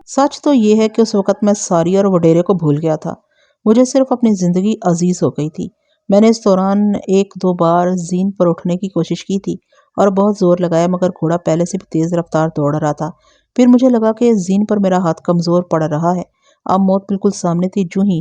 سچ تو یہ ہے کہ اس وقت میں ساری اور وڈیرے کو بھول گیا تھا۔ مجھے صرف اپنی زندگی عزیز ہو گئی تھی۔ میں نے اس دوران ایک دو بار زین پر اٹھنے کی کوشش کی تھی اور بہت زور لگایا، مگر گھوڑا پہلے سے بھی تیز رفتار دوڑ رہا تھا۔ پھر مجھے لگا کہ زین پر میرا ہاتھ کمزور پڑ رہا ہے۔ اب موت بالکل سامنے تھی۔ جو ہی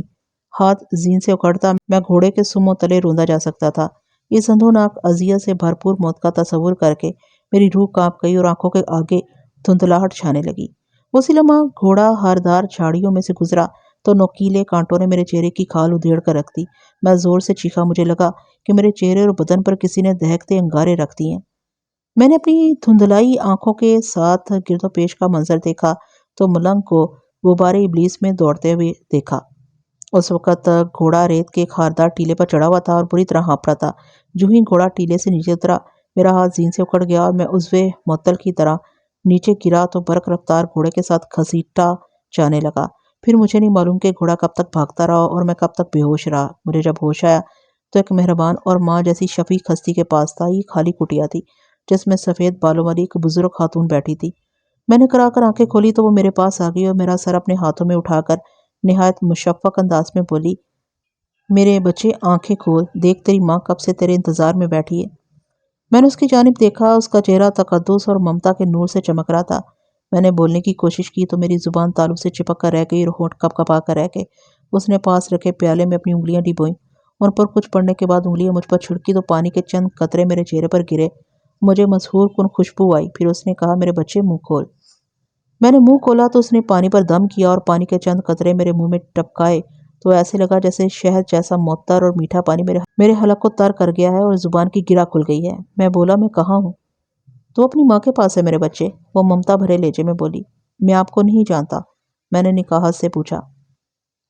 ہاتھ زین سے اکڑتا میں گھوڑے کے سموں تلے روندا جا سکتا تھا۔ اس اندھوناک اذیت سے بھرپور موت کا تصور کر کے میری روح کانپ گئی اور آنکھوں کے آگے دھندلاہٹ چھانے لگی۔ اسی لمحہ گھوڑا ہردار جھاڑیوں میں سے گزرا تو نوکیلے کانٹوں نے میرے چہرے کی کھال ادھیڑ کر رکھ دی۔ میں زور سے چیخا۔ مجھے لگا کہ میرے چہرے اور بدن پر کسی نے دہکتے انگارے رکھ دیے۔ میں نے اپنی دھندلائی آنکھوں کے ساتھ گرد و پیش کا منظر دیکھا تو ملنگ کو غبارے ابلیس میں دوڑتے ہوئے دیکھا۔ اس وقت گھوڑا ریت کے ایک خاردار ٹیلے پر چڑھا ہوا تھا اور بری طرح ہانپ رہا تھا۔ جو ہی گھوڑا ٹیلے سے نیچے اترا، میرا ہاتھ زین سے اکڑ گیا اور میں عضوے معطل کی طرح نیچے گرا تو برق رفتار گھوڑے کے ساتھ گھسیٹا جانے لگا۔ پھر مجھے نہیں معلوم کہ گھوڑا کب تک بھاگتا رہا اور میں کب تک بے ہوش رہا۔ مجھے جب ہوش آیا تو ایک مہربان اور ماں جیسی شفیق ہستی کے پاس تھا۔ یہ خالی کٹیا تھی جس میں سفید بالوں والی ایک بزرگ خاتون بیٹھی تھی۔ میں نے کرا کر آنکھیں کھولی تو وہ میرے پاس آ گئی اور میرا سر اپنے ہاتھوں میں اٹھا کر نہایت مشفق انداز میں بولی، میرے بچے آنکھیں کھول، دیکھ تیری ماں کب سے تیرے انتظار میں بیٹھی ہے۔ میں نے اس کی جانب دیکھا۔ اس کا چہرہ تقدس اور ممتا کے نور سے چمک رہا تھا۔ میں نے بولنے کی کوشش کی تو میری زبان تالو سے چپک کر رہ گئی اور ہونٹ کپ کپا کر رہ گئے۔ اس نے پاس رکھے پیالے میں اپنی انگلیاں ڈبوئیں۔ ان پر کچھ پڑنے کے بعد انگلیاں مجھ پر چھڑکی تو پانی کے چند قطرے میرے چہرے پر گرے۔ مجھے مسحور کن خوشبو آئی۔ پھر اس نے کہا، میرے بچے منہ کھول۔ میں نے منہ کھولا تو اس نے پانی پر دم کیا اور پانی کے چند قطرے میرے منہ میں ٹپکائے تو ایسے لگا جیسے شہد جیسا معطر اور میٹھا پانی میرے حلق کو تر کر گیا ہے اور زبان کی گرہ کھل گئی ہے۔ میں بولا، میں کہاں ہوں؟ تو اپنی ماں کے پاس ہے میرے بچے، وہ ممتا بھرے لہجے میں بولی۔ میں آپ کو نہیں جانتا، میں نے نکاہت سے پوچھا۔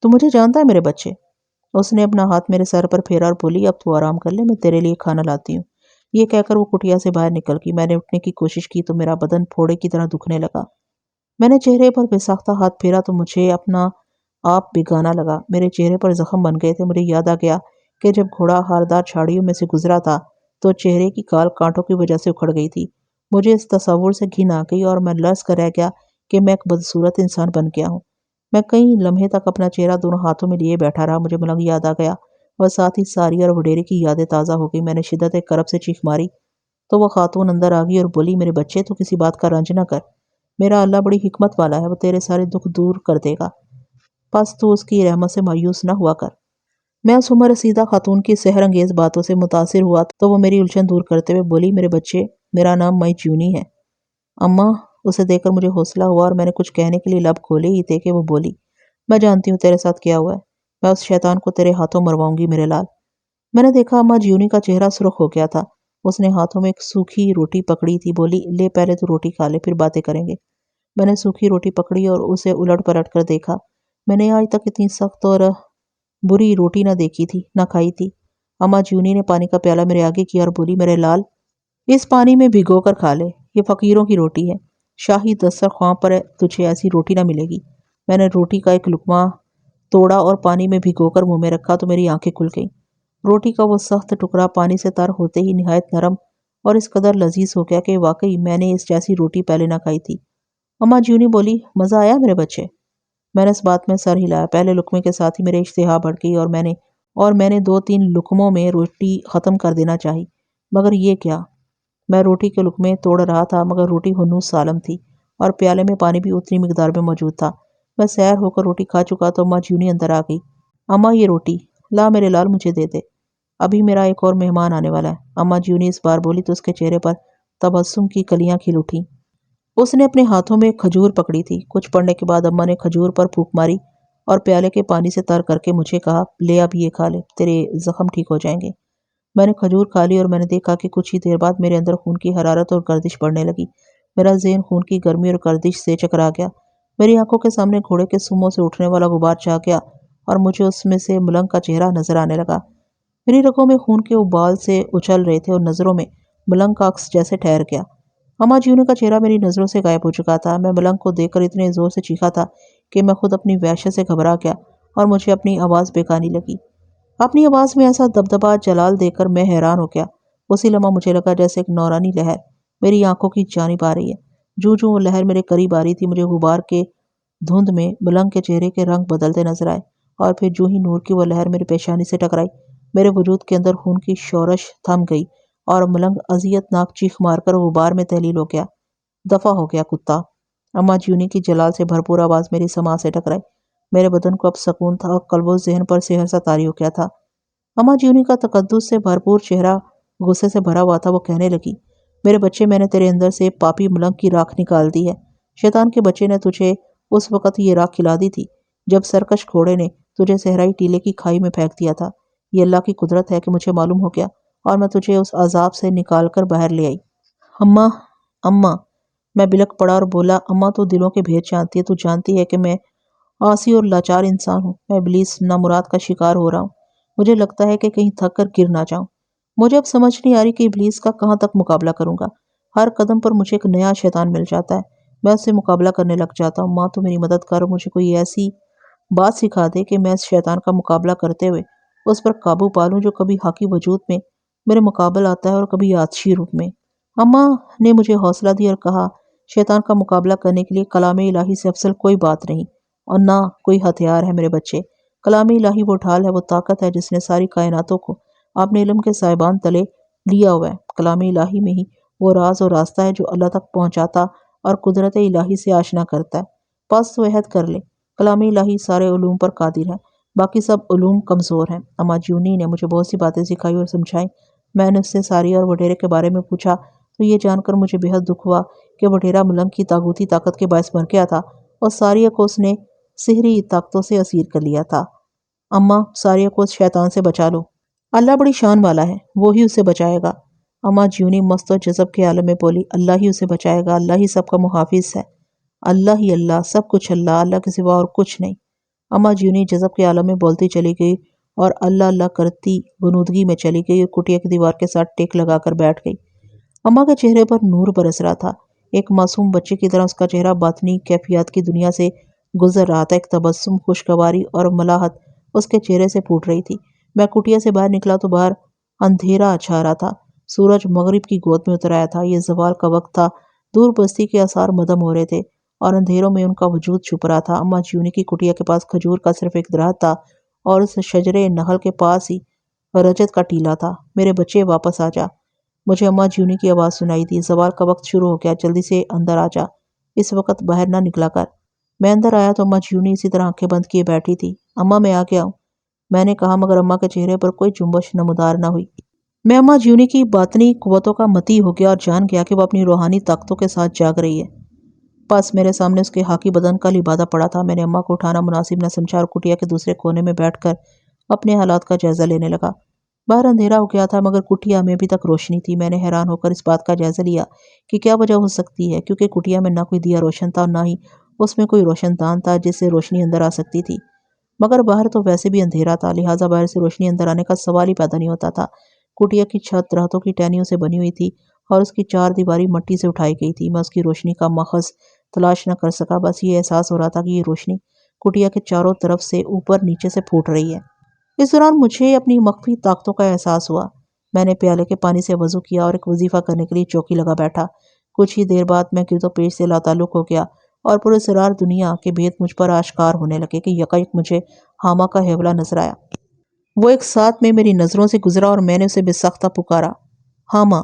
تو مجھے جانتا ہے میرے بچے؟ اس نے اپنا ہاتھ میرے سر پر پھیرا اور بولی، اب تو آرام کر لے، میں تیرے لیے کھانا لاتی ہوں۔ یہ کہہ کر وہ کٹیا سے باہر نکل گئی۔ میں نے اٹھنے کی کوشش کی تو میرا بدن پھوڑے کی طرح دکھنے لگا۔ میں نے چہرے پر بے ساختہ ہاتھ پھیرا تو مجھے اپنا آپ بگانا لگا۔ میرے چہرے پر زخم بن گئے تھے۔ مجھے یاد آ گیا کہ جب گھوڑا ہاردار جھاڑیوں میں سے گزرا تھا تو چہرے کی کال کانٹوں کی وجہ سے اکھڑ گئی تھی۔ مجھے اس تصور سے گھن آ گئی اور میں لرز کر رہ گیا کہ میں ایک بدصورت انسان بن گیا ہوں۔ میں کئی لمحے تک اپنا چہرہ دونوں ہاتھوں میں لیے بیٹھا رہا۔ مجھے ملنگ یاد آ گیا اور ساتھ ہی ساری اور وڈیرے کی یادیں تازہ ہو گئی۔ میں نے شدت کرب سے چیخ ماری تو وہ خاتون اندر آ گئی اور بولی، میرے بچے تو کسی بات کا رنج نہ کر، میرا اللہ بڑی حکمت والا ہے، وہ تیرے سارے دکھ دور کر دے گا، بس تو اس کی رحمت سے مایوس نہ ہوا کر۔ میں اس عمر رسیدہ خاتون کی سحر انگیز باتوں سے متاثر ہوا تو وہ میری الجھن دور کرتے ہوئے بولی، میرے بچے، میرا نام مئی جیونی ہے۔ اماں، اسے دیکھ کر مجھے حوصلہ ہوا اور میں نے کچھ کہنے کے لیے لب کھولے ہی تھے کہ وہ بولی، میں جانتی ہوں تیرے ساتھ کیا ہوا ہے، میں اس شیطان کو تیرے ہاتھوں مرواؤں گی میرے لال۔ میں نے دیکھا اماں جیونی کا چہرہ سرخ ہو گیا تھا۔ اس نے ہاتھوں میں ایک سوکھی روٹی پکڑی تھی۔ بولی، لے پہلے تو روٹی کھا لے، پھر باتیں کریں گے۔ میں نے سوکھی روٹی پکڑی اور اسے الٹ پلٹ کر دیکھا۔ میں نے آج تک اتنی سخت اور بری روٹی نہ دیکھی تھی، نہ کھائی تھی۔ اماں جیونی نے پانی کا پیالہ میرے آگے کیا اور بولی، میرے لال، اس پانی میں بھگو کر کھا لے، یہ فقیروں کی روٹی ہے، شاہی دسترخواں پر تجھے ایسی روٹی نہ ملے گی۔ میں نے روٹی کا ایک لقمہ توڑا اور پانی میں بھگو کر منہ میں رکھا تو میری آنکھیں کھل گئیں۔ روٹی کا وہ سخت ٹکڑا پانی سے تر ہوتے ہی نہایت نرم اور اس قدر لذیذ ہو گیا کہ واقعی میں نے اس جیسی روٹی پہلے نہ کھائی تھی۔ اماں جیونی بولی، مزہ آیا میرے بچے؟ میں نے اس بات میں سر ہلایا۔ پہلے لقمے کے ساتھ ہی میرے اشتہا بڑھ گئی اور میں نے 2-3 لقموں میں روٹی ختم کر دینا چاہی، مگر یہ کیا، میں روٹی کے لقمے توڑ رہا تھا مگر روٹی ہنوز سالم تھی اور پیالے میں پانی بھی اتنی مقدار میں موجود تھا۔ میں سیر ہو کر روٹی کھا چکا تو اماں جیونی اندر آ گئی۔ اماں، یہ روٹی لا میرے لال، مجھے دے دے، ابھی میرا ایک اور مہمان آنے والا ہے۔ اماں جیونی اس بار بولی تو اس کے چہرے پر تبسم کی کلیاں کھل اٹھیں۔ اس نے اپنے ہاتھوں میں کھجور پکڑی تھی۔ کچھ پڑنے کے بعد اماں نے کھجور پر پھونک ماری اور پیالے کے پانی سے تر کر کے مجھے کہا، لے اب یہ کھا لے، تیرے زخم ٹھیک ہو جائیں گے۔ میں نے کھجور کھا لی اور میں نے دیکھا کہ کچھ ہی دیر بعد میرے اندر خون کی حرارت اور گردش بڑھنے لگی۔ میرا ذہن خون کی گرمی اور گردش سے چکرا گیا۔ میری آنکھوں کے سامنے گھوڑے کے سموں سے اٹھنے والا غبار چھا گیا اور مجھے اس میں سے ملنگ کا چہرہ نظر آنے لگا۔ میری رگوں میں خون کے ابال سے اچھل رہے تھے اور نظروں میں ملنگ کا عکس جیسے ٹھہر گیا۔ اماں جیونی کا چہرہ میری نظروں سے غائب ہو چکا تھا۔ میں ملنگ کو دیکھ کر اتنے زور سے چیخا تھا کہ میں خود اپنی وحشت سے گھبرا گیا اور مجھے اپنی آواز بیکانی لگی۔ اپنی آواز میں ایسا دبدبا جلال دیکھ کر میں حیران ہو گیا۔ اسی لمحہ مجھے لگا جیسے ایک نورانی لہر میری آنکھوں کی جانب آ رہی ہے۔ جو وہ لہر میرے قریب آ رہی تھی، مجھے غبار کے دھند میں ملنگ کے چہرے کے رنگ بدلتے نظر آئے، اور پھر جو ہی نور کی وہ لہر میری پیشانی سے ٹکرائی، میرے وجود کے اندر خون کی شورش تھم گئی اور ملنگ اذیت ناک چیخ مار کر غبار میں تحلیل ہو گیا۔ دفع ہو گیا کتا! اماں جیونی کی جلال سے بھرپور آواز میری سماع سے ٹکرائی۔ میرے بدن کو اب سکون تھا اور قلب و ذہن پر سحر سا طاری ہو گیا تھا۔ اماں جیونی کا تقدس سے بھرپور چہرہ غصے سے بھرا ہوا تھا۔ وہ کہنے لگی، میرے بچے، میں نے تیرے اندر سے پاپی ملنگ کی راکھ نکال دی ہے۔ شیطان کے بچے نے تجھے اس وقت یہ راکھ کھلا دی تھی جب سرکش گھوڑے نے تجھے صحرائی ٹیلے کی کھائی میں پھینک دیا تھا۔ یہ اللہ کی قدرت ہے کہ مجھے معلوم ہو گیا اور میں تجھے اس عذاب سے نکال کر باہر لے آئی۔ اماں، اماں! میں بلک پڑا اور بولا، اماں تو دلوں کے بھید جانتی ہے، تو جانتی ہے کہ میں عاصی اور لاچار انسان ہوں۔ میں ابلیس نامراد کا شکار ہو رہا ہوں۔ مجھے لگتا ہے کہ کہیں تھک کر گر نہ جاؤں۔ مجھے اب سمجھ نہیں آ رہی کہ ابلیس کا کہاں تک مقابلہ کروں گا۔ ہر قدم پر مجھے ایک نیا شیطان مل جاتا ہے، میں اس سے مقابلہ کرنے لگ جاتا ہوں۔ ماں تو میری مدد کر، مجھے کوئی ایسی بات سکھا دے کہ میں اس شیطان کا مقابلہ کرتے ہوئے اس پر قابو پالوں جو کبھی حاکی وجود میں میرے مقابل آتا ہے اور کبھی آتشی روپ میں۔ اماں نے مجھے حوصلہ دیا اور کہا، شیطان کا مقابلہ کرنے کے لیے کلام الہی سے افضل کوئی بات نہیں اور نہ کوئی ہتھیار ہے میرے بچے۔ کلام الہی وہ ڈھال ہے، وہ طاقت ہے جس نے ساری کائناتوں کو اپنے علم کے سائبان تلے لیا ہوا ہے۔ کلام الہی میں ہی وہ راز اور راستہ ہے جو اللہ تک پہنچاتا اور قدرت الہی سے آشنا کرتا ہے۔ پس تو عہد کر لے، کلام الہی سارے علوم پر قادر ہے، باقی سب علوم کمزور ہیں۔ اماں جیونی نے مجھے بہت سی باتیں سکھائی اور سمجھائیں۔ میں نے اس سے ساری اور وڈیرے کے بارے میں پوچھا تو یہ جان کر مجھے بے حد دکھ ہوا کہ وڈیرا ملنگ کی طاغوتی طاقت کے باعث مر گیا تھا اور ساریہ کو اس نے سحری طاقتوں سے اسیر کر لیا تھا۔ اماں، ساریہ کو اس شیطان سے بچا لو، اللہ بڑی شان والا ہے، وہی اسے بچائے گا۔ اماں جیونی مست و جذب کے عالم میں بولی، اللہ ہی اسے بچائے گا، اللہ ہی سب کا محافظ ہے، اللہ ہی اللہ، سب کچھ اللہ، اللہ کے سوا اور کچھ نہیں۔ اماں جیونی جذب کے عالم میں بولتی چلی گئی اور اللہ اللہ کرتی غنودگی میں چلی گئی اور کٹیا کی دیوار کے ساتھ ٹیک لگا کر بیٹھ گئی۔ اماں کے چہرے پر نور برس رہا تھا، ایک معصوم بچے کی طرح اس کا چہرہ باطنی کیفیات کی دنیا سے گزر رہا تھا۔ ایک تبسم، خوشگواری اور ملاحت اس کے چہرے سے پھوٹ رہی تھی۔ میں کٹیا سے باہر نکلا تو باہر اندھیرا چھا رہا تھا، سورج مغرب کی گود میں اتر آیا تھا۔ یہ زوال کا وقت تھا، دور بستی کے آثار مدھم ہو رہے تھے اور اندھیروں میں ان کا وجود چھپ رہا تھا۔ اماں جیونی کی کٹیا کے پاس کھجور کا صرف ایک درخت تھا اور اس شجرے نخل کے پاس ہی رجت کا ٹیلا تھا۔ میرے بچے، واپس آ جا! مجھے اماں جیونی کی آواز سنائی دی، زوال کا وقت شروع ہو گیا، جلدی سے اندر آ جا، اس وقت باہر نہ نکلا کر۔ میں اندر آیا تو اماں جیونی اسی طرح آنکھیں بند کیے بیٹھی تھی۔ اماں، میں آ گیا ہوں، میں نے کہا، مگر اماں کے چہرے پر کوئی جنبش نمودار نہ ہوئی۔ میں اماں جیونی کی باطنی قوتوں کا مطیع ہو گیا اور جان گیا کہ وہ اپنی روحانی طاقتوں کے ساتھ جاگ رہی ہے۔ پس میرے سامنے اس کے خاکی بدن کا لبادہ پڑا تھا۔ میں نے اماں کو اٹھانا مناسب نہ سمجھا اور کٹیا کے دوسرے کونے میں بیٹھ کر اپنے حالات کا جائزہ لینے لگا۔ باہر اندھیرا ہو گیا تھا مگر کٹیا میں ابھی تک روشنی تھی۔ میں نے حیران ہو کر اس بات کا جائزہ لیا کہ کیا وجہ ہو سکتی ہے، کیونکہ کٹیا میں نہ کوئی دیا روشن تھا اور نہ ہی اس میں کوئی روشن دان تھا جس سے روشنی اندر آ سکتی تھی۔ مگر باہر تو ویسے بھی اندھیرا تھا، لہٰذا باہر سے روشنی اندر آنے کا سوال ہی پیدا نہیں ہوتا تھا۔ کٹیا کی چھت درختوں کی ٹہنیوں سے بنی ہوئی تھی اور اس کی چار دیواری مٹی سے اٹھائی گئی تھی۔ میں اس کی روشنی کا ماخذ تلاش نہ کر سکا، بس یہ احساس ہو رہا تھا کہ یہ روشنی کٹیا کے چاروں طرف سے اوپر نیچے سے پھوٹ رہی ہے۔ اس دوران مجھے اپنی مخفی طاقتوں کا احساس ہوا۔ میں نے پیالے کے پانی سے وضو کیا اور ایک وظیفہ کرنے کے لیے چوکی لگا بیٹھا۔ کچھ ہی دیر بعد میں گرد و پیش سے لاتعلق ہو گیا اور پراسرار دنیا کے بھید مجھ پر آشکار ہونے لگے کہ یکایک مجھے حامہ کا حیولہ نظر آیا۔ وہ ایک ساتھ میں میری نظروں سے گزرا اور میں نے اسے بے سختہ پکارا، حامہ،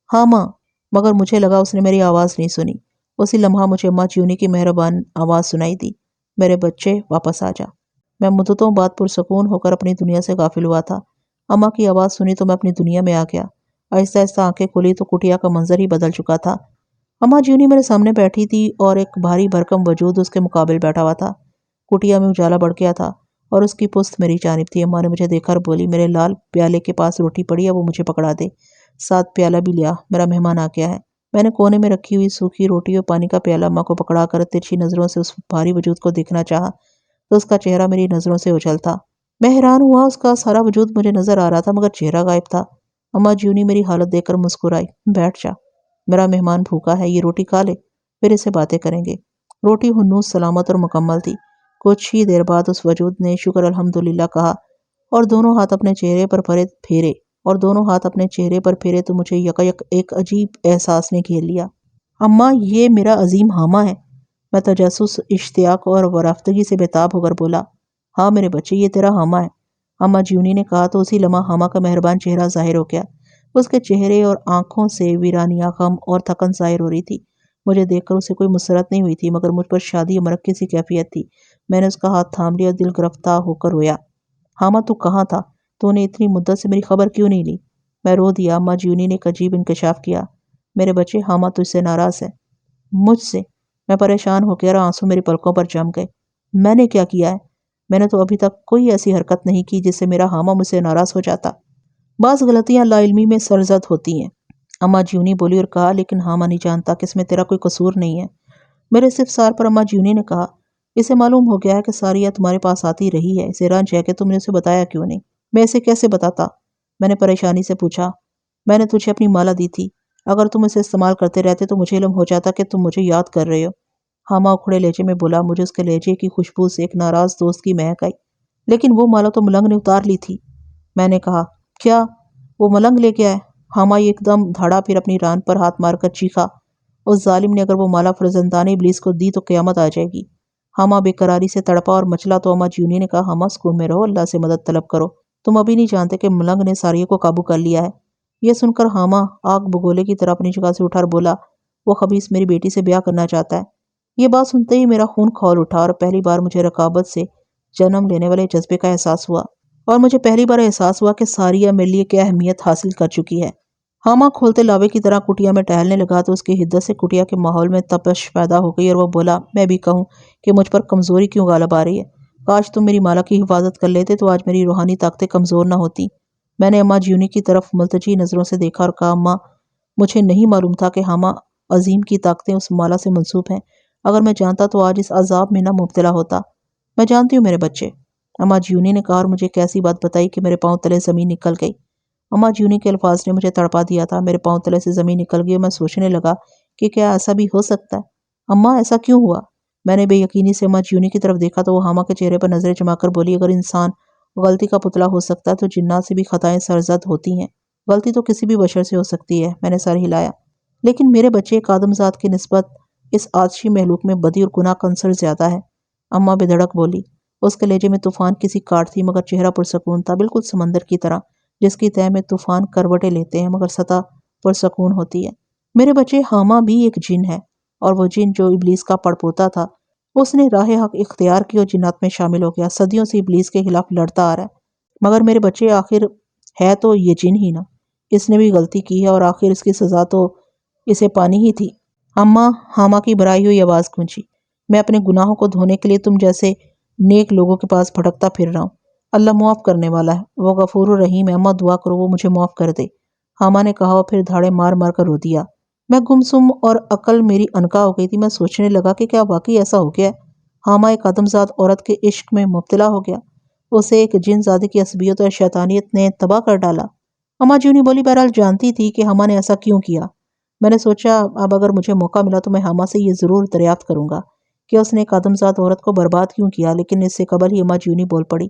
حامہ! مگر مجھے لگا اس نے میری آواز نہیں سنی۔ اسی لمحہ مجھے اماں جیونی کی مہربان آواز سنائی دی، میرے بچے، واپس آ جا۔ میں مدتوں بعد پرسکون ہو کر اپنی دنیا سے غافل ہوا تھا۔ اماں کی آواز سنی تو میں اپنی دنیا میں آ گیا۔ آہستہ آہستہ آنکھیں کھلی تو کٹیا کا منظر ہی بدل چکا تھا۔ اماں جیونی میرے سامنے بیٹھی تھی اور ایک بھاری بھرکم وجود اس کے مقابل بیٹھا ہوا تھا۔ کٹیا میں اجالا بڑھ گیا تھا اور اس کی پشت میری جانب تھی۔ اماں نے مجھے دیکھا اور بولی، میرے لال، پیالے کے پاس روٹی پڑی ہے، وہ مجھے پکڑا دے، ساتھ پیالہ بھی لیا، میرا مہمان آ گیا ہے۔ میں نے کونے میں رکھی ہوئی سوکھی روٹی اور پانی کا پیالہ اماں کو پکڑا کر ترچھی نظروں سے اس بھاری وجود کو دیکھنا چاہا تو اس کا چہرہ میری نظروں سے اوجھل تھا۔ میں حیران ہوا، اس کا سارا وجود مجھے نظر آ رہا تھا مگر چہرہ غائب تھا۔ اماں جیونی میری حالت دیکھ کر مسکرائی، بیٹھ جا، میرا مہمان بھوکا ہے، یہ روٹی کھا لے، پھر اسے باتیں کریں گے۔ روٹی ہنوز سلامت اور مکمل تھی۔ کچھ ہی دیر بعد اس وجود نے شکر الحمدللہ کہا اور دونوں ہاتھ اپنے چہرے پر پھیرے تو مجھے یکایک ایک عجیب احساس نے گھیر لیا۔ اماں، یہ میرا عظیم حامہ ہے، میں تجسس، اشتیاق اور ورفتگی سے بےتاب ہو کر بولا، ہاں میرے بچے، یہ تیرا ہاما ہے۔ اما جیونی نے کہا تو اسی لمحہ ہاما کا مہربان چہرہ ظاہر ہو گیا۔ اس کے چہرے اور آنکھوں سے ویرانیہ، غم اور تھکن ظاہر ہو رہی تھی۔ مجھے دیکھ کر اسے کوئی مسرت نہیں ہوئی تھی، مگر مجھ پر شادی یا مرگ کی سی کیفیت تھی۔ میں نے اس کا ہاتھ تھام لیا اور دل گرفتہ ہو کر رویا۔ ہاما تو کہاں تھا؟ تو نے اتنی مدت سے میری خبر کیوں نہیں لی؟ میں رو دیا۔ اما جیونی نے ایک عجیب انکشاف کیا۔ میرے بچے، ہاما تجھ سے ناراض ہے۔ مجھ سے؟ میں پریشان ہو گیا اور آنسو میری پلکوں پر جم گئے۔ میں نے کیا کیا ہے؟ میں نے تو ابھی تک کوئی ایسی حرکت نہیں کی جس سے میرا ہاما مجھ سے ناراض ہو جاتا۔ بعض غلطیاں لا علمی میں سرزد ہوتی ہیں، اما جیونی بولی اور کہا، لیکن ہاما نہیں جانتا کہ اس میں تیرا کوئی قصور نہیں ہے۔ میرے استفسار پر اما جیونی نے کہا، اسے معلوم ہو گیا ہے کہ ساریہ تمہارے پاس آتی رہی ہے، اسے رنج ہے کہ تم نے اسے بتایا کیوں نہیں؟ میں اسے کیسے بتاتا؟ میں نے پریشانی سے پوچھا۔ میں نے تجھے اپنی مالا دی تھی، اگر تم اسے استعمال کرتے رہتے تو مجھے علم ہو جاتا کہ تم مجھے یاد کر رہے ہو۔ ہاما اکھڑے لہجے میں بولا۔ مجھے اس کے لہجے کی خوشبو سے ایک ناراض دوست کی مہک آئی۔ لیکن وہ مالا تو ملنگ نے اتار لی تھی۔ میں نے کہا، کیا وہ ملنگ لے کے آئے؟ ہاما ایک دم دھڑا، پھر اپنی ران پر ہاتھ مار کر چیخا، اس ظالم نے اگر وہ مالا فرزندان ابلیس کو دی تو قیامت آ جائے گی۔ ہاما بے قراری سے تڑپا اور مچلا تو اما جیونی نے کہا، ہاما سکون میں رہو، اللہ سے مدد طلب کرو، تم ابھی نہیں جانتے کہ ملنگ نے ساریہ کو قابو کر لیا ہے۔ یہ سن کر ہاما آگ بگولے کی طرح اپنی جگہ سے اٹھا اور بولا، وہ خبیث میری بیٹی سے بیاہ کرنا چاہتا ہے۔ یہ بات سنتے ہی میرا خون کھول اٹھا اور پہلی بار مجھے رقابت سے جنم لینے والے جذبے کا احساس ہوا، اور مجھے پہلی بار احساس ہوا کہ ساریہ میرے لیے کیا اہمیت حاصل کر چکی ہے۔ ہاما کھولتے لاوے کی طرح کٹیا میں ٹہلنے لگا تو اس کی حدت سے کٹیا کے ماحول میں تپش پیدا ہو گئی اور وہ بولا، میں بھی کہوں کہ مجھ پر کمزوری کیوں غالب آ رہی ہے؟ کاش تم میری مالا کی حفاظت کر لیتے تو آج میری روحانی طاقتیں کمزور نہ ہوتی۔ میں نے اما جیونی کی طرف ملتجی نظروں سے دیکھا اور کہا، اماں، مجھے نہیں معلوم تھا کہ ہاما عظیم کی طاقتیں اس مالا سے منسوب ہیں۔ اگر میں جانتا تو آج اس عذاب میں نہ مبتلا ہوتا۔ میں جانتی ہوں میرے بچے، اما جیونی نے کہا اور مجھے ایک ایسی بات بتائی کہ میرے پاؤں تلے زمین نکل گئی۔ اما جیونی کے الفاظ نے مجھے تڑپا دیا تھا۔ میرے پاؤں تلے سے زمین نکل گئی اور میں سوچنے لگا کہ کیا ایسا بھی ہو سکتا ہے؟ اماں، ایسا کیوں ہوا؟ میں نے بے یقینی سے اما جیونی کی طرف دیکھا تو وہ ہاما کے چہرے پر نظریں جما کر بولی، اگر انسان غلطی کا پتلا ہو سکتا ہے تو جنات سے بھی خطائیں سرزد ہوتی ہیں۔ غلطی تو کسی بھی بشر سے ہو سکتی ہے۔ میں نے سر ہلایا۔ لیکن میرے بچے، ایک آدم ذات کی نسبت اس آتشی مہلوک میں بدی اور گناہ کا عنصر زیادہ ہے۔ اماں بے دھڑک بولی۔ اس کے لہجے میں طوفان کی سی کاٹ تھی، مگر چہرہ پرسکون تھا، بالکل سمندر کی طرح جس کی تہہ میں طوفان کروٹیں لیتے ہیں مگر سطح پرسکون ہوتی ہے۔ میرے بچے، ہاما بھی ایک جن ہے، اور وہ جن جو ابلیس کا پڑپوتا تھا، اس نے راہ حق اختیار کی اور جنات میں شامل ہو گیا، صدیوں سے ابلیس کے خلاف لڑتا آ رہا ہے۔ مگر میرے بچے، آخر ہے تو یہ جن ہی نا، اس نے بھی غلطی کی ہے اور آخر اس کی سزا تو اسے پانی ہی تھی۔ اماں، ہاما کی بھرائی ہوئی آواز گونجی، میں اپنے گناہوں کو دھونے کے لیے تم جیسے نیک لوگوں کے پاس بھٹکتا پھر رہا ہوں۔ اللہ معاف کرنے والا ہے، وہ غفور الرحیم ہے، اماں دعا کرو وہ مجھے معاف کر دے۔ ہاما نے کہا اور پھر دھاڑے مار مار کر رو دیا۔ میں گمسم اور عقل میری عنقا ہو گئی تھی۔ میں سوچنے لگا کہ کیا واقعی ایسا ہو گیا ہے؟ ہاما ایک آدمزاد عورت کے عشق میں مبتلا ہو گیا، اسے ایک جن زادے کی عصبیت اور شیطانیت نے تباہ کر ڈالا۔ اما جیونی بولی، بہرحال جانتی تھی کہ ہاما نے ایسا کیوں کیا۔ میں نے سوچا اب اگر مجھے موقع ملا تو میں ہاما سے یہ ضرور دریافت کروں گا کہ اس نے ایک آدمزاد عورت کو برباد کیوں کیا، لیکن اس سے قبل ہی اما جیونی بول پڑی،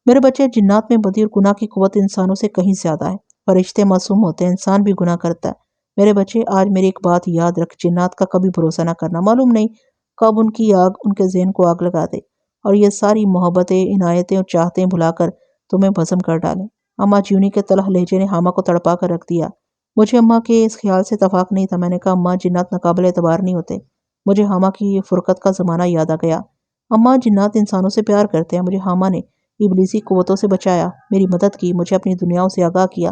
میرے بچے، جنات میں بدی اور گناہ کی قوت انسانوں سے کہیں زیادہ ہے۔ فرشتے معصوم ہوتے ہیں، انسان بھی گناہ کرتا ہے۔ میرے بچے، آج میری ایک بات یاد رکھ، جنات کا کبھی بھروسہ نہ کرنا، معلوم نہیں کب ان کی آگ ان کے ذہن کو آگ لگا دے اور یہ ساری محبتیں، عنایتیں اور چاہتیں بھلا کر تمہیں بھسم کر ڈالیں۔ اما جیونی کے تلخ لہجے نے ہاما کو تڑپا کر رکھ دیا۔ مجھے اماں کے اس خیال سے اتفاق نہیں تھا۔ میں نے کہا، اماں، جنات ناقابل اعتبار نہیں ہوتے۔ مجھے ہاما کی فرقت کا زمانہ یاد آ گیا۔ اماں، جنات انسانوں سے پیار کرتے ہیں۔ مجھے ہاما نے ابلیسی قوتوں سے بچایا، میری مدد کی، مجھے اپنی دنیاؤں سے آگاہ کیا۔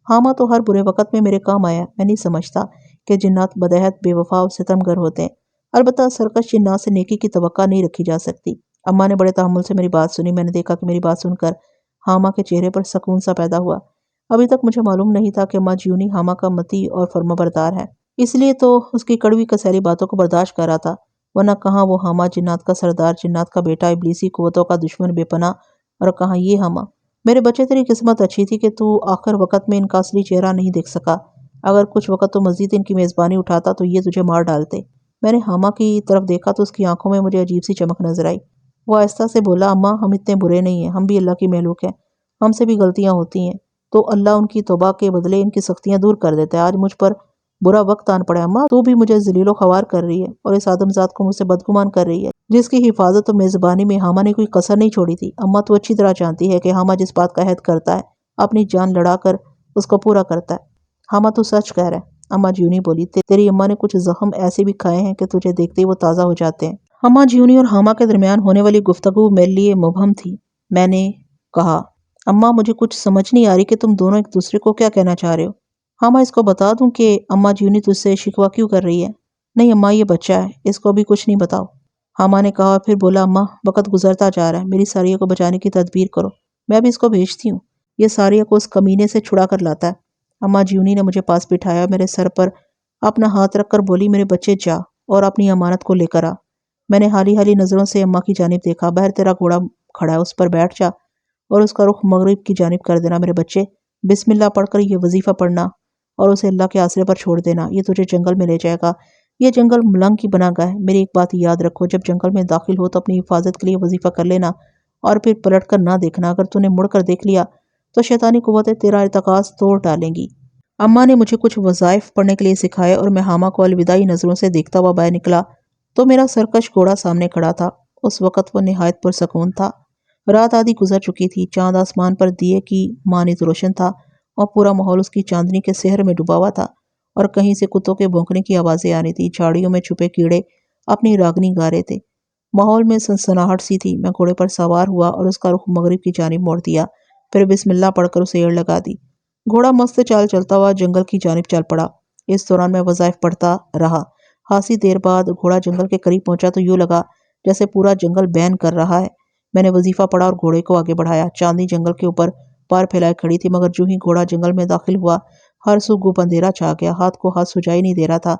ہاما تو ہر برے وقت میں میرے کام آیا۔ میں نہیں سمجھتا کہ جنات بدعہد، بے وفا اور ستم گر ہوتے ہیں۔ البتہ سرکش جنات سے نیکی کی توقع نہیں رکھی جا سکتی۔ اماں نے بڑے تحمل سے میری بات سنی۔ میں نے دیکھا کہ میری بات سن کر ہاما کے چہرے پر سکون سا پیدا ہوا۔ ابھی تک مجھے معلوم نہیں تھا کہ اما جیونی ہاما کا مطیع اور فرمانبردار ہے، اس لیے تو اس کی کڑوی کسیلی باتوں کو برداشت کر رہا تھا، ورنہ کہاں وہ ہاما جنات کا سردار، جنات کا بیٹا، ابلیسی قوتوں کا دشمن بے پناہ، اور کہاں یہ ہاما۔ میرے بچے، تیری قسمت اچھی تھی کہ تو آخر وقت میں ان کا اصلی چہرہ نہیں دیکھ سکا۔ اگر کچھ وقت تو مزید ان کی میزبانی اٹھاتا تو یہ تجھے مار ڈالتے۔ میں نے ہاما کی طرف دیکھا تو اس کی آنکھوں میں مجھے عجیب سی چمک نظر آئی۔ وہ آہستہ سے بولا، اماں، ہم اتنے برے نہیں ہیں، ہم بھی اللہ کی مخلوق ہیں، ہم سے بھی غلطیاں ہوتی ہیں، تو اللہ ان کی توبہ کے بدلے ان کی سختیاں دور کر دیتا ہے۔ آج مجھ پر برا وقت آن پڑا اماں، تو بھی مجھے ذلیل و خوار کر رہی ہے اور اس آدمزاد کو مجھ سے بدگمان کر رہی ہے جس کی حفاظت و میزبانی میں حامہ نے کوئی کسر نہیں چھوڑی تھی۔ اماں تو اچھی طرح جانتی ہے کہ حامہ جس بات کا عہد کرتا ہے اپنی جان لڑا کر اس کو پورا کرتا ہے۔ حامہ تو سچ کہہ رہا ہے، اماں جیونی بولی، تیری اماں نے کچھ زخم ایسے بھی کھائے ہیں کہ تجھے دیکھتے ہی وہ تازہ ہو جاتے ہیں۔ اماں جیونی اور حامہ کے درمیان ہونے والی گفتگو میرے لیے مبہم تھی۔ میں نے کہا، اماں مجھے کچھ سمجھ نہیں آ رہی کہ تم دونوں ایک دوسرے کو کیا کہنا چاہ رہے ہو۔ حامہ اس کو بتا دوں کہ اماں جیونی تجھ سے شکوہ کیوں کر رہی ہے؟ نہیں اماں، یہ بچہ ہے، اس کو بھی کچھ نہیں بتاؤ۔ حامہ نے کہا اور پھر بولا، اماں وقت گزرتا جا رہا ہے، میری ساریہ کو بچانے کی تدبیر کرو، میں بھی اس کو بھیجتی ہوں، یہ ساریہ کو اس کمینے سے چھڑا کر لاتا ہے۔ اماں جیونی نے مجھے پاس بٹھایا اور میرے سر پر اپنا ہاتھ رکھ کر بولی، میرے بچے جا اور اپنی امانت کو لے کر آ۔ میں نے حالی حالی نظروں سے اماں کی جانب دیکھا۔ بہر تیرا گھوڑا کھڑا ہے، اس پر بیٹھ جا اور اس کا رخ مغرب کی جانب کر دینا۔ میرے بچے، بسم اللہ پڑھ کر یہ وظیفہ پڑھنا اور اسے اللہ کے آسرے پر چھوڑ دینا، یہ تجھے جنگل میں لے جائے گا۔ یہ جنگل ملنگ کی بنا گاہ ہے۔ میری ایک بات یاد رکھو، جب جنگل میں داخل ہو تو اپنی حفاظت کے لیے وظیفہ کر لینا اور پھر پلٹ کر نہ دیکھنا۔ اگر تو نے مڑ کر دیکھ لیا تو شیطانی قوتیں تیرا ارتکاز توڑ ڈالیں گی۔ اماں نے مجھے کچھ وظائف پڑھنے کے لیے سکھائے اور میں حامہ کو الوداعی نظروں سے دیکھتا ہوا باہر نکلا تو میرا سرکش گھوڑا سامنے کھڑا تھا۔ اس وقت وہ نہایت پرسکون تھا۔ رات آدھی گزر چکی تھی، چاند آسمان پر دیے کی مانند روشن تھا اور پورا ماحول اس کی چاندنی کے سحر میں ڈوبا ہوا تھا، اور کہیں سے کتوں کے بھونکنے کی آوازیں آ رہی تھی۔ جھاڑیوں میں چھپے کیڑے اپنی راگنی گا رہے تھے۔ ماحول میں سنسناہٹ سی تھی۔ میں گھوڑے پر سوار ہوا اور اس کا رخ مغرب کی جانب موڑ دیا، پھر بسم اللہ پڑھ کر اسے ایڑ لگا دی۔ گھوڑا مست چال چلتا ہوا جنگل کی جانب چل پڑا۔ اس دوران میں وظائف پڑھتا رہا۔ خاصی دیر بعد گھوڑا جنگل کے قریب پہنچا تو یوں لگا جیسے پورا جنگل بین کر رہا ہے۔ میں نے وظیفہ پڑھا اور گھوڑے کو آگے بڑھایا۔ چاندنی جنگل کے اوپر پار پھیلائے کھڑی تھی، مگر جو ہی گھوڑا جنگل میں داخل ہوا ہر سو گپ اندھیرا چھا گیا۔ ہاتھ کو ہاتھ سجائی نہیں دے رہا تھا۔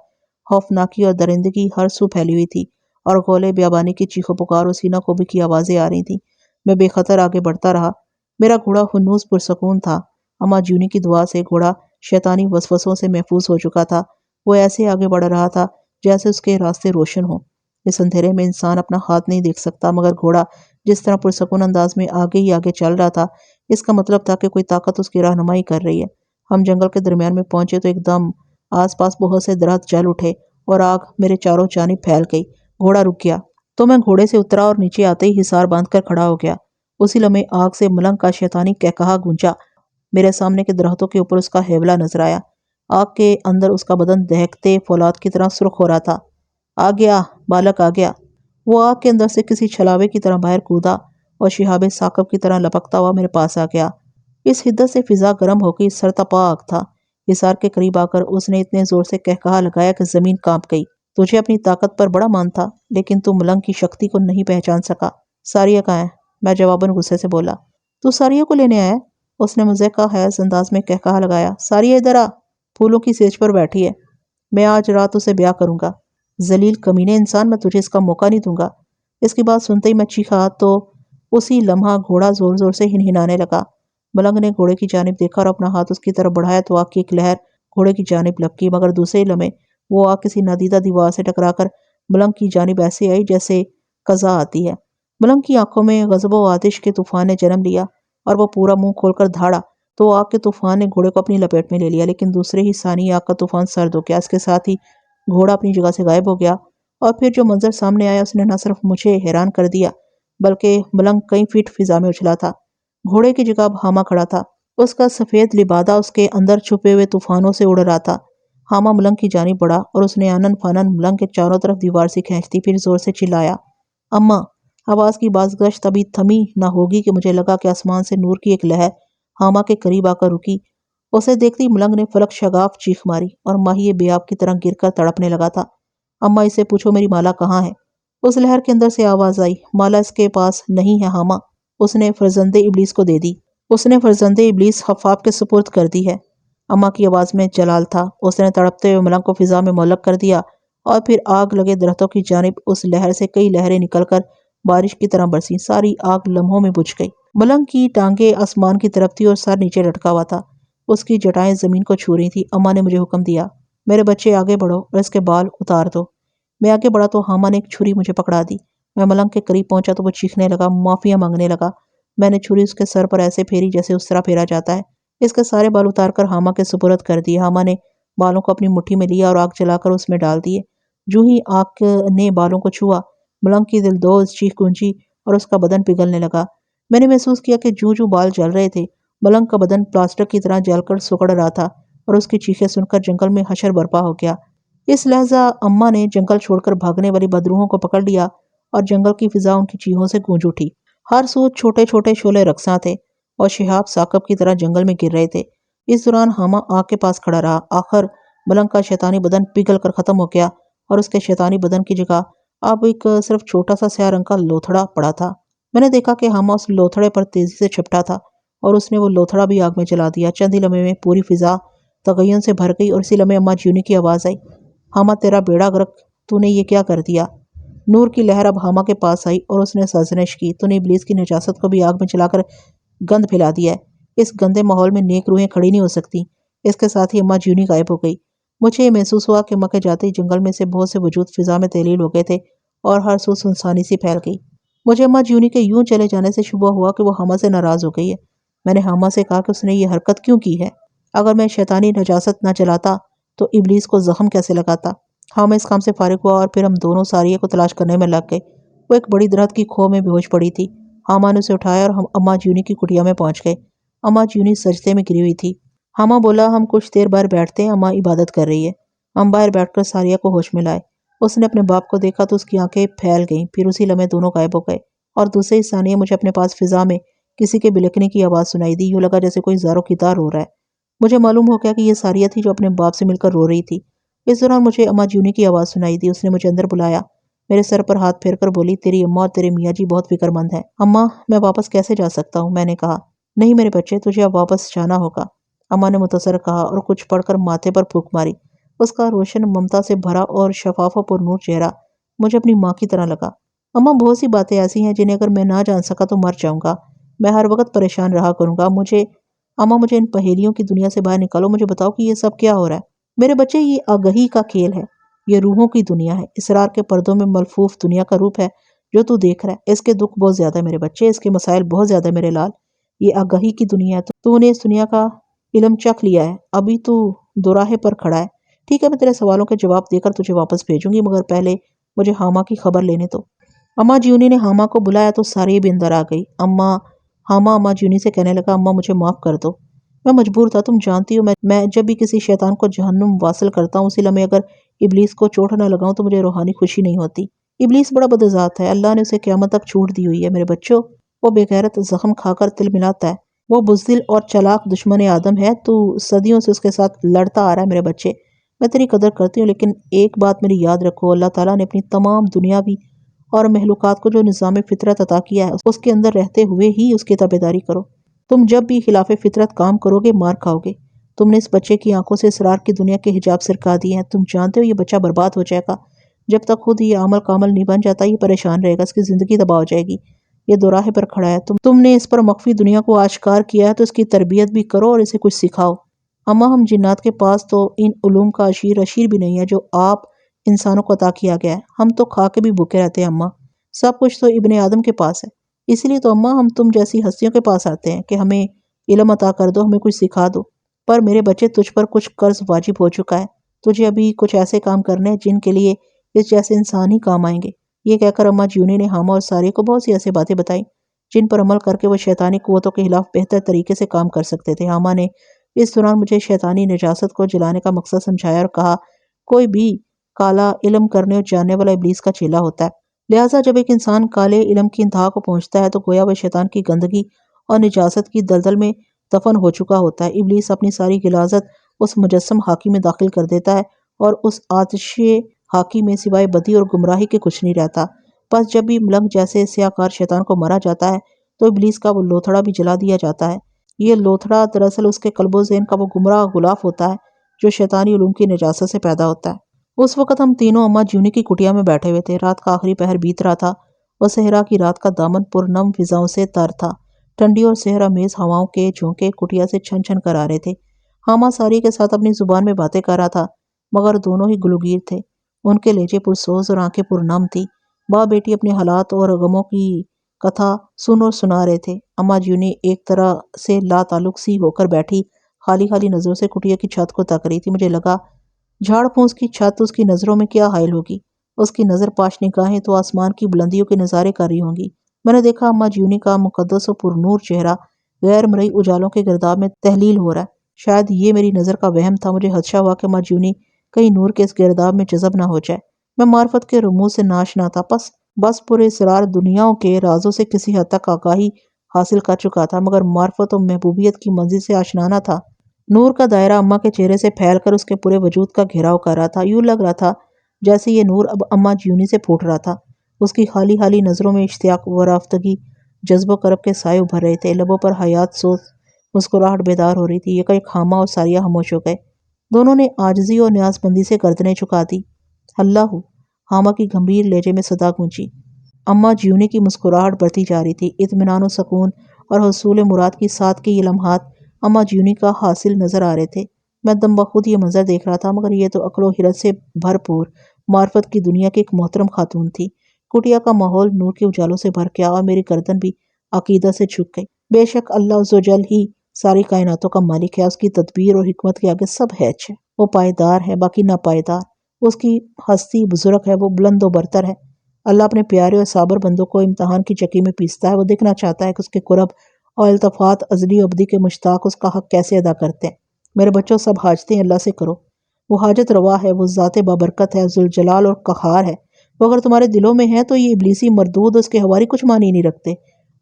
خوفناکی اور درندگی ہر سو پھیلی ہوئی تھی اور غولِ بیابانی کی چیخ و پکار اور سینہ کوبی کی آوازیں آ رہی تھیں۔ میں بے خطر آگے بڑھتا رہا۔ میرا گھوڑا ہنوز پرسکون تھا۔ اماں جیونی کی دعا سے گھوڑا شیطانی وسوسوں سے محفوظ ہو چکا تھا۔ وہ ایسے آگے بڑھ رہا تھا جیسے اس کے راستے روشن ہوں۔ اس اندھیرے میں انسان اپنا ہاتھ نہیں دیکھ سکتا، مگر گھوڑا جس طرح پرسکون انداز میں آگے ہی آگے چل رہا تھا، اس کا مطلب تھا کہ کوئی طاقت اس کی رہنمائی کر رہی ہے۔ ہم جنگل کے درمیان میں پہنچے تو ایک دم آس پاس بہت سے درخت جل اٹھے اور آگ میرے چاروں جانب پھیل گئی۔ گھوڑا رک گیا تو میں گھوڑے سے اترا اور نیچے آتے ہی حصار باندھ کر کھڑا ہو گیا۔ اسی لمحے آگ سے ملنگ کا شیطانی قہقہا گونجا۔ میرے سامنے کے درختوں کے اوپر اس کا ہیولہ نظر آیا۔ آگ کے اندر اس کا بدن دہکتے فولاد کی طرح سرخ ہو رہا تھا۔ آ گیا بالک، آ گیا۔ وہ آگ کے اندر سے کسی چھلاوے کی طرح باہر کودا اور شہاب ثاقب کی طرح لپکتا ہوا میرے پاس آ گیا۔ اس حدت سے فضا گرم ہو گئی، سرتپا آگ تھا۔ حصار کے قریب آ کر اس نے اتنے زور سے قہقہا لگایا کہ زمین کانپ گئی۔ تجھے اپنی طاقت پر بڑا مان تھا، لیکن تو ملنگ کی شکتی کو نہیں پہچان سکا۔ ساریہ کہاں ہے؟ میں جواباً غصے سے بولا۔ تو ساریہ کو لینے آیا ہے؟ اس نے مضحکہ خیز انداز میں قہقہا لگایا۔ ساریہ ادھر آ، پھولوں کی سیج پر بیٹھی ہے، میں آج رات اسے بیاہ کروں گا۔ ذلیل کمینے انسان، میں تجھے اس کا موقع نہیں دوں گا۔ اس کی بات سنتے ہی میں چیخا تو اسی لمحہ گھوڑا زور زور سے ہنہنانے لگا۔ ملنگ نے گھوڑے کی جانب دیکھا اور اپنا ہاتھ اس کی طرف بڑھایا تو آگ کی ایک لہر گھوڑے کی جانب لپکی، مگر دوسرے لمحے وہ آگ کسی نادیدہ دیوار سے ٹکرا کر ملنگ کی جانب ایسے آئی جیسے قزا آتی ہے۔ ملنگ کی آنکھوں میں غضب و آتش کے طوفان نے جنم لیا اور وہ پورا منہ کھول کر دھاڑا تو آگ کے طوفان نے گھوڑے کو اپنی لپیٹ میں لے لیا، لیکن دوسرے ہی ثانیے آگ کا طوفان سرد ہو گیا۔ اس کے ساتھ ہی گھوڑا اپنی جگہ سے غائب ہو گیا اور پھر جو منظر سامنے آیا اس نے نہ صرف مجھے حیران کر دیا بلکہ ملنگ کئی فٹ فضا میں اچھلا تھا۔ گھوڑے کی جگہ اب حامہ کھڑا تھا۔ اس کا سفید لبادہ اس کے اندر چھپے ہوئے طوفانوں سے اڑ رہا تھا۔ حامہ ملنگ کی جانب بڑھا اور اس نے آنن فانن ملنگ کے چاروں طرف دیوار سے کھینچتی پھر زور سے چلایا، اماں! آواز کی بازگشت ابھی تھمی نہ ہوگی کہ مجھے لگا کہ آسمان سے نور کی ایک لہر حامہ کے قریب آ کر رکی۔ اسے دیکھتی ملنگ نے فلک شگاف چیخ ماری اور ماہی بے آب کی طرح گر کر تڑپنے لگا تھا۔ اماں، اسے پوچھو میری مالا کہاں ہے؟ اس لہر کے اندر سے آواز آئی، مالا اس کے پاس نہیں ہے حامہ، اس نے فرزند ابلیس کو دے دی۔ اس نے فرزند ابلیس خفاف کے سپرد کر دی ہے۔ اماں کی آواز میں جلال تھا۔ اس نے تڑپتے ہوئے ملنگ کو فضا میں معلق کر دیا اور پھر آگ لگے درختوں کی جانب اس لہر سے کئی لہریں نکل کر بارش کی طرح برسیں۔ ساری آگ لمحوں میں بجھ گئی۔ ملنگ کی ٹانگیں آسمان کی طرف تھی اور سر نیچے لٹکا ہوا تھا۔ اس کی جٹائیں زمین کو چھو رہی تھیں۔ اماں نے مجھے حکم دیا، میرے بچے آگے بڑھو اور اس کے بال اتار دو۔ میں آگے بڑھا تو حامہ نے ایک چھری مجھے پکڑا دی۔ میں ملنگ کے قریب پہنچا تو وہ چیخنے لگا، معافیاں مانگنے لگا۔ میں نے چھری اس کے سر پر ایسے پھیری جیسے اس طرح پھیرا جاتا ہے۔ اس کے سارے بال اتار کر حامہ کے سپرد کر دیے۔ حامہ نے بالوں کو اپنی مٹھی میں لیا اور آگ جلا کر اس میں ڈال دیے۔ جو ہی آگ نے بالوں کو چھوا، ملنگ کی دلدوز چیخ گونجی اور اس کا بدن پگھلنے لگا۔ میں نے محسوس کیا کہ جو بال جل رہے تھے، ملنگ کا بدن پلاسٹر کی طرح جل کر سکڑ رہا تھا اور اس کی چیخیں سن کر جنگل میں حشر برپا ہو گیا۔ اس لحظہ اماں نے جنگل چھوڑ کر بھاگنے والی بدروحوں کو پکڑ لیا اور جنگل کی فضا ان کی چیخوں سے گونج اٹھی۔ ہر سو چھوٹے چھوٹے شعلے رقصاں تھے اور شہاب ثاقب کی طرح جنگل میں گر رہے تھے۔ اس دوران ہاما آگ کے پاس کھڑا رہا۔ آخر ملنگ کا شیطانی بدن پگھل کر ختم ہو گیا اور اس کے شیطانی بدن کی جگہ اب ایک صرف چھوٹا سا سیاہ رنگ کا لوتھڑا پڑا تھا۔ میں نے دیکھا کہ ہاما اس لوتھڑے پر تیزی سے چھپٹا تھا اور اس نے وہ لوتھڑا بھی آگ میں جلا دیا۔ چند ہی لمحے میں پوری فضا تغین سے بھر گئی اور اسی لمحے اماں جیونی کی آواز آئی، ہاما تیرا بیڑا غرق، تو نے یہ کیا کر دیا؟ نور کی لہر اب ہاما کے پاس آئی اور اس نے سرزنش کی، تو نے ابلیس کی نجاست کو بھی آگ میں جلا کر گند پھیلا دیا ہے۔ اس گندے ماحول میں نیک روحیں کھڑی نہیں ہو سکتی۔ اس کے ساتھ ہی اماں جیونی غائب ہو گئی۔ مجھے یہ محسوس ہوا کہ اماں کے جاتے ہی جنگل میں سے بہت سے وجود فضا میں تحلیل ہو گئے تھے اور ہر سو سنسانی سی پھیل گئی۔ مجھے اماں جیونی کے یوں چلے جانے سے شبہ ہوا کہ وہ ہاما سے ناراض ہو گئی ہے۔ میں نے ہاما سے کہا کہ اس نے یہ حرکت کیوں کی ہے؟ اگر میں شیطانی نجاست نہ جلاتا تو ابلیس کو زخم کیسے لگاتا؟ ہاما اس کام سے فارغ ہوا اور پھر ہم دونوں ساریہ کو تلاش کرنے میں لگ گئے۔ وہ ایک بڑی درخت کی کھو میں بے ہوش پڑی تھی۔ ہاما نے اسے اٹھایا اور ہم اماں جیونی کی کٹیا میں پہنچ گئے۔ اماں جیونی سجدے میں گری ہوئی تھی۔ ہاما بولا، ہم کچھ دیر باہر بیٹھتے ہیں، اماں عبادت کر رہی ہے۔ ہم باہر بیٹھ کر ساریہ کو ہوش میں لائے۔ اس نے اپنے باپ کو دیکھا تو اس کی آنکھیں پھیل گئیں، پھر اسی لمحے دونوں غائب ہو گئے اور دوسرے ہی ثانیے مجھے اپنے پاس فضا میں کسی کے بلکنے کی آواز سنائی دی۔ یوں لگا جیسے کوئی زاروں کی طرح رو رہا ہے۔ مجھے معلوم ہو گیا کہ یہ ساریہ تھی جو اپنے باپ سے مل کر رو رہی تھی۔ اس دوران مجھے اماں جیونی کی آواز سنائی دی۔ اس نے مجھے اندر بلایا، میرے سر پر ہاتھ پھیر کر بولی، تیری اماں اور تیرے میاں جی بہت فکر مند ہیں۔ اماں، میں واپس کیسے جا سکتا ہوں؟ میں نے کہا، نہیں میرے بچے، تجھے اب واپس جانا ہوگا۔ اماں نے متصر کہا اور کچھ پڑھ کر ماتھے پر پھونک ماری۔ اس کا روشن ممتا سے بھرا اور شفاف و پر نور چہرہ مجھے اپنی ماں کی طرح لگا۔ اماں، بہت سی باتیں ایسی ہیں جنہیں اگر میں نہ جان سکا تو مر جاؤں گا۔ میں ہر وقت پریشان رہا کروں گا۔ اماں، مجھے ان پہیلیوں کی دنیا سے باہر نکالو۔ مجھے بتاؤ کہ یہ سب کیا ہو رہا ہے؟ میرے بچے، یہ آگہی کا کھیل ہے۔ یہ روحوں کی دنیا ہے، اسرار کے پردوں میں ملفوف دنیا کا روپ ہے جو تو دیکھ رہا ہے۔ اس کے دکھ بہت زیادہ ہے میرے بچے، اس کے مسائل بہت زیادہ ہے میرے لال۔ یہ آگہی کی دنیا ہے، تو نے اس دنیا کا علم چکھ لیا ہے، ابھی تو دوراہے پر کھڑا ہے۔ ٹھیک ہے، میں تیرے سوالوں کے جواب دے کر تجھے واپس بھیجوں گی، مگر پہلے مجھے ہاما کی خبر لینے دو۔ اماں جیونی نے ہاما کو بلایا تو ساری بھی اندر آ گئی۔ ہاما اماں جیونی سے کہنے لگا، اماں مجھے معاف کر دو، میں مجبور تھا، تم جانتی ہو میں جب بھی کسی شیطان کو جہنم واصل کرتا ہوں اسی لمحے اگر ابلیس کو چوٹ نہ لگاؤں تو مجھے روحانی خوشی نہیں ہوتی۔ ابلیس بڑا بدذات ہے، اللہ نے اسے قیامت تک چھوٹ دی ہوئی ہے میرے بچوں۔ وہ بے غیرت زخم کھا کر تل ملاتا ہے، وہ بزدل اور چلاک دشمن آدم ہے، تو صدیوں سے اس کے ساتھ لڑتا آ رہا ہے میرے بچے۔ میں تیری قدر کرتی ہوں، لیکن ایک بات میری یاد رکھو، اللہ تعالیٰ نے اپنی تمام دنیاوی اور محلوقات کو جو نظام فطرت عطا کیا ہے اس کے اندر رہتے ہوئے ہی اس کی تابعداری کرو۔ تم جب بھی خلاف فطرت کام کرو گے مار کھاؤ گے۔ تم نے اس بچے کی آنکھوں سے اسرار کی دنیا کے حجاب سرکا دیے ہیں۔ تم جانتے ہو یہ بچہ برباد ہو جائے گا جب تک خود یہ عمل کامل نہیں بن جاتا۔ یہ پریشان رہے گا، اس کی زندگی تباہ ہو جائے گی۔ یہ دوراہے پر کھڑا ہے، تم نے اس پر مخفی دنیا کو آشکار کیا ہے تو اس کی تربیت بھی کرو اور اسے کچھ سکھاؤ۔ اماں، ہم جنات کے پاس تو ان علوم کا اشیر بھی نہیں ہے جو آپ انسانوں کو عطا کیا گیا ہے۔ ہم تو کھا کے بھی بھوکے رہتے ہیں اماں، سب کچھ تو ابن آدم کے پاس ہے۔ اسی لیے تو اماں ہم تم جیسی ہستیوں کے پاس آتے ہیں کہ ہمیں علم عطا کر دو، ہمیں کچھ سکھا دو۔ پر میرے بچے، تجھ پر کچھ قرض واجب ہو چکا ہے، تجھے ابھی کچھ ایسے کام کرنے ہیں جن کے لیے اس جیسے انسان ہی کام آئیں گے۔ یہ کہہ کر اماں جیونی نے ہاما اور سارے کو بہت سی ایسی باتیں بتائیں جن پر عمل کر کے وہ شیطانی قوتوں کے خلاف بہتر طریقے سے کام کر سکتے تھے۔ ہاما نے اس دوران مجھے شیطانی نجاست کو جلانے کا مقصد سمجھایا اور کہا، کوئی بھی کالا علم کرنے اور جاننے والا ابلیس کا چیلا ہوتا ہے، لہٰذا جب ایک انسان کالے علم کی انتہا کو پہنچتا ہے تو گویا وہ شیطان کی گندگی اور نجاست کی دلدل میں دفن ہو چکا ہوتا ہے۔ ابلیس اپنی ساری غلاظت اس مجسم حاکی میں داخل کر دیتا ہے اور اس آتش حاکی میں سوائے بدی اور گمراہی کے کچھ نہیں رہتا۔ بس جب بھی ملنگ جیسے سیاہ کار شیطان کو مرا جاتا ہے تو ابلیس کا وہ لوتھڑا بھی جلا دیا جاتا ہے۔ یہ لوتھڑا دراصل اس کے قلب و ذہن کا وہ گمراہ غلاف ہوتا ہے جو شیطانی علوم کی نجاست سے پیدا ہوتا ہے۔ اس وقت ہم تینوں اماں جیونی کی کٹیا میں بیٹھے ہوئے تھے۔ رات کا آخری پہر بیت رہا تھا اور صحرا کی رات کا دامن پرنم فضاؤں سے تر تھا۔ ٹھنڈی اور صحرا میز ہواؤں کے جھونکے کٹیا سے چھن چھن کر آ رہے تھے۔ ہاما ساری کے ساتھ اپنی زبان میں باتیں کر رہا تھا، مگر دونوں ہی گلوگیر تھے۔ ان کے لہجے پرسوز اور آنکھیں پرنم تھی۔ باپ بیٹی اپنے حالات اور غموں کی کتھا سن اور سنا رہے تھے۔ اماں جیونی ایک طرح سے لا تعلق سی ہو کر بیٹھی خالی خالی نظروں سے کٹیا کی چھت کو تک رہی تھی۔ مجھے لگا جھاڑ پھونس کی چھت اس کی نظروں میں کیا حائل ہوگی۔ اس کی نظر پاش نگاہیں تو آسمان کی بلندیوں کے نظارے کر رہی ہوں گی۔ میں نے دیکھا اماں جیونی کا مقدس و پرنور چہرہ غیر مرئی اجالوں کے گرداب میں تحلیل ہو رہا ہے۔ شاید یہ میری نظر کا وہم تھا۔ مجھے خدشہ ہوا کہ اماں جیونی کہیں نور کے اس گرداب میں جذب نہ ہو جائے۔ میں معرفت کے رموز سے ناشنا تھا، بس پر اسرار دنیاؤں کے رازوں سے کسی حد تک آگاہی حاصل کر چکا تھا، مگر معرفت و محبوبیت کی منزل سے آشنا نہ تھا۔ نور کا دائرہ اماں کے چہرے سے پھیل کر اس کے پورے وجود کا گھیراؤ کر رہا تھا۔ یوں لگ رہا تھا جیسے یہ نور اب اماں جیونی سے پھوٹ رہا تھا۔ اس کی خالی خالی نظروں میں اشتیاق و رافتگی، جذب و کرب کے سائے ابھر رہے تھے۔ لبوں پر حیات سوز مسکراہٹ بیدار ہو رہی تھی۔ یکایک حامہ اور ساریہ خاموش ہو گئے۔ دونوں نے عاجزی اور نیاز مندی سے گردنیں جھکا دی۔ اللہ! حامہ کی گمبھیر لہجے میں صدا گونجی۔ اماں جیونی کی مسکراہٹ بڑھتی جا رہی تھی۔ اطمینان و سکون اور حصول مراد کی سادگی یہ لمحات اماں جیونی کا حاصل نظر آ رہے تھے۔ میں دم بخود یہ منظر دیکھ رہا تھا، مگر یہ تو عقل و حرت سے بھرپور معرفت کی دنیا کی ایک محترم خاتون تھی۔ کٹیا کا ماحول نور کے اجالوں سے بھر گیا اور میری گردن بھی عقیدت سے جھک گئی۔ بے شک اللہ عزوجل ہی ساری کائناتوں کا مالک ہے۔ اس کی تدبیر اور حکمت کے آگے سب ہیچ ہے۔ وہ پائیدار ہے، باقی ناپائیدار۔ اس کی ہستی بزرگ ہے، وہ بلند و برتر ہے۔ اللہ اپنے پیارے اور صابر بندوں کو امتحان کی چکی میں پیستا ہے۔ وہ دیکھنا چاہتا ہے کہ اس کے قرب اور التفات ازلی و ابدی کے مشتاق اس کا حق کیسے ادا کرتے ہیں۔ میرے بچوں، سب حاجتیں اللہ سے کرو۔ وہ حاجت روا ہے، وہ ذات بابرکت ہے، ذوالجلال اور قہار ہے۔ وہ اگر تمہارے دلوں میں ہے تو یہ ابلیسی مردود اس کے حواری کچھ معنی نہیں رکھتے۔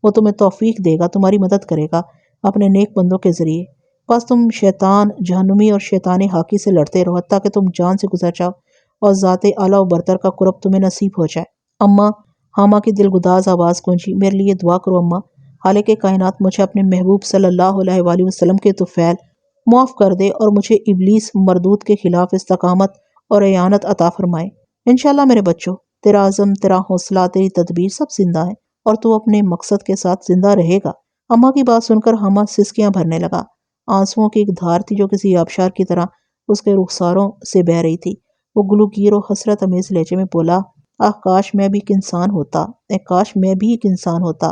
وہ تمہیں توفیق دے گا، تمہاری مدد کرے گا اپنے نیک بندوں کے ذریعے۔ بس تم شیطان جہنمی اور شیطان حاکی سے لڑتے رہو حتیٰ کہ تم جان سے گزر جاؤ اور ذات اعلیٰ و برتر کا قرب تمہیں نصیب ہو جائے۔ اماں! حامہ کی دلگداز آواز گونجی۔ میرے لیے دعا کرو اماں۔ خالق کائنات مجھے اپنے محبوب صلی اللہ علیہ وآلہ وسلم کے طفیل معاف کر دے اور مجھے ابلیس مردود کے خلاف استقامت اور اعانت عطا فرمائے۔ انشاءاللہ میرے بچوں، تیرا عزم، تیرا حوصلہ، تیری تدبیر سب زندہ ہیں اور تو اپنے مقصد کے ساتھ زندہ رہے گا۔ اماں کی بات سن کر حامہ سسکیاں بھرنے لگا۔ آنسوؤں کی ایک دھار تھی جو کسی آبشار کی طرح اس کے رخساروں سے بہہ رہی تھی۔ وہ گلوگیر و حسرت امیز لہجے میں بولا، کاش میں بھی ایک انسان ہوتا، کاش میں بھی ایک انسان ہوتا۔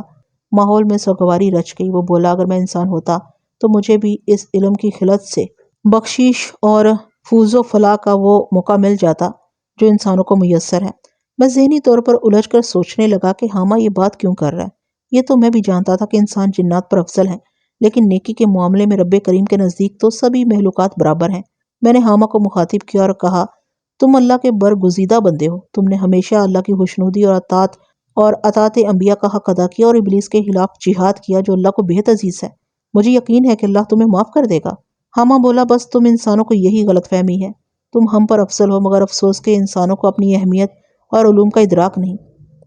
ماحول میں سوگواری رچ گئی۔ وہ بولا، اگر میں انسان ہوتا تو مجھے بھی اس علم کی خلط سے بخشش اور فوز و فلاح کا وہ موقع مل جاتا جو انسانوں کو میسر ہے۔ میں ذہنی طور پر الجھ کر سوچنے لگا کہ حامہ یہ بات کیوں کر رہا ہے۔ یہ تو میں بھی جانتا تھا کہ انسان جنات پر افضل ہیں، لیکن نیکی کے معاملے میں رب کریم کے نزدیک تو سبھی محلوقات برابر ہیں۔ میں نے حامہ کو مخاطب کیا اور کہا، تم اللہ کے برگزیدہ بندے ہو۔ تم نے ہمیشہ اللہ کی خوشنودی اور اطاعت انبیاء کا حق ادا کیا اور ابلیس کے خلاف جہاد کیا جو اللہ کو بہت عزیز ہے۔ مجھے یقین ہے کہ اللہ تمہیں معاف کر دے گا۔ حامہ بولا، بس تم انسانوں کو یہی غلط فہمی ہے۔ تم ہم پر افضل ہو، مگر افسوس کہ انسانوں کو اپنی اہمیت اور علوم کا ادراک نہیں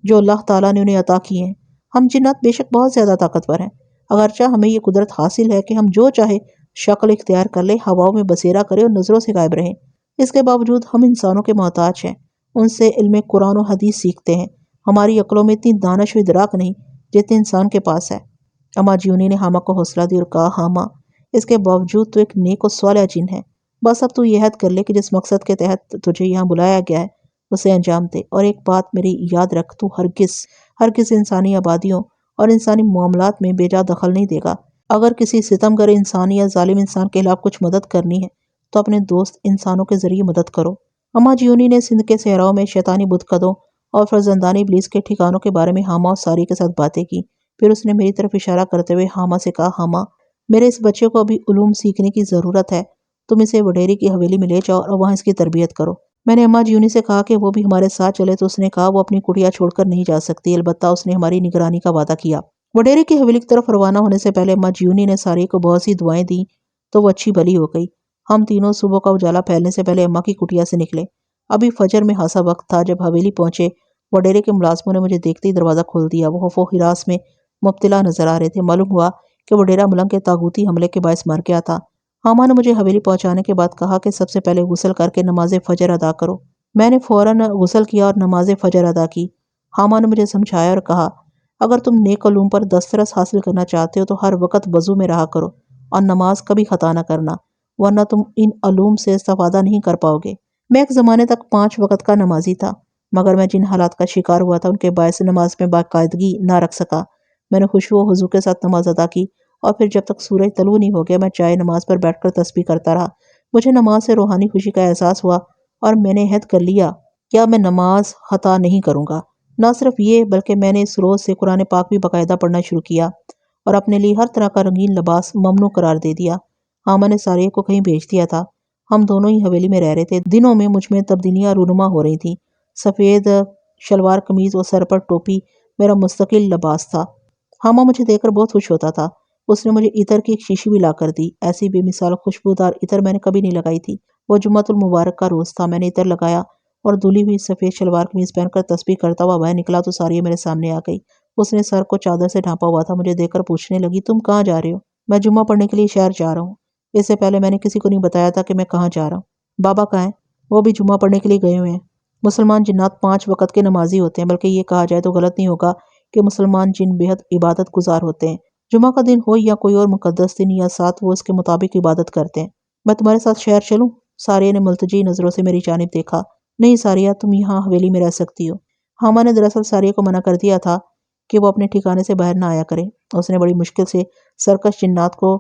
جو اللہ تعالیٰ نے انہیں عطا کیے ہیں۔ ہم جنات بے شک بہت زیادہ طاقتور ہیں، اگرچہ ہمیں یہ قدرت حاصل ہے کہ ہم جو چاہے شکل اختیار کر لیں، ہواؤں میں بسیرا کریں اور نظروں سے غائب رہیں۔ اس کے باوجود ہم انسانوں کے محتاج ہیں، ان سے علم قرآن و حدیث سیکھتے ہیں۔ ہماری عقلوں میں اتنی دانش و ادراک نہیں جتنے انسان کے پاس ہے۔ اماں جیونی نے حامہ کو حوصلہ دی اور کہا، حامہ، اس کے باوجود تو ایک نیک و صالح جن ہے۔ بس اب تو یہ عہد کر لے کہ جس مقصد کے تحت تجھے یہاں بلایا گیا ہے اسے انجام دے، اور ایک بات میری یاد رکھ، تو ہرگز انسانی آبادیوں اور انسانی معاملات میں بے جا دخل نہیں دے گا۔ اگر کسی ستمگر انسان یا ظالم انسان کے خلاف کچھ مدد کرنی ہے تو اپنے دوست انسانوں کے ذریعے مدد کرو۔ اماں جیونی نے سندھ کے صحراؤں میں شیطانی بت قدوں اور فرزندان ابلیس کے ٹھکانوں کے بارے میں حامہ اور ساری کے ساتھ باتیں کی۔ پھر اس نے میری طرف اشارہ کرتے ہوئے حامہ سے کہا، حامہ، میرے اس بچے کو ابھی علوم سیکھنے کی ضرورت ہے۔ تم اسے وڈیری کی حویلی میں لے جاؤ اور وہاں اس کی تربیت کرو۔ میں نے اماں جیونی سے کہا کہ وہ بھی ہمارے ساتھ چلے تو اس نے کہا وہ اپنی کٹیا چھوڑ کر نہیں جا سکتی، البتہ اس نے ہماری نگرانی کا وعدہ کیا۔ وڈیری کی حویلی کی طرف روانہ ہونے سے پہلے اماں جیونی نے ساری کو بہت سی دعائیں دیں تو وہ اچھی بھلی ہو گئی۔ ہم تینوں صبح کا اجالا پھیلنے سے پہلے اماں کی کٹیا سے نکلے۔ ابھی فجر میں خاصا وقت تھا۔ جب حویلی پہنچے، وڈیرے کے ملازموں نے مجھے دیکھتے ہی دروازہ کھول دیا۔ وہ خوف و ہراس میں مبتلا نظر آ رہے تھے۔ معلوم ہوا کہ وڈیرا ملنگ کے طاغوتی حملے کے باعث مر گیا تھا۔ حامہ نے مجھے حویلی پہنچانے کے بعد کہا کہ سب سے پہلے غسل کر کے نماز فجر ادا کرو۔ میں نے فوراً غسل کیا اور نماز فجر ادا کی۔ حامہ نے مجھے سمجھایا اور کہا، اگر تم نیک علوم پر دسترس حاصل کرنا چاہتے ہو تو ہر وقت وضو میں رہا کرو اور نماز کبھی خطا نہ کرنا، ورنہ تم ان علوم سے استفادہ نہیں کر پاؤ گے۔ میں ایک زمانے تک 5 وقت کا نمازی تھا، مگر میں جن حالات کا شکار ہوا تھا ان کے باعث نماز میں باقاعدگی نہ رکھ سکا۔ میں نے خشوع و خضوع کے ساتھ نماز ادا کی اور پھر جب تک سورج طلوع نہیں ہو گیا میں چائے نماز پر بیٹھ کر تسبیح کرتا رہا۔ مجھے نماز سے روحانی خوشی کا احساس ہوا اور میں نے عہد کر لیا کیا میں نماز خطا نہیں کروں گا۔ نہ صرف یہ بلکہ میں نے اس روز سے قرآن پاک بھی باقاعدہ پڑھنا شروع کیا اور اپنے لیے ہر طرح کا رنگین لباس ممنوع قرار دے دیا۔ حامہ نے ساریہ کو کہیں بھیج دیا تھا۔ ہم دونوں ہی حویلی میں رہ رہے تھے۔ دنوں میں مجھ میں تبدیلیاں رونما ہو رہی تھیں۔ سفید شلوار قمیض اور سر پر ٹوپی میرا مستقل لباس تھا۔ حامہ مجھے دیکھ کر بہت خوش ہوتا تھا۔ اس نے مجھے عطر کی ایک شیشی بھی لا کر دی۔ ایسی بے مثال خوشبودار عطر میں نے کبھی نہیں لگائی تھی۔ وہ جمعۃ المبارک کا روز تھا۔ میں نے عطر لگایا اور دھلی ہوئی سفید شلوار قمیض پہن کر تسبیح کرتا ہوا باہر نکلا تو ساریہ میرے سامنے آ گئی۔ اس نے سر کو چادر سے ڈھانپا ہوا تھا۔ مجھے دیکھ کر پوچھنے لگی تم کہاں جا رہے ہو؟ میں جمعہ پڑھنے کے لیے شہر جا رہا ہوں۔ اس سے پہلے میں نے کسی کو نہیں بتایا تھا کہ میں کہاں جا رہا ہوں۔ بابا کہاں ہیں؟ وہ بھی جمعہ پڑھنے کے لیے گئے ہوئے ہیں۔ مسلمان جنات 5 وقت کے نمازی ہوتے ہیں، بلکہ یہ کہا جائے تو غلط نہیں ہوگا کہ مسلمان جن بےحد عبادت گزار ہوتے ہیں۔ جمعہ کا دن ہو یا کوئی اور مقدس دن یا ساتھ وہ اس کے مطابق عبادت کرتے ہیں۔ میں تمہارے ساتھ شہر چلوں؟ ساریہ نے ملتجی نظروں سے میری جانب دیکھا۔ نہیں ساریہ، تم یہاں حویلی میں رہ سکتی ہو۔ حامہ نے دراصل ساریہ کو منع کر دیا تھا کہ وہ اپنے ٹھکانے سے باہر نہ آیا کرے۔ اس نے بڑی مشکل سے سرکش جنات کو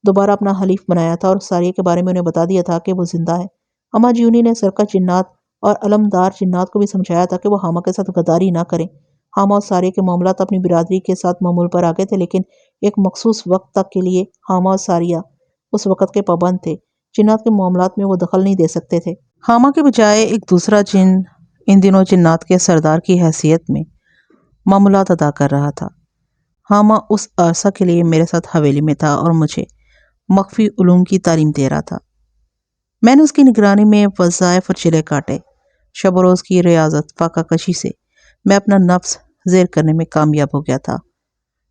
دوبارہ اپنا حلیف بنایا تھا اور ساریہ کے بارے میں انہیں بتا دیا تھا کہ وہ زندہ ہے۔ اما جیونی نے سرکش جنات اور علمدار جنات کو بھی سمجھایا تھا کہ وہ حامہ کے ساتھ غداری نہ کریں۔ حامہ اور ساریہ کے معاملات اپنی برادری کے ساتھ معمول پر آ گئے تھے، لیکن ایک مخصوص وقت تک کے لیے حامہ اور ساریہ اس وقت کے پابند تھے۔ جنات کے معاملات میں وہ دخل نہیں دے سکتے تھے۔ حامہ کے بجائے ایک دوسرا جن ان دنوں جنات کے سردار کی حیثیت میں معمولات ادا کر رہا تھا۔ حامہ اس عرصہ کے لیے میرے ساتھ حویلی میں تھا اور مجھے مخفی علوم کی تعلیم دے رہا تھا۔ میں نے اس کی نگرانی میں وظائف اور چلے کاٹے۔ شب و روز کی ریاضت فاقہ کشی سے میں اپنا نفس زیر کرنے میں کامیاب ہو گیا تھا۔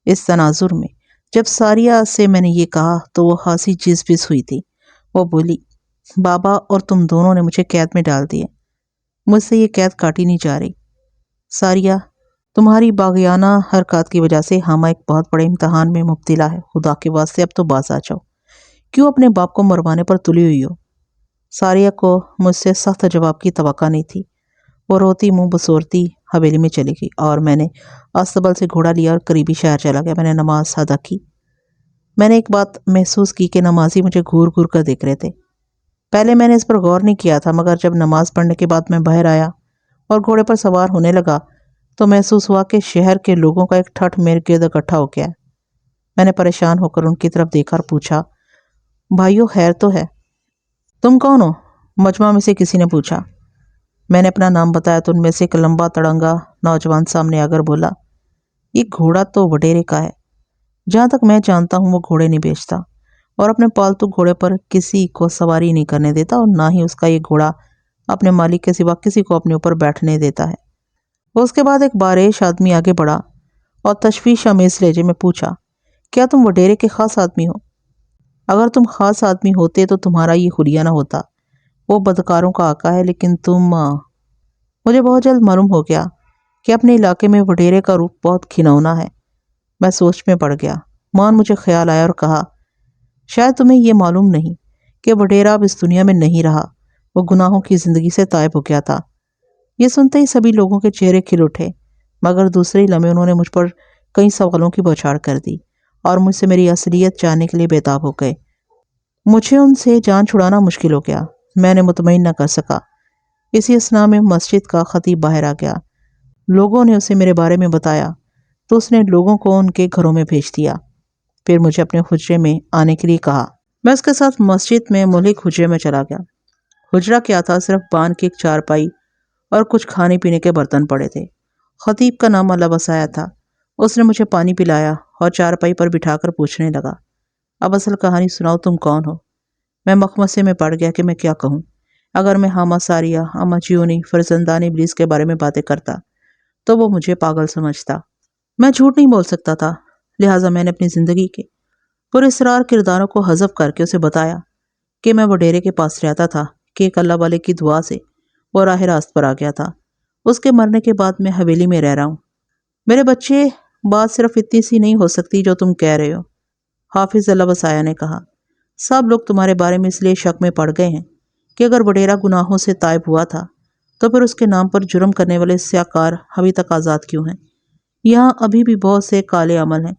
اس تناظر میں جب ساریہ سے میں نے یہ کہا تو وہ خاصی جز بز ہوئی تھی۔ وہ بولی بابا اور تم دونوں نے مجھے قید میں ڈال دیے۔ مجھ سے یہ قید کاٹی نہیں جا رہی۔ ساریہ، تمہاری باغیانہ حرکات کی وجہ سے حامہ ایک بہت بڑے امتحان میں مبتلا ہے۔ خدا کے واسطے اب تو باز آ جاؤ۔ کیوں اپنے باپ کو مروانے پر تلی ہوئی ہو؟ ساریہ کو مجھ سے سخت جواب کی توقع نہیں تھی۔ وہ روتی منہ بسورتی حویلی میں چلی گئی اور میں نے استبل سے گھوڑا لیا اور قریبی شہر چلا گیا۔ میں نے نماز ادا کی۔ میں نے ایک بات محسوس کی کہ نمازی مجھے گھور گھور کر دیکھ رہے تھے۔ پہلے میں نے اس پر غور نہیں کیا تھا، مگر جب نماز پڑھنے کے بعد میں باہر آیا اور گھوڑے پر سوار ہونے لگا تو محسوس ہوا کہ شہر کے لوگوں کا ایک ٹھٹ میرے گرد اکٹھا ہو گیا ہے۔ میں نے پریشان ہو کر ان کی طرف دیکھا اور پوچھا بھائیو خیر تو ہے؟ تم کون ہو؟ مجمع میں سے کسی نے پوچھا۔ میں نے اپنا نام بتایا تو ان میں سے ایک لمبا تڑنگا نوجوان سامنے آ کر بولا یہ گھوڑا تو وڈیرے کا ہے۔ جہاں تک میں جانتا ہوں وہ گھوڑے نہیں بیچتا اور اپنے پالتو گھوڑے پر کسی کو سواری نہیں کرنے دیتا اور نہ ہی اس کا یہ گھوڑا اپنے مالک کے سوا کسی کو اپنے اوپر بیٹھنے دیتا ہے۔ اس کے بعد ایک باریش آدمی آگے بڑھا اور تشویش آمیز لہجے میں پوچھا کیا تم وڈیرے کے خاص آدمی ہو؟ اگر تم خاص آدمی ہوتے تو تمہارا یہ حلیہ نہ ہوتا۔ وہ بدکاروں کا آقا ہے، لیکن تم مجھے بہت جلد معلوم ہو گیا کہ اپنے علاقے میں وڈیرے کا روپ بہت گھنونا ہے۔ میں سوچ میں پڑ گیا۔ مان مجھے خیال آیا اور کہا شاید تمہیں یہ معلوم نہیں کہ وڈیرا اب اس دنیا میں نہیں رہا، وہ گناہوں کی زندگی سے تائب ہو گیا تھا۔ یہ سنتے ہی سبھی لوگوں کے چہرے کھل اٹھے، مگر دوسرے ہی لمحے انہوں نے مجھ پر کئی سوالوں کی بوچھاڑ کر دی اور مجھ سے میری اصلیت جاننے کے لیے بےتاب ہو گئے۔ مجھے ان سے جان چھڑانا مشکل ہو گیا۔ میں نے مطمئن نہ کر سکا۔ اسی اثناء میں مسجد کا خطیب باہر آ گیا۔ لوگوں نے اسے میرے بارے میں بتایا تو اس نے لوگوں کو ان کے گھروں میں بھیج دیا، پھر مجھے اپنے حجرے میں آنے کے لیے کہا۔ میں اس کے ساتھ مسجد میں ملک حجرے میں چلا گیا۔ حجرہ کیا تھا؟ صرف بان کی ایک چارپائی اور کچھ کھانے پینے کے برتن پڑے تھے۔ خطیب کا نام اللہ بسایا تھا۔ اس نے مجھے پانی پلایا اور چارپائی پر بٹھا کر پوچھنے لگا اب اصل کہانی سناؤ، تم کون ہو؟ میں مخمصے میں پڑ گیا کہ میں کیا کہوں۔ اگر میں حامہ ساریہ، اما جیونی، فرزندان ابلیس کے بارے میں باتیں کرتا تو وہ مجھے پاگل سمجھتا۔ میں جھوٹ نہیں بول سکتا تھا، لہٰذا میں نے اپنی زندگی کے پراسرار کرداروں کو حذف کر کے اسے بتایا کہ میں وڈیرے کے پاس رہتا تھا کہ ایک اللہ والے کی دعا سے وہ راہ راست پر آ گیا تھا۔ اس کے مرنے کے بعد میں حویلی میں رہ رہا ہوں۔ میرے بچے، بات صرف اتنی سی نہیں ہو سکتی جو تم کہہ رہے ہو، حافظ اللہ وسایہ نے کہا۔ سب لوگ تمہارے بارے میں اس لیے شک میں پڑ گئے ہیں کہ اگر وڈیرا گناہوں سے تائب ہوا تھا تو پھر اس کے نام پر جرم کرنے والے سیاکار ابھی تک آزاد کیوں ہیں؟ یہاں ابھی بھی بہت سے کالے عمل ہیں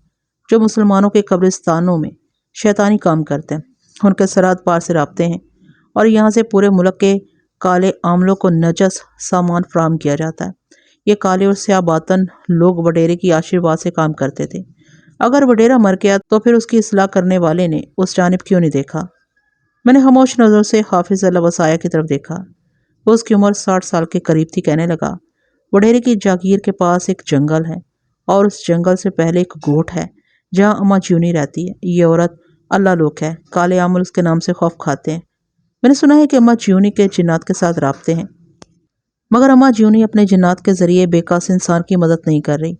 جو مسلمانوں کے قبرستانوں میں شیطانی کام کرتے ہیں، ان کے سرحد پار سے رابطے ہیں، اور یہاں سے پورے ملک کے کالے عاملوں کو نجس سامان فراہم کیا جاتا ہے۔ یہ کالے اور سیاہ باطن لوگ وڈیرے کی آشیرواد سے کام کرتے تھے۔ اگر وڈیرا مر گیا تو پھر اس کی اصلاح کرنے والے نے اس جانب کیوں نہیں دیکھا؟ میں نے خاموش نظروں سے حافظ اللہ وسایہ کی طرف دیکھا۔ وہ اس کی عمر 60 سال کے قریب تھی۔ کہنے لگا، وڈیرے کی جاگیر کے پاس ایک جنگل ہے، اور اس جنگل سے پہلے ایک گوٹ ہے جہاں اماں جیونی رہتی ہے۔ یہ عورت اللہ لوک ہے، کالے عامل اس کے نام سے خوف کھاتے ہیں۔ میں نے سنا ہے کہ اماں جیونی کے جنات کے ساتھ رابطے ہیں، مگر اماں جیونی اپنے جنات کے ذریعے بے قاص انسان کی مدد نہیں کر رہی۔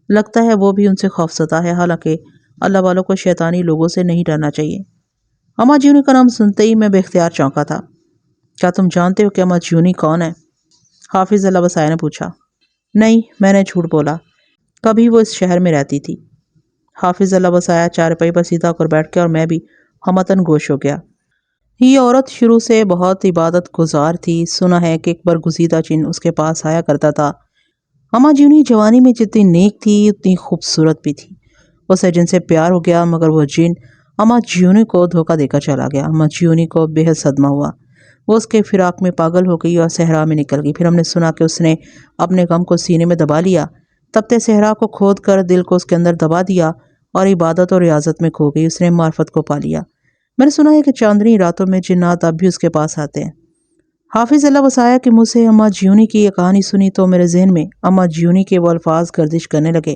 لگتا ہے وہ بھی ان سے خوفزدہ ہے، حالانکہ اللہ والوں کو شیطانی لوگوں سے نہیں ڈرنا چاہیے۔ اماں جیونی کا نام سنتے ہی میں بے اختیار چونکا تھا۔ کیا تم جانتے ہو کہ اماں جیونی کون ہے؟ حافظ اللہ وسایہ نے پوچھا۔ نہیں، میں نے جھوٹ بولا، کبھی وہ اس شہر میں رہتی تھی۔ حافظ اللہ وسایہ چارپائی پر سیدھا ہو کر بیٹھ گیا اور میں بھی ہمتن گوش ہو گیا۔ یہ عورت شروع سے بہت عبادت گزار تھی۔ سنا ہے کہ ایک برگزیدہ جن اس کے پاس آیا کرتا تھا۔ اماں جیونی جوانی میں جتنی نیک تھی اتنی خوبصورت بھی تھی۔ اسے جن سے پیار ہو گیا، مگر وہ جن اماں جیونی کو دھوکہ دے کر چلا گیا۔ اماں جیونی کو بے حد صدمہ ہوا۔ وہ اس کے فراق میں پاگل ہو گئی اور صحرا میں نکل گئی۔ پھر ہم نے سنا کہ اس نے اپنے غم کو سینے میں دبا لیا، تپتے صحرا کو کھود کر دل کو اس کے اندر دبا دیا اور عبادت اور ریاضت میں کھو گئی۔ اس نے معرفت کو پا لیا۔ میں نے سنا ہے کہ چاندنی راتوں میں جنات اب بھی اس کے پاس آتے ہیں۔ حافظ اللہ وسایہ کے منہ سے اماں جیونی کی یہ کہانی سنی تو میرے ذہن میں اماں جیونی کے وہ الفاظ گردش کرنے لگے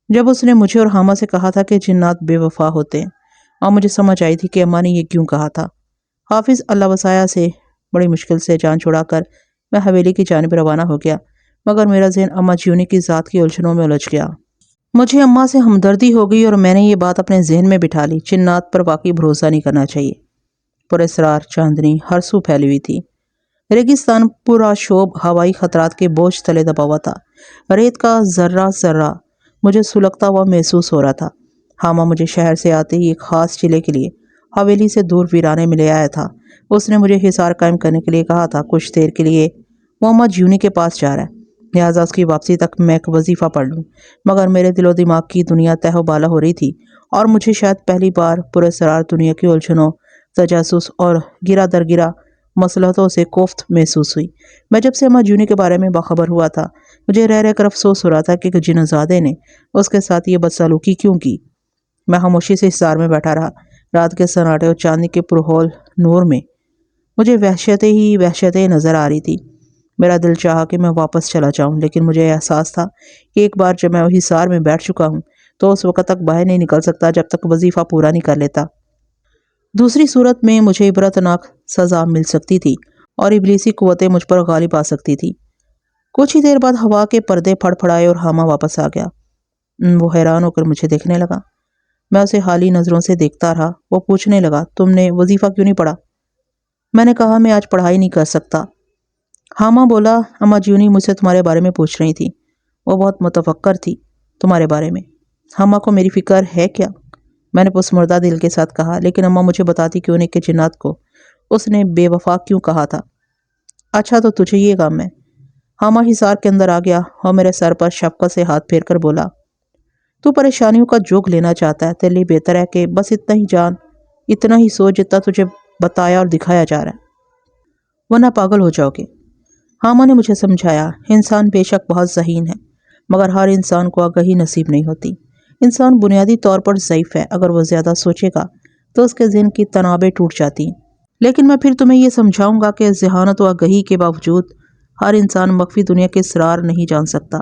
جب اس نے مجھے اور حامہ سے کہا تھا کہ جنات بے وفا ہوتے ہیں، اور مجھے سمجھ آئی تھی کہ اماں نے یہ کیوں کہا تھا۔ حافظ اللہ وسایہ سے بڑی مشکل سے جان چھڑا کر میں حویلی کی جانب روانہ ہو گیا، مگر میرا ذہن اماں جیونی کی ذات کی الجھنوں میں الجھ گیا۔ مجھے اماں سے ہمدردی ہو گئی اور میں نے یہ بات اپنے ذہن میں بٹھا لی، جنات پر واقعی بھروسہ نہیں کرنا چاہیے۔ پراسرار چاندنی ہر سو پھیلی ہوئی تھی۔ ریگستان پورا شوب ہوائی خطرات کے بوجھ تلے دبا ہوا تھا۔ ریت کا ذرہ ذرہ مجھے سلگتا ہوا محسوس ہو رہا تھا۔ حامہ مجھے شہر سے آتے ہی ایک خاص چلے کے لیے حویلی سے دور ویرانے میں لے آیا تھا۔ اس نے مجھے حصار قائم کرنے کے لیے کہا تھا۔ کچھ دیر کے لیے وہ اماں جیونی کے پاس جا رہا ہے، لہٰذا اس کی واپسی تک میں ایک وظیفہ پڑھ لوں۔ مگر میرے دل و دماغ کی دنیا تہ و بالا ہو رہی تھی، اور مجھے شاید پہلی بار پراسرار دنیا کی الجھنوں، تجسس اور گرا در گرا مصلحتوں سے کوفت محسوس ہوئی۔ میں جب سے اماں جیونی کے بارے میں باخبر ہوا تھا، مجھے رہ رہ کر افسوس ہو رہا تھا کہ جنازادے نے اس کے ساتھ یہ بدسلوکی کیوں کی۔ میں خاموشی سے حصار میں بیٹھا رہا۔ رات کے سناٹے اور چاندنی کے پرہول نور میں مجھے وحشتیں نظر آ رہی تھی۔ میرا دل چاہا کہ میں واپس چلا جاؤں، لیکن مجھے احساس تھا کہ ایک بار جب میں حصار میں بیٹھ چکا ہوں تو اس وقت تک باہر نہیں نکل سکتا جب تک وظیفہ پورا نہیں کر لیتا۔ دوسری صورت میں مجھے عبرتناک سزا مل سکتی تھی اور ابلیسی قوتیں مجھ پر غالب آ سکتی تھی۔ کچھ ہی دیر بعد ہوا کے پردے پھڑ پھڑائے اور حامہ واپس آ گیا۔ وہ حیران ہو کر مجھے دیکھنے لگا۔ میں اسے حالی نظروں سے دیکھتا رہا۔ وہ پوچھنے لگا، تم نے وظیفہ کیوں نہیں پڑھا؟ میں نے کہا، میں آج پڑھائی نہیں کر سکتا۔ حامہ بولا، اماں جیونی مجھ سے تمہارے بارے میں پوچھ رہی تھی، وہ بہت متفکر تھی تمہارے بارے میں۔ حامہ کو میری فکر ہے کیا؟ میں نے پسمردہ دل کے ساتھ کہا، لیکن اماں مجھے بتاتی کیوں نہیں کہ جنات کو اس نے بے وفا کیوں کہا تھا؟ اچھا تو تجھے یہ غم ہے۔ حامہ حصار کے اندر آ گیا اور میرے سر پر شفقت سے ہاتھ پھیر کر بولا، تو پریشانیوں کا جوگ لینا چاہتا ہے، تیرے لیے بہتر ہے کہ بس اتنا ہی جان، اتنا ہی سوچ جتنا تجھے بتایا اور دکھایا جا رہا ہے، ورنہ پاگل ہو جاؤ گے۔ حامہ نے مجھے سمجھایا، انسان بے شک بہت ذہین ہے، مگر ہر انسان کو آگہی نصیب نہیں ہوتی۔ انسان بنیادی طور پر ضعیف ہے، اگر وہ زیادہ سوچے گا تو اس کے ذہن کی تنابیں ٹوٹ جاتی ہیں۔ لیکن میں پھر تمہیں یہ سمجھاؤں گا کہ ذہانت و آگہی کے باوجود ہر انسان مخفی دنیا کے اسرار نہیں جان سکتا،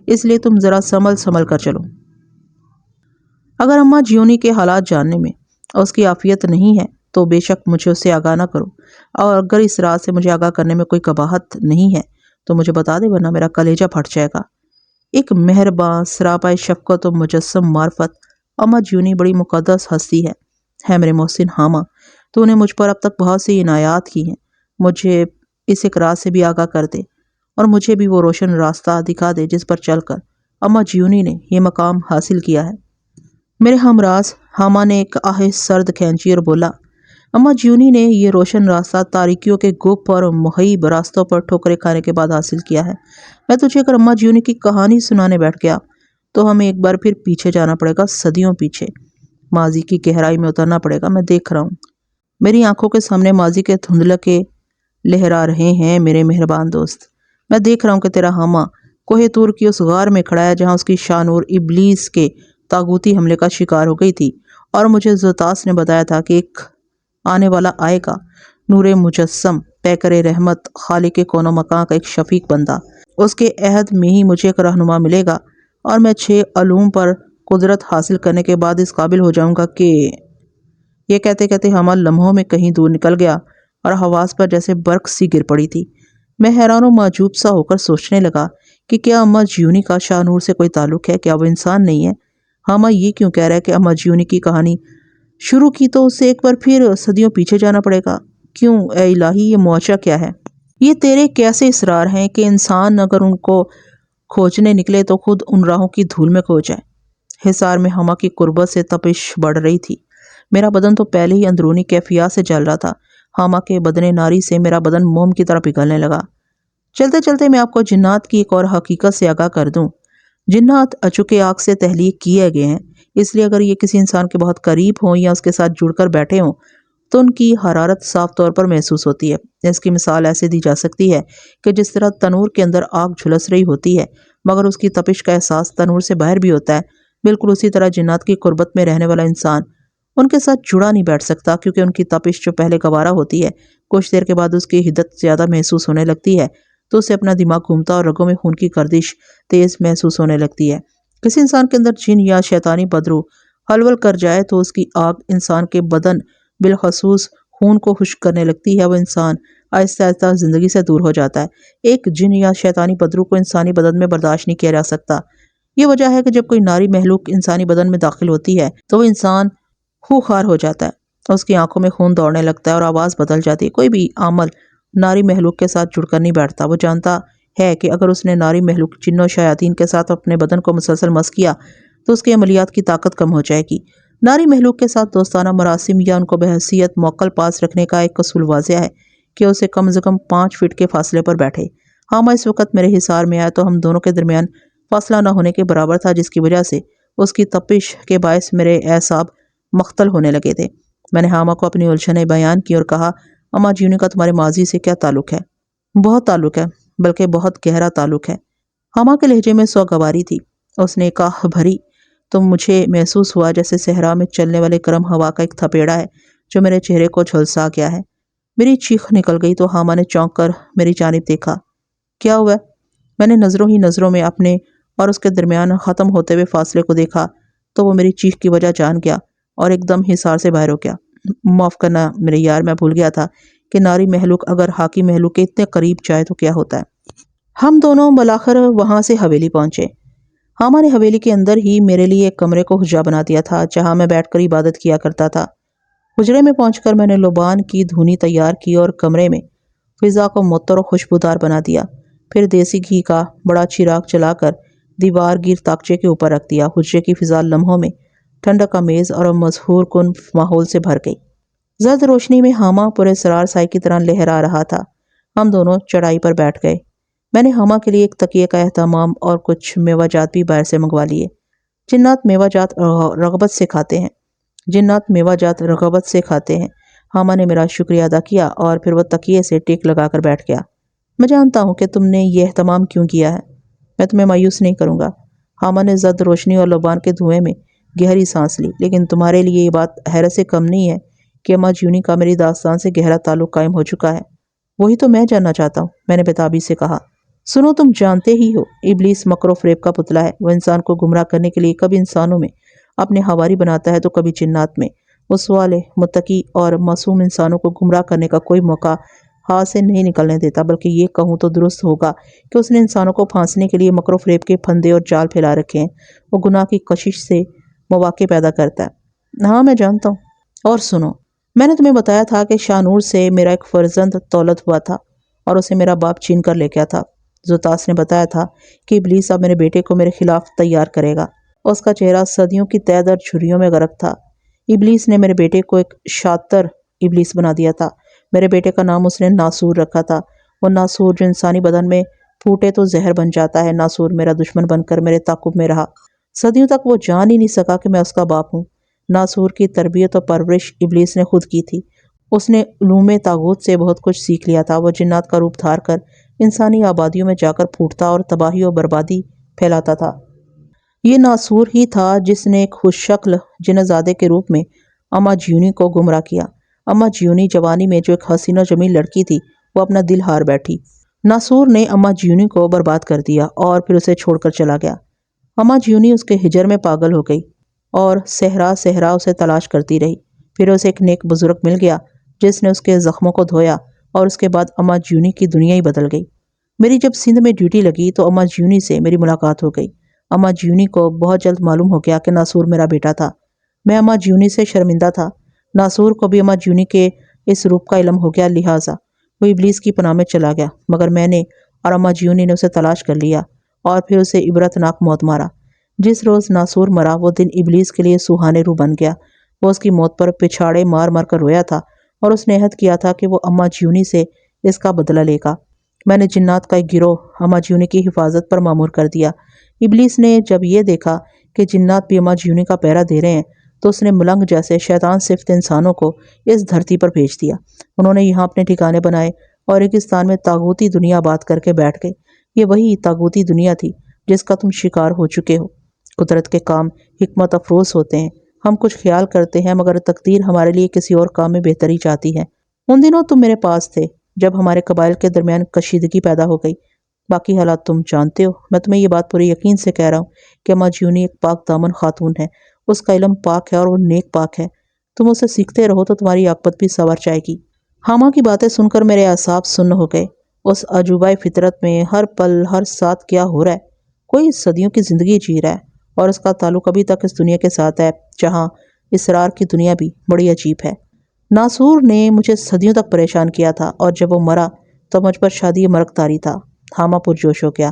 اس لیے تم ذرا سنبھل کر چلو۔ اگر اماں جیونی کے حالات جاننے میں اور اس کی عافیت نہیں ہے تو بے شک مجھے اس سے آگاہ نہ کرو، اور اگر اس رات سے مجھے آگاہ کرنے میں کوئی قباحت نہیں ہے تو مجھے بتا دے، ورنہ میرا کلیجہ پھٹ جائے گا۔ ایک مہرباں سراپائے شفقت و مجسم معرفت اماں جیونی بڑی مقدس ہستی ہے میرے محسن حامہ، تو نے مجھ پر اب تک بہت سی عنایات کی ہیں، مجھے اس ایک راز سے بھی آگاہ کر دے، اور مجھے بھی وہ روشن راستہ دکھا دے جس پر چل کر اماں جیونی نے یہ مقام حاصل کیا ہے۔ میرے ہمراز حامہ نے ایک آہ سرد کھینچی اور بولا، اماں جیونی نے یہ روشن راستہ تاریکیوں کے گپ اور محیب راستوں پر ٹھوکریں کھانے کے بعد حاصل کیا ہے۔ میں تجھے اگر اماں جیونی کی کہانی سنانے بیٹھ گیا تو ہمیں ایک بار پھر پیچھے جانا پڑے گا، صدیوں پیچھے، ماضی کی گہرائی میں اترنا پڑے گا۔ میں دیکھ رہا ہوں، میری آنکھوں کے سامنے ماضی کے دھندلکے لہرا رہے ہیں میرے مہربان دوست۔ میں دیکھ رہا ہوں کہ تیرا حامہ کوہ طور کی اس غار میں کھڑا ہے جہاں اس کی شاہ نور ابلیس کے طاغوتی حملے کا شکار ہو گئی تھی، اور مجھے زوتاس نے بتایا تھا کہ ایک آنے والا آئے گا، نور مجسم، پیکر رحمت، خالق کون و مکان کا ایک شفیق بندہ۔ اس کے عہد میں ہی مجھے ایک رہنما ملے گا، اور میں 6 علوم پر قدرت حاصل کرنے کے بعد اس قابل ہو جاؤں گا کہ… یہ کہتے کہتے حامہ لمحوں میں کہیں دور نکل گیا اور حواس پر جیسے برق سی گر پڑی تھی۔ میں حیران و معجوب سا ہو کر سوچنے لگا کہ کیا اما جیونی کا شاہ نور سے کوئی تعلق ہے؟ کیا وہ انسان نہیں ہے؟ حامہ یہ کیوں کہہ رہا ہے کہ اما جیونی کی کہانی شروع کی تو اسے ایک بار پھر صدیوں پیچھے جانا پڑے گا؟ کیوں اے الہی، یہ معجزہ کیا ہے؟ یہ تیرے کیسے اسرار ہیں کہ انسان اگر ان کو کھوجنے نکلے تو خود ان راہوں کی دھول میں کھو جائے؟ حصار میں حامہ کی قربت سے تپش بڑھ رہی تھی۔ میرا بدن تو پہلے ہی اندرونی کیفیات سے جل رہا تھا۔ حامہ کے بدن ناری سے میرا بدن موم کی طرح پگھلنے لگا۔ چلتے چلتے میں آپ کو جنات کی ایک اور حقیقت سے آگاہ کر دوں۔ جنات اچوکے آگ سے تخلیق کیے گئے ہیں، اس لیے اگر یہ کسی انسان کے بہت قریب ہوں یا اس کے ساتھ جڑ کر بیٹھے ہوں تو ان کی حرارت صاف طور پر محسوس ہوتی ہے۔ اس کی مثال ایسے دی جا سکتی ہے کہ جس طرح تنور کے اندر آگ جھلس رہی ہوتی ہے مگر اس کی تپش کا احساس تنور سے باہر بھی ہوتا ہے، بالکل اسی طرح جنات کی قربت میں رہنے والا انسان ان کے ساتھ جڑا نہیں بیٹھ سکتا، کیونکہ ان کی تپش جو پہلے گوارا ہوتی ہے کچھ دیر کے بعد اس کی حدت زیادہ محسوس ہونے لگتی ہے تو اسے اپنا دماغ گھومتا اور رگوں میں خون کی گردش تیز محسوس ہونے لگتی ہے۔ کسی انسان کے اندر جن یا شیطانی بدرو حلول کر جائے تو اس کی آگ انسان کے بدن بالخصوص خون کو خشک کرنے لگتی ہے۔ وہ انسان آہستہ آہستہ زندگی سے دور ہو جاتا ہے۔ ایک جن یا شیطانی بدرو کو انسانی بدن میں برداشت نہیں کیا جا سکتا۔ یہ وجہ ہے کہ جب کوئی ناری محلوق انسانی بدن میں داخل ہوتی ہے تو وہ انسان خوخار ہو جاتا ہے، اس کی آنکھوں میں خون دوڑنے لگتا ہے اور آواز بدل جاتی ہے۔ کوئی بھی عامل ناری محلوق کے ساتھ جڑ کر نہیں بیٹھتا۔ وہ جانتا ہے کہ اگر اس نے ناری محلوق جنوں شیاطین کے ساتھ اپنے بدن کو مسلسل مس کیا تو اس کے عملیات کی طاقت کم ہو جائے گی۔ ناری محلوق کے ساتھ دوستانہ مراسم یا ان کو بحیثیت موکل پاس رکھنے کا ایک اصول واضح ہے کہ اسے کم از کم 5 فٹ کے فاصلے پر بیٹھے۔ حامہ اس وقت میرے حصار میں آیا تو ہم دونوں کے درمیان فاصلہ نہ ہونے کے برابر تھا، جس کی وجہ سے اس کی تپش کے باعث میرے اعصاب مختل ہونے لگے تھے۔ میں نے حامہ کو اپنی الجھنیں بیان کی اور کہا، اما جیونی کا تمہارے ماضی سے کیا تعلق ہے؟ بہت تعلق ہے، بلکہ بہت گہرا تعلق ہے۔ حامہ کے لہجے میں سوگواری تھی۔ اس نے ایک آہ بھری تو مجھے محسوس ہوا جیسے صحرا میں چلنے والے گرم ہوا کا ایک تھپیڑا ہے جو میرے چہرے کو جھلسا گیا ہے۔ میری چیخ نکل گئی تو حامہ نے چونک کر میری جانب دیکھا۔ کیا ہوا؟ میں نے نظروں ہی نظروں میں اپنے اور اس کے درمیان ختم ہوتے ہوئے فاصلے کو دیکھا تو وہ میری چیخ کی وجہ جان گیا اور ایک دم حصار سے باہر ہو گیا۔ معاف کرنا میرے یار، میں بھول گیا تھا کہ ناری محلوق اگر حاکی محلوق کے اتنے قریب جائے تو کیا ہوتا ہے۔ ہم دونوں بالآخر وہاں سے حویلی پہنچے۔ حامہ نے حویلی کے اندر ہی میرے لیے ایک کمرے کو حجرہ بنا دیا تھا جہاں میں بیٹھ کر عبادت کیا کرتا تھا۔ حجرے میں پہنچ کر میں نے لبان کی دھونی تیار کی اور کمرے میں فضا کو معطر و خوشبودار بنا دیا۔ پھر دیسی گھی کا بڑا چراغ جلا کر دیوار گیر تاکچے کے اوپر رکھ دیا۔ حجرے کی فضا لمحوں میں ٹھنڈک آمیز اور مسحور کن ماحول سے بھر گئی۔ زرد روشنی میں حامہ پورے سرار سائے کی طرح لہرا رہا تھا۔ ہم دونوں چڑھائی پر بیٹھ گئے۔ میں نے حامہ کے لیے ایک تکیے کا اہتمام اور کچھ میوہ جات بھی باہر سے منگوا لیے۔ جنات میوہ جات رغبت سے کھاتے ہیں، جنات میوہ جات رغبت سے کھاتے ہیں۔ حامہ نے میرا شکریہ ادا کیا اور پھر وہ تکیے سے ٹیک لگا کر بیٹھ گیا۔ میں جانتا ہوں کہ تم نے یہ اہتمام کیوں کیا ہے، میں تمہیں مایوس نہیں کروں گا۔ حامہ نے زرد روشنی اور لبان کے دھوئیں میں گہری سانس لی۔ لیکن تمہارے لیے یہ بات حیرت سے کم نہیں ہے کہ اما جیونی کا میری داستان سے گہرا تعلق قائم ہو چکا ہے۔ وہی تو میں جاننا چاہتا ہوں، میں نے بتابی سے کہا۔ سنو، تم جانتے ہی ہو ابلیس مکر و فریب کا پتلا ہے۔ وہ انسان کو گمراہ کرنے کے لیے کبھی انسانوں میں اپنے حواری بناتا ہے تو کبھی جنات میں۔ اس والے متقی اور معصوم انسانوں کو گمراہ کرنے کا کوئی موقع ہاتھ سے نہیں نکلنے دیتا، بلکہ یہ کہوں تو درست ہوگا کہ اس نے انسانوں کو پھانسنے کے لیے مکر و فریب کے پھندے اور جال پھیلا رکھے ہیں۔ وہ گناہ کی کشش سے مواقع پیدا کرتا ہے۔ ہاں میں جانتا ہوں۔ اور سنو، میں نے تمہیں بتایا تھا کہ شاہ نور سے میرا ایک فرزند تولد ہوا تھا اور اسے میرا باپ چھین کر لے گیا تھا۔ زوتاس نے بتایا تھا کہ ابلیس اب میرے بیٹے کو میرے خلاف تیار کرے گا۔ اس کا چہرہ صدیوں کی تہ در جھریوں میں غرق تھا۔ ابلیس نے میرے بیٹے کو ایک شاطر ابلیس بنا دیا تھا۔ میرے بیٹے کا نام اس نے ناسور رکھا تھا۔ وہ ناسور جو انسانی بدن میں پھوٹے تو زہر بن جاتا ہے۔ ناسور میرا دشمن بن کر میرے تعاقب میں رہا۔ صدیوں تک وہ جان ہی نہیں سکا کہ میں اس کا باپ ہوں۔ ناصور کی تربیت اور پرورش ابلیس نے خود کی تھی۔ اس نے علوم طاغوت سے بہت کچھ سیکھ لیا تھا۔ وہ جنات کا روپ دھار کر انسانی آبادیوں میں جا کر پھوٹتا اور تباہی و بربادی پھیلاتا تھا۔ یہ ناصور ہی تھا جس نے ایک خوش شکل جن زادے کے روپ میں اما جیونی کو گمراہ کیا۔ اما جیونی جوانی میں جو ایک حسین و جمیل لڑکی تھی، وہ اپنا دل ہار بیٹھی۔ ناصور نے اما جیونی کو برباد کر دیا اور پھر اسے چھوڑ کر چلا گیا۔ اما جیونی اس کے ہجر میں پاگل ہو گئی اور صحرا صحرا اسے تلاش کرتی رہی۔ پھر اسے ایک نیک بزرگ مل گیا جس نے اس کے زخموں کو دھویا اور اس کے بعد اما جیونی کی دنیا ہی بدل گئی۔ میری جب سندھ میں ڈیوٹی لگی تو اما جیونی سے میری ملاقات ہو گئی۔ اما جیونی کو بہت جلد معلوم ہو گیا کہ ناصور میرا بیٹا تھا۔ میں اما جیونی سے شرمندہ تھا۔ ناصور کو بھی اما جیونی کے اس روپ کا علم ہو گیا، لہٰذا وہ ابلیس کی پناہ میں چلا گیا، مگر میں نے اور اما جیونی نے اسے تلاش کر لیا اور پھر اسے عبرتناک موت مارا۔ جس روز ناصور مرا وہ دن ابلیس کے لیے سوہانے رو بن گیا۔ وہ اس کی موت پر پچھاڑے مار مار کر رویا تھا اور اس نے عہد کیا تھا کہ وہ اما جیونی سے اس کا بدلہ لے گا۔ میں نے جنات کا ایک گروہ اما جیونی کی حفاظت پر مامور کر دیا۔ ابلیس نے جب یہ دیکھا کہ جنات بھی اما جیونی کا پہرا دے رہے ہیں تو اس نے ملنگ جیسے شیطان صفت انسانوں کو اس دھرتی پر بھیج دیا۔ انہوں نے یہاں اپنے ٹھکانے بنائے اور ریگستان میں طاغوتی دنیا آباد کر کے بیٹھ گئے۔ یہ وہی طاغوتی دنیا تھی جس کا تم شکار ہو چکے ہو۔ قدرت کے کام حکمت افروز ہوتے ہیں۔ ہم کچھ خیال کرتے ہیں مگر تقدیر ہمارے لیے کسی اور کام میں بہتری چاہتی ہے۔ ان دنوں تم میرے پاس تھے جب ہمارے قبائل کے درمیان کشیدگی پیدا ہو گئی۔ باقی حالات تم جانتے ہو۔ میں تمہیں یہ بات پورے یقین سے کہہ رہا ہوں کہ اما جیونی ایک پاک دامن خاتون ہے۔ اس کا علم پاک ہے اور وہ نیک پاک ہے۔ تم اسے سیکھتے رہو تو تمہاری عاقبت بھی سنور جائے گی۔ حامہ کی باتیں سن کر میرے اعصاب سن ہو گئے۔ اس عجوبہ فطرت میں ہر پل ہر ساتھ کیا ہو رہا ہے؟ کوئی صدیوں کی زندگی جی رہا ہے اور اس کا تعلق ابھی تک اس دنیا کے ساتھ ہے، جہاں اسرار کی دنیا بھی بڑی عجیب ہے۔ ناصور نے مجھے صدیوں تک پریشان کیا تھا اور جب وہ مرا تو مجھ پر شادی مرگ طاری تھا۔ حامہ پرجوش ہو گیا۔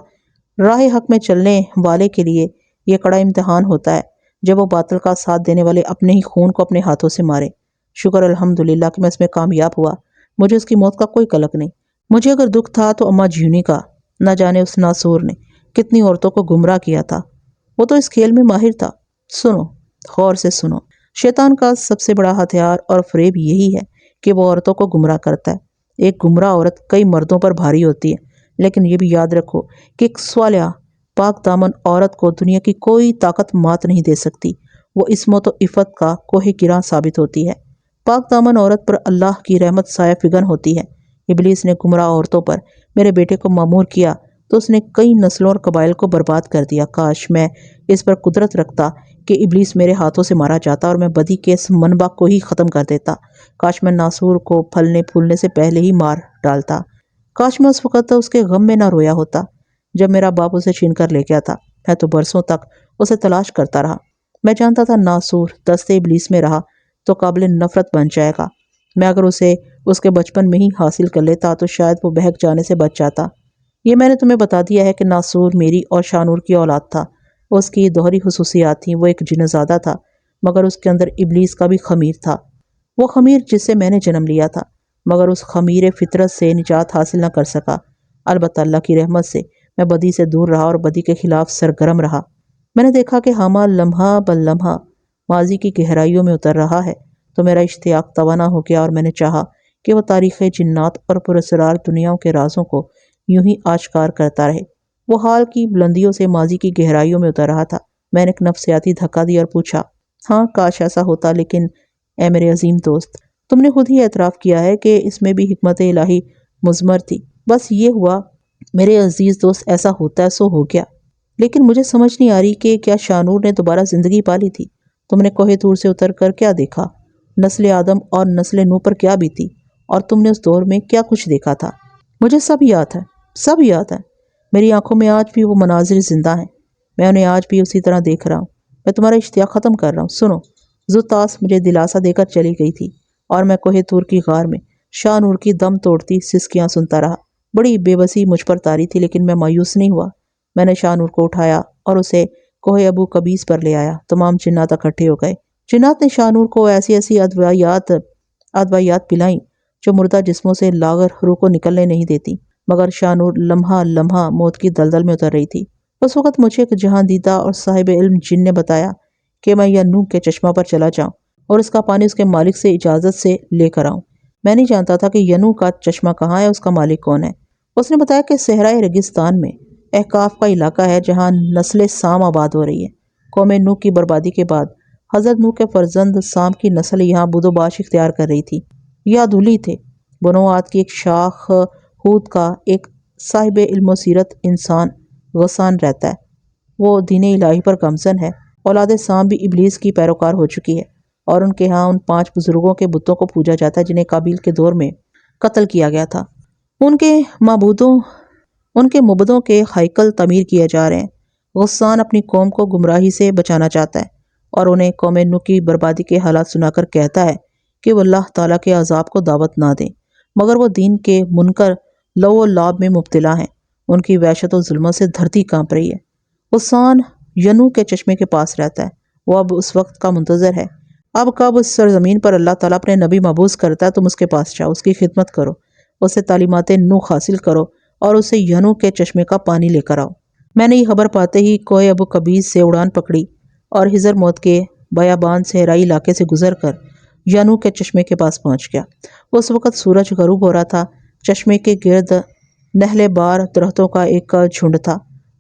راہ حق میں چلنے والے کے لیے یہ کڑا امتحان ہوتا ہے جب وہ باطل کا ساتھ دینے والے اپنے ہی خون کو اپنے ہاتھوں سے مارے۔ شکر الحمدللہ کہ میں اس میں کامیاب ہوا۔ مجھے اس کی موت کا کوئی قلق نہیں۔ مجھے اگر دکھ تھا تو اما جیونی کا۔ نہ جانے اس ناصور نے کتنی عورتوں کو گمراہ کیا تھا۔ وہ تو اس کھیل میں ماہر تھا۔ سنو، غور سے سنو۔ شیطان کا سب سے بڑا ہتھیار اور فریب یہی ہے کہ وہ عورتوں کو گمراہ کرتا ہے۔ ایک گمراہ عورت کئی مردوں پر بھاری ہوتی ہے، لیکن یہ بھی یاد رکھو کہ ایک صالحہ پاک دامن عورت کو دنیا کی کوئی طاقت مات نہیں دے سکتی۔ وہ عصمت و عفت کا کوہ گراں ثابت ہوتی ہے۔ پاک دامن عورت پر اللہ کی رحمت سایہ فگن ہوتی ہے۔ ابلیس نے گمراہ عورتوں پر میرے بیٹے کو مامور کیا تو اس نے کئی نسلوں اور قبائل کو برباد کر دیا۔ کاش میں اس پر قدرت رکھتا کہ ابلیس میرے ہاتھوں سے مارا جاتا اور میں بدی کے اس منبع کو ہی ختم کر دیتا۔ کاش میں ناصور کو پھلنے پھولنے سے پہلے ہی مار ڈالتا۔ کاش میں اس وقت اس کے غم میں نہ رویا ہوتا جب میرا باپ اسے چھین کر لے گیا تھا۔ میں تو برسوں تک اسے تلاش کرتا رہا۔ میں جانتا تھا ناصور دستے ابلیس میں رہا تو قابل نفرت بن جائے گا۔ میں اگر اسے اس کے بچپن میں ہی حاصل کر لیتا تو شاید وہ بہک جانے سے بچ جاتا۔ یہ میں نے تمہیں بتا دیا ہے کہ ناصور میری اور شانور کی اولاد تھا۔ اس کی دوہری خصوصیات تھیں۔ وہ ایک جن زادہ تھا مگر اس کے اندر ابلیس کا بھی خمیر تھا۔ وہ خمیر جس سے میں نے جنم لیا تھا، مگر اس خمیر فطرت سے نجات حاصل نہ کر سکا۔ البتہ اللہ کی رحمت سے میں بدی سے دور رہا اور بدی کے خلاف سرگرم رہا۔ میں نے دیکھا کہ حامہ لمحہ بلمحہ ماضی کی گہرائیوں میں اتر رہا ہے تو میرا اشتیاق توانا ہو گیا اور میں نے چاہا کہ وہ تاریخ جنات اور پراسرار دنیاؤں کے رازوں کو یوں ہی آشکار کرتا رہے۔ وہ حال کی بلندیوں سے ماضی کی گہرائیوں میں اتر رہا تھا۔ میں نے ایک نفسیاتی دھکا دیا اور پوچھا، ہاں کاش ایسا ہوتا، لیکن اے میرے عظیم دوست، تم نے خود ہی اعتراف کیا ہے کہ اس میں بھی حکمت الہی مضمر تھی۔ بس یہ ہوا میرے عزیز دوست، ایسا ہوتا ہے سو ہو گیا۔ لیکن مجھے سمجھ نہیں آ رہی کہ کیا شانور نے دوبارہ زندگی پالی تھی؟ تم نے کوہ طور سے اتر کر کیا دیکھا؟ نسل آدم اور نسل نوح پر کیا بیتی؟ اور تم نے اس دور میں کیا کچھ دیکھا تھا؟ مجھے سب یاد ہے، سب یاد ہے۔ میری آنکھوں میں آج بھی وہ مناظر زندہ ہیں۔ میں انہیں آج بھی اسی طرح دیکھ رہا ہوں۔ میں تمہارا اشتیاق ختم کر رہا ہوں۔ سنو، زوتاس مجھے دلاسا دے کر چلی گئی تھی اور میں کوہ طور کی غار میں شاہ نور کی دم توڑتی سسکیاں سنتا رہا۔ بڑی بے بسی مجھ پر طاری تھی لیکن میں مایوس نہیں ہوا۔ میں نے شاہ نور کو اٹھایا اور اسے کوہ ابو قبیس پر لے آیا۔ تمام جنات اکٹھے ہو گئے۔ جنات نے شاہ نور کو ایسی ایسی ادویات پلائیں جو مردہ جسموں سے لاغر روح کو نکلنے نہیں دیتی، مگر شاہ نور لمحہ لمحہ موت کی دلدل میں اتر رہی تھی۔ اس وقت مجھے ایک جہاں دیدہ اور صاحب علم جن نے بتایا کہ میں ینو کے چشمہ پر چلا جاؤں اور اس کا پانی اس کے مالک سے اجازت سے لے کر آؤں۔ میں نہیں جانتا تھا کہ ینو کا چشمہ کہاں ہے، اس کا مالک کون ہے۔ اس نے بتایا کہ صحرائے ریگستان میں احقاف کا علاقہ ہے جہاں نسل سام آباد ہو رہی ہے۔ قوم نوح کی بربادی کے بعد حضرت نوح کے فرزند سام کی نسل یہاں بود و باش اختیار کر رہی تھی۔ یہ عدولی تھے۔ بنو عاد کی ایک شاخ ہود کا ایک صاحب علم و سیرت انسان غسان رہتا ہے۔ وہ دین الہی پر گامزن ہے۔ اولاد سام بھی ابلیس کی پیروکار ہو چکی ہے اور ان کے ہاں ان 5 بزرگوں کے بتوں کو پوجا جاتا ہے جنہیں قابیل کے دور میں قتل کیا گیا تھا۔ ان کے معبودوں کے ہیکل تعمیر کیے جا رہے ہیں۔ غسان اپنی قوم کو گمراہی سے بچانا چاہتا ہے اور انہیں قوم نوح کی بربادی کے حالات سنا کر کہتا ہے کہ وہ اللہ تعالیٰ کے عذاب کو دعوت نہ دیں، مگر وہ دین کے منکر لو و لعب میں مبتلا ہیں۔ ان کی وحشت و ظلمت سے دھرتی کانپ رہی ہے۔ غسان ینو کے چشمے کے پاس رہتا ہے۔ وہ اب اس وقت کا منتظر ہے۔ اب کب اس سرزمین پر اللہ تعالیٰ اپنے نبی مبعوث کرتا ہے، تم اس کے پاس جاؤ، اس کی خدمت کرو، اسے تعلیمات نوح حاصل کرو اور اسے ینو کے چشمے کا پانی لے کر آؤ۔ میں نے یہ خبر پاتے ہی کوہ ابو قبیس سے اڑان پکڑی اور حضر موت کے بیابان صحرائی علاقے سے گزر کر ینو کے چشمے کے پاس پہنچ گیا۔ اس وقت سورج غروب ہو رہا تھا۔ چشمے کے گرد نہلے بار درختوں کا ایک جھنڈ تھا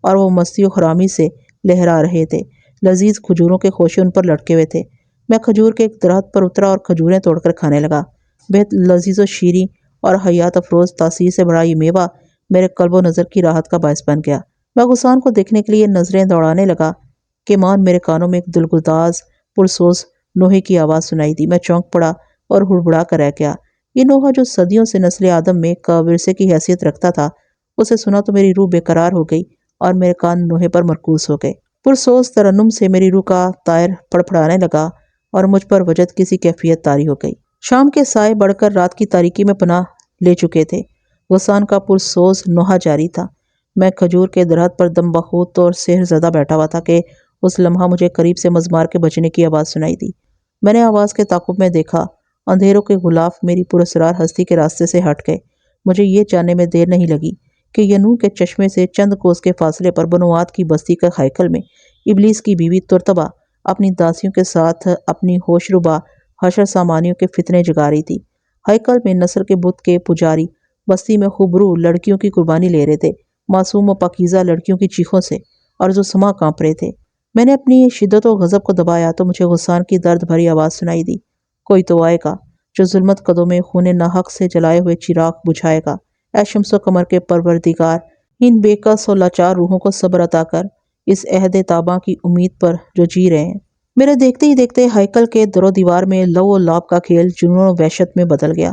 اور وہ مستی و خرامی سے لہرا رہے تھے۔ لذیذ کھجوروں کے خوشے ان پر لٹکے ہوئے تھے۔ میں کھجور کے ایک درخت پر اترا اور کھجوریں توڑ کر کھانے لگا۔ بہت لذیذ و شیریں اور حیات افروز تاثیر سے بھرا یہ میوہ میرے قلب و نظر کی راحت کا باعث بن گیا۔ میں غسان کو دیکھنے کے لیے نظریں دوڑانے لگا کہ مان میرے کانوں میں ایک دلگداز پرسوز نوحے کی آواز سنائی دی۔ میں چونک پڑا اور ہڑبڑا کر رہ گیا۔ یہ نوحہ جو صدیوں سے نسل آدم میں ایک ورثے کی حیثیت رکھتا تھا، اسے سنا تو میری روح بے قرار ہو گئی اور میرے کان نوحے پر مرکوز ہو گئے۔ پرسوز ترنم سے میری روح کا طائر پڑپڑانے لگا اور مجھ پر وجد کسی کیفیت طاری ہو گئی۔ شام کے سائے بڑھ کر رات کی تاریکی میں پناہ لے چکے تھے۔ غسان کا پرسوز نوحہ جاری تھا۔ میں کھجور کے درخت پر دم بخود طور سحر زدہ بیٹھا ہوا تھا کہ اس لمحہ مجھے قریب سے مزمار کے بجنے کی آواز سنائی دی۔ میں نے آواز کے تعاقب میں دیکھا، اندھیروں کے غلاف میری پراسرار ہستی کے راستے سے ہٹ گئے۔ مجھے یہ جاننے میں دیر نہیں لگی کہ ینو کے چشمے سے چند کوس کے فاصلے پر بنو عاد کی بستی کے ہیکل میں ابلیس کی بیوی ترتبہ اپنی داسیوں کے ساتھ اپنی ہوش ربا حشر سامانیوں کے فتنے جگا رہی تھی۔ ہیکل میں نصر کے بت کے پجاری بستی میں خوبرو لڑکیوں کی قربانی لے رہے تھے، معصوم و پاکیزہ لڑکیوں کی چیخوں سے اور جو سما کانپ رہے تھے۔ میں نے اپنی شدت و غضب کو دبایا تو مجھے غسان کی درد بھری آواز سنائی دی، کوئی تو آئے گا جو ظلمت قدوں میں خون ناحق سے جلائے ہوئے چراغ بجھائے گا۔ اے شمس و قمر کے پروردگار، ان بے کس و لاچار روحوں کو صبر عطا کر، اس عہد تاباں کی امید پر جو جی رہے ہیں۔ میرے دیکھتے ہی دیکھتے ہیکل کے در و دیوار میں لو و لعب کا کھیل جنون و وحشت میں بدل گیا۔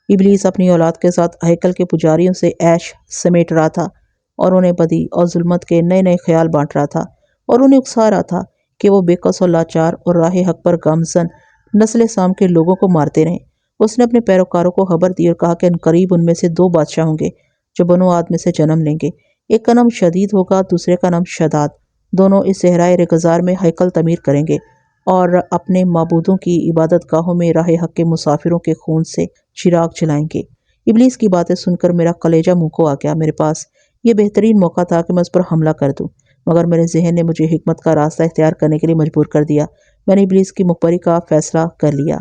ابلیس اپنی اولاد کے ساتھ ہیکل کے پجاریوں سے عیش سمیٹ رہا تھا اور انہیں بدی اور ظلمت کے نئے نئے خیال بانٹ رہا تھا اور انہیں اکسا رہا تھا کہ وہ بے کس و لاچار اور راہ حق پر گامزن نسل سام کے لوگوں کو مارتے رہیں۔ اس نے اپنے پیروکاروں کو خبر دی اور کہا کہ عنقریب ان میں سے 2 بادشاہ ہوں گے جو بنو عاد میں سے جنم لیں گے۔ ایک کا نام شدید ہوگا، دوسرے کا نام شداد۔ دونوں اس صحرائے ریگزار میں ہیکل تعمیر کریں گے اور اپنے معبودوں کی عبادت گاہوں میں راہ حق کے مسافروں کے خون سے چراغ جلائیں گے۔ ابلیس کی باتیں سن کر میرا کلیجہ منہ کو آ گیا۔ میرے پاس یہ بہترین موقع تھا کہ میں اس پر حملہ کر دوں، مگر میرے ذہن نے مجھے حکمت کا راستہ اختیار کرنے کے لیے مجبور کر دیا۔ میں نے ابلیس کی مخبری کا فیصلہ کر لیا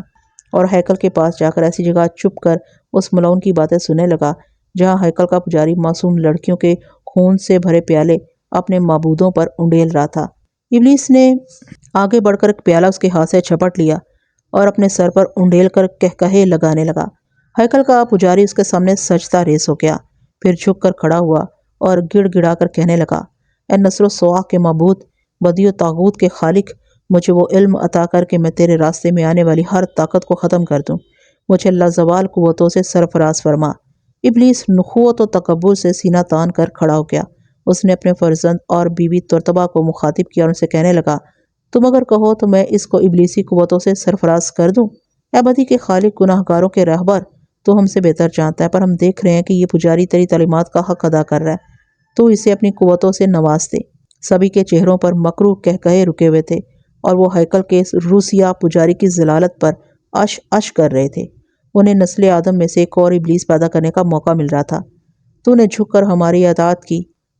اور ہیکل کے پاس جا کر ایسی جگہ چھپ کر اس ملعون کی باتیں سننے لگا جہاں ہیکل کا پجاری معصوم لڑکیوں کے خون سے بھرے پیالے اپنے معبودوں پر انڈیل رہا تھا۔ ابلیس نے آگے بڑھ کر ایک پیالہ اس کے ہاتھ سے جھپٹ لیا اور اپنے سر پر انڈیل کر کہکہے لگانے لگا۔ ہیکل کا پجاری اس کے سامنے سجدہ ریز ہو گیا، پھر جھک کر کھڑا ہوا اور گڑ گڑا کر کہنے لگا، اے نصر و سواع کے معبود، بدی و طاغوت کے خالق، مجھے وہ علم عطا کر کے میں تیرے راستے میں آنے والی ہر طاقت کو ختم کر دوں۔ مجھے لازوال قوتوں سے سرفراز فرما۔ ابلیس نخوت و تکبر سے سینہ تان کر کھڑا ہو گیا۔ اس نے اپنے فرزند اور بیوی ترتبہ کو مخاطب کیا اور ان سے کہنے لگا، تم اگر کہو تو میں اس کو ابلیسی قوتوں سے سرفراز کر دوں۔ اے بدی کے خالق، گناہ گاروں کے رہبر، تو ہم سے بہتر جانتا ہے، پر ہم دیکھ رہے ہیں کہ یہ پجاری تیری تعلیمات کا حق ادا کر رہا ہے، تو اسے اپنی قوتوں سے نواز دے۔ سبھی کے چہروں پر مکروہ کہکہے رکے ہوئے تھے اور وہ ہیکل کے روسیا پجاری کی ضلالت پر اش اش کر رہے تھے۔ انہیں نسل آدم میں سے ایک اور ابلیس پیدا کرنے کا موقع مل رہا تھا۔ تو نے جھک کر ہماری اطاعت کی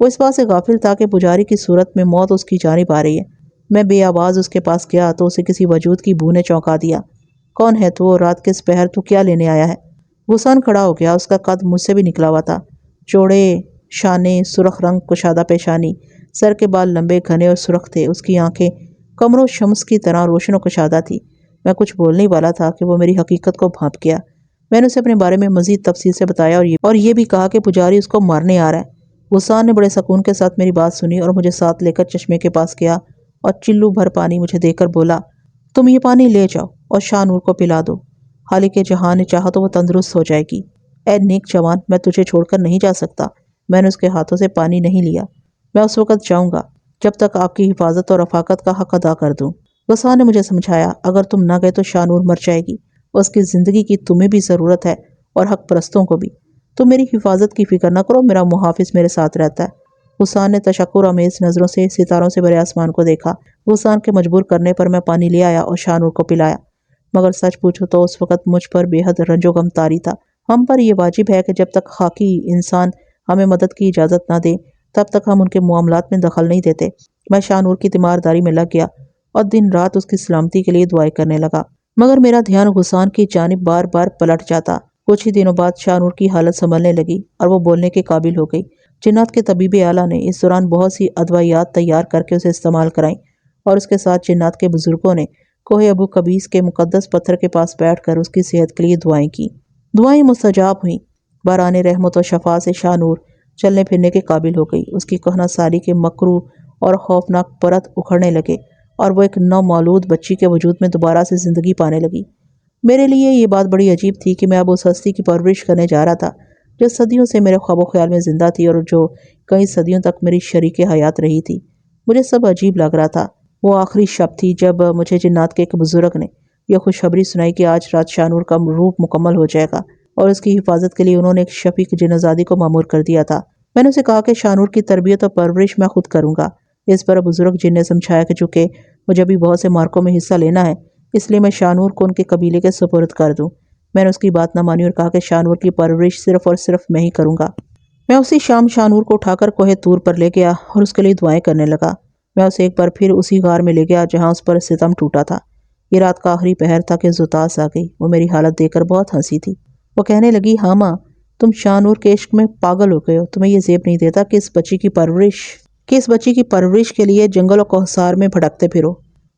وہ اس بات سے غافل تھا کہ پجاری کی صورت میں موت اس کی جانب آ رہی ہے۔ میں بے آواز اس کے پاس گیا تو اسے کسی وجود کی بو نے چونکا دیا۔ کون ہے تو؟ رات کے پہر تو کیا لینے آیا ہے؟ غسان کھڑا ہو گیا۔ اس کا قد مجھ سے بھی نکلا ہوا تھا۔ چوڑے شانے، سرخ رنگ کشادہ پیشانی، سر کے بال لمبے گھنے اور سرخ تھے۔ اس کی آنکھیں قمر و شمس کی طرح روشن و کشادہ تھی۔ میں کچھ بولنے والا تھا کہ وہ میری حقیقت کو بھانپ گیا۔ میں نے اسے اپنے بارے میں مزید تفصیل سے بتایا اور یہ بھی کہا کہ پجاری اس کو مارنے آ رہا ہے۔ غسان نے بڑے سکون کے ساتھ میری بات سنی اور مجھے ساتھ لے کر چشمے کے پاس گیا اور چلو بھر پانی مجھے دے کر بولا، تم یہ پانی لے جاؤ اور شاہ نور کو پلا دو۔ خالق جہاں نے چاہا تو وہ تندرست ہو جائے گی۔ اے نیک جوان، میں تجھے چھوڑ کر نہیں جا سکتا۔ میں نے اس کے ہاتھوں سے پانی نہیں لیا۔ میں اس وقت جاؤں گا جب تک آپ کی حفاظت اور رفاقت کا حق ادا کر دوں۔ غسان نے مجھے سمجھایا، اگر تم نہ گئے تو شاہ نور مر جائے گی۔ اس کی زندگی کی تمہیں بھی ضرورت ہے اور حق پرستوں کو بھی۔ تم میری حفاظت کی فکر نہ کرو، میرا محافظ میرے ساتھ رہتا ہے۔ غسان نے تشکر آمیز نظروں سے ستاروں سے بھرے آسمان کو دیکھا۔ غسان کے مجبور کرنے پر میں پانی لے آیا اور شاہ نور کو پلایا۔ مگر سچ پوچھو تو اس وقت مجھ پر بے حد رنج و غم طاری تھا۔ ہم پر یہ واجب ہے کہ جب تک خاکی انسان ہمیں مدد کی اجازت نہ دے تب تک ہم ان کے معاملات میں دخل نہیں دیتے۔ میں شاہ نور کی تیمارداری میں لگ گیا اور دن رات اس کی سلامتی کے لیے دعائیں کرنے لگا، مگر میرا دھیان غسان کی جانب بار بار پلٹ جاتا۔ کچھ ہی دنوں بعد شاہ نور کی حالت سنبھلنے لگی اور وہ بولنے کے قابل ہو گئی۔ جنات کے طبیب اعلیٰ نے اس دوران بہت سی ادویات تیار کر کے اسے استعمال کرائیں اور اس کے ساتھ جنات کے بزرگوں نے کوہ ابو قبیس کے مقدس پتھر کے پاس بیٹھ کر اس کی صحت کے لیے دعائیں کی۔ دعائیں مستجاب ہوئیں۔ باران رحمت و شفا سے شاہ نور چلنے پھرنے کے قابل ہو گئی۔ اس کی کہنا ساری کے مکروہ اور خوفناک پرت اکھڑنے لگے اور وہ ایک نومولود بچی کے وجود میں دوبارہ سے زندگی پانے لگی۔ میرے لیے یہ بات بڑی عجیب تھی کہ میں اب اس ہستی کی پرورش کرنے جا رہا تھا جو صدیوں سے میرے خواب و خیال میں زندہ تھی اور جو کئی صدیوں تک میری شریک حیات رہی تھی۔ مجھے سب عجیب لگ رہا تھا۔ وہ آخری شب تھی جب مجھے جنات کے ایک بزرگ نے یہ خوشخبری سنائی کہ آج رات شاہ نور کا روپ مکمل ہو جائے گا اور اس کی حفاظت کے لیے انہوں نے ایک شفیق جن آزادی کو مامور کر دیا تھا۔ میں نے اسے کہا کہ شاہ نور کی تربیت اور پرورش میں خود کروں گا۔ اس پر بزرگ جن نے سمجھایا کہ چونکہ مجھے بھی بہت سے مارکوں میں حصہ لینا ہے اس لیے میں شاہ نور کو ان کے قبیلے کے سپرد کر دوں۔ میں نے اس کی بات نہ مانی اور کہا کہ شاہ نور کی پرورش صرف اور صرف میں ہی کروں گا۔ میں اسی شام شاہ نور کو اٹھا کر کوہ طور پر لے گیا اور اس کے لیے دعائیں کرنے لگا۔ میں اسے ایک بار پھر اسی غار میں لے گیا جہاں اس پر ستم ٹوٹا تھا۔ یہ رات کا آخری پہر تھا کہ زوتاس آ گئی۔ وہ میری حالت دیکھ کر بہت ہنسی تھی۔ وہ کہنے لگی، ہاں ماں، تم شاہ نور کے عشق میں پاگل ہو گئے ہو۔ تمہیں یہ زیب نہیں دیتا کہ اس بچی کی پرورش کے لیے جنگل و کوہسار میں بھٹکتے پھرو۔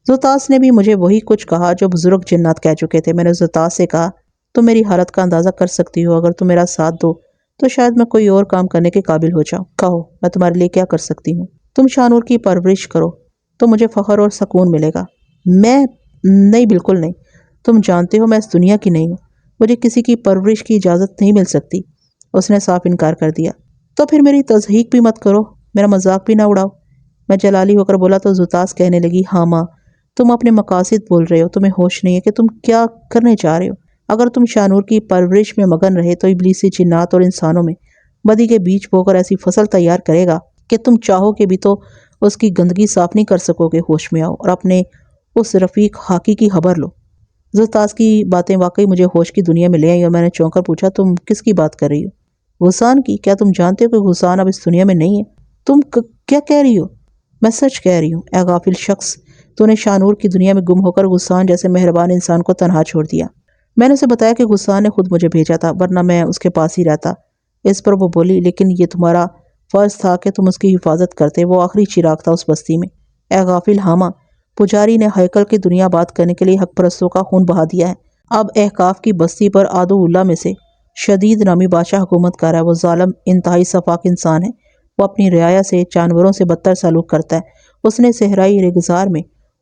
زوتاس نے بھی مجھے وہی کچھ کہا جو بزرگ جنات کہہ چکے تھے۔ میں نے زوتاس سے کہا، تم میری حالت کا اندازہ کر سکتی ہو، اگر تم میرا ساتھ دو تو شاید میں کوئی اور کام کرنے کے قابل ہو جاؤں۔ کہو، میں تمہارے لیے کیا کر سکتی ہوں؟ تم شاہ نور کی پرورش کرو تو مجھے فخر اور سکون ملے گا۔ میں نہیں، بالکل نہیں۔ تم جانتے ہو میں اس دنیا کی نہیں ہوں۔ مجھے کسی کی پرورش کی اجازت نہیں مل سکتی۔ اس نے صاف انکار کر دیا۔ تو پھر میری تضحیک بھی مت کرو، میرا مذاق بھی نہ اڑاؤ۔ میں جلالی ہو کر بولا تو زوتاس کہنے لگی، ہاں ماں، تم اپنے مقاصد بول رہے ہو، تمہیں ہوش نہیں ہے کہ تم کیا کرنے چاہ رہے ہو۔ اگر تم شاہ نور کی پرورش میں مگن رہے تو ابلیسی جنات اور انسانوں میں بدی کے بیج بو کر ایسی فصل تیار کرے گا کہ تم چاہو کہ بھی تو اس کی گندگی صاف نہیں کر سکو گے۔ ہوش میں آؤ اور اپنے اس رفیق خاکی کی خبر لو۔ زوتاس کی باتیں واقعی مجھے ہوش کی دنیا میں لے آئیں اور میں نے چونک کر پوچھا، تم کس کی بات کر رہی ہو؟ غسان کی۔ کیا تم جانتے ہو کہ غسان اب اس دنیا میں نہیں ہے؟ تم کیا کہہ رہی ہو؟ میں سچ کہہ رہی ہوں۔ اے غافل شخص، تو نے شاہ نور کی دنیا میں گم ہو کر غسان جیسے مہربان انسان کو تنہا چھوڑ دیا۔ میں نے اسے بتایا کہ غسان نے خود مجھے بھیجا تھا، ورنہ میں اس کے پاس ہی رہتا۔ اس پر وہ بولی، لیکن یہ تمہارا فرض تھا کہ تم اس کی حفاظت کرتے، وہ آخری چراغ تھا اس بستی میں۔ اے غافل ہاما، پجاری نے ہیکل کی دنیا بات کرنے کے لیے حق پرستوں کا خون بہا دیا ہے۔ اب احقاف کی بستی پر عدو اللہ میں سے شدید نامی بادشاہ حکومت کر رہا ہے۔ وہ ظالم انتہائی سفاک انسان ہے۔ وہ اپنی رعایا سے جانوروں سے بدتر سلوک کرتا ہے۔ اس نے صحرائی ریگزار میں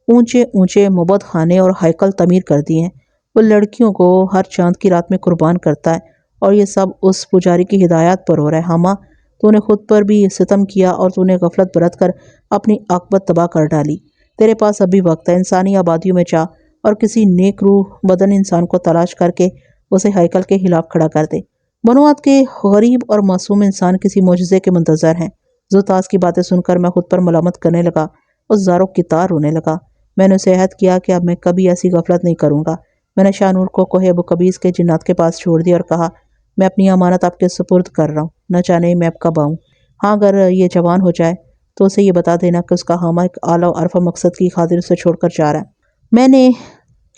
اونچے اونچے معبد خانے اور ہیکل تعمیر کر دیے ہیں۔ وہ لڑکیوں کو ہر چاند کی رات میں قربان کرتا ہے اور یہ سب اس پجاری کی ہدایات پر ہو رہا ہے۔ ہاما، تو نے خود پر بھی ستم کیا اور تو نے غفلت برت کر اپنی عاقبت تباہ کر ڈالی۔ تیرے پاس ابھی وقت ہے، انسانی آبادیوں میں جا اور کسی نیک روح بدن انسان کو تلاش کر کے اسے ہیکل کے خلاف کھڑا کر دے۔ بنو عاد کے غریب اور معصوم انسان کسی معجزے کے منتظر ہیں۔ زوتاس کی باتیں سن کر میں خود پر ملامت کرنے لگا اور زاروں کی تار رونے لگا۔ میں نے اسے عہد کیا کہ اب میں کبھی ایسی غفلت نہیں کروں گا۔ میں نے شاہ نور کو کوہ ابو قبیس کے جنات کے پاس چھوڑ دیا اور کہا، میں اپنی امانت آپ کے سپرد کر رہا ہوں، نہ جانے میں اب کب آؤں۔ ہاں اگر یہ جوان ہو جائے تو اسے یہ بتا دینا کہ اس کا حامہ ایک اعلیٰ و عرفہ مقصد کی خاطر اسے چھوڑ کر جا رہا ہے۔ میں نے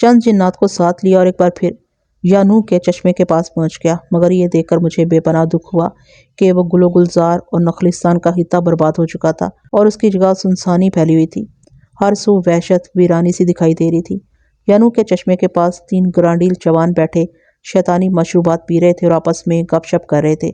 چند جنات کو ساتھ لیا اور ایک بار پھر یانو کے چشمے کے پاس پہنچ گیا، مگر یہ دیکھ کر مجھے بے پناہ دکھ ہوا کہ وہ گل و گلزار اور نخلستان کا خطہ برباد ہو چکا تھا اور اس کی جگہ سنسانی پھیلی ہوئی تھی۔ ہر سو وحشت ویرانی سی دکھائی دے رہی تھی۔ یانو کے چشمے کے پاس 3 گرانڈیل جوان بیٹھے شیطانی مشروبات پی رہے تھے اور آپس میں گپ شپ کر رہے تھے۔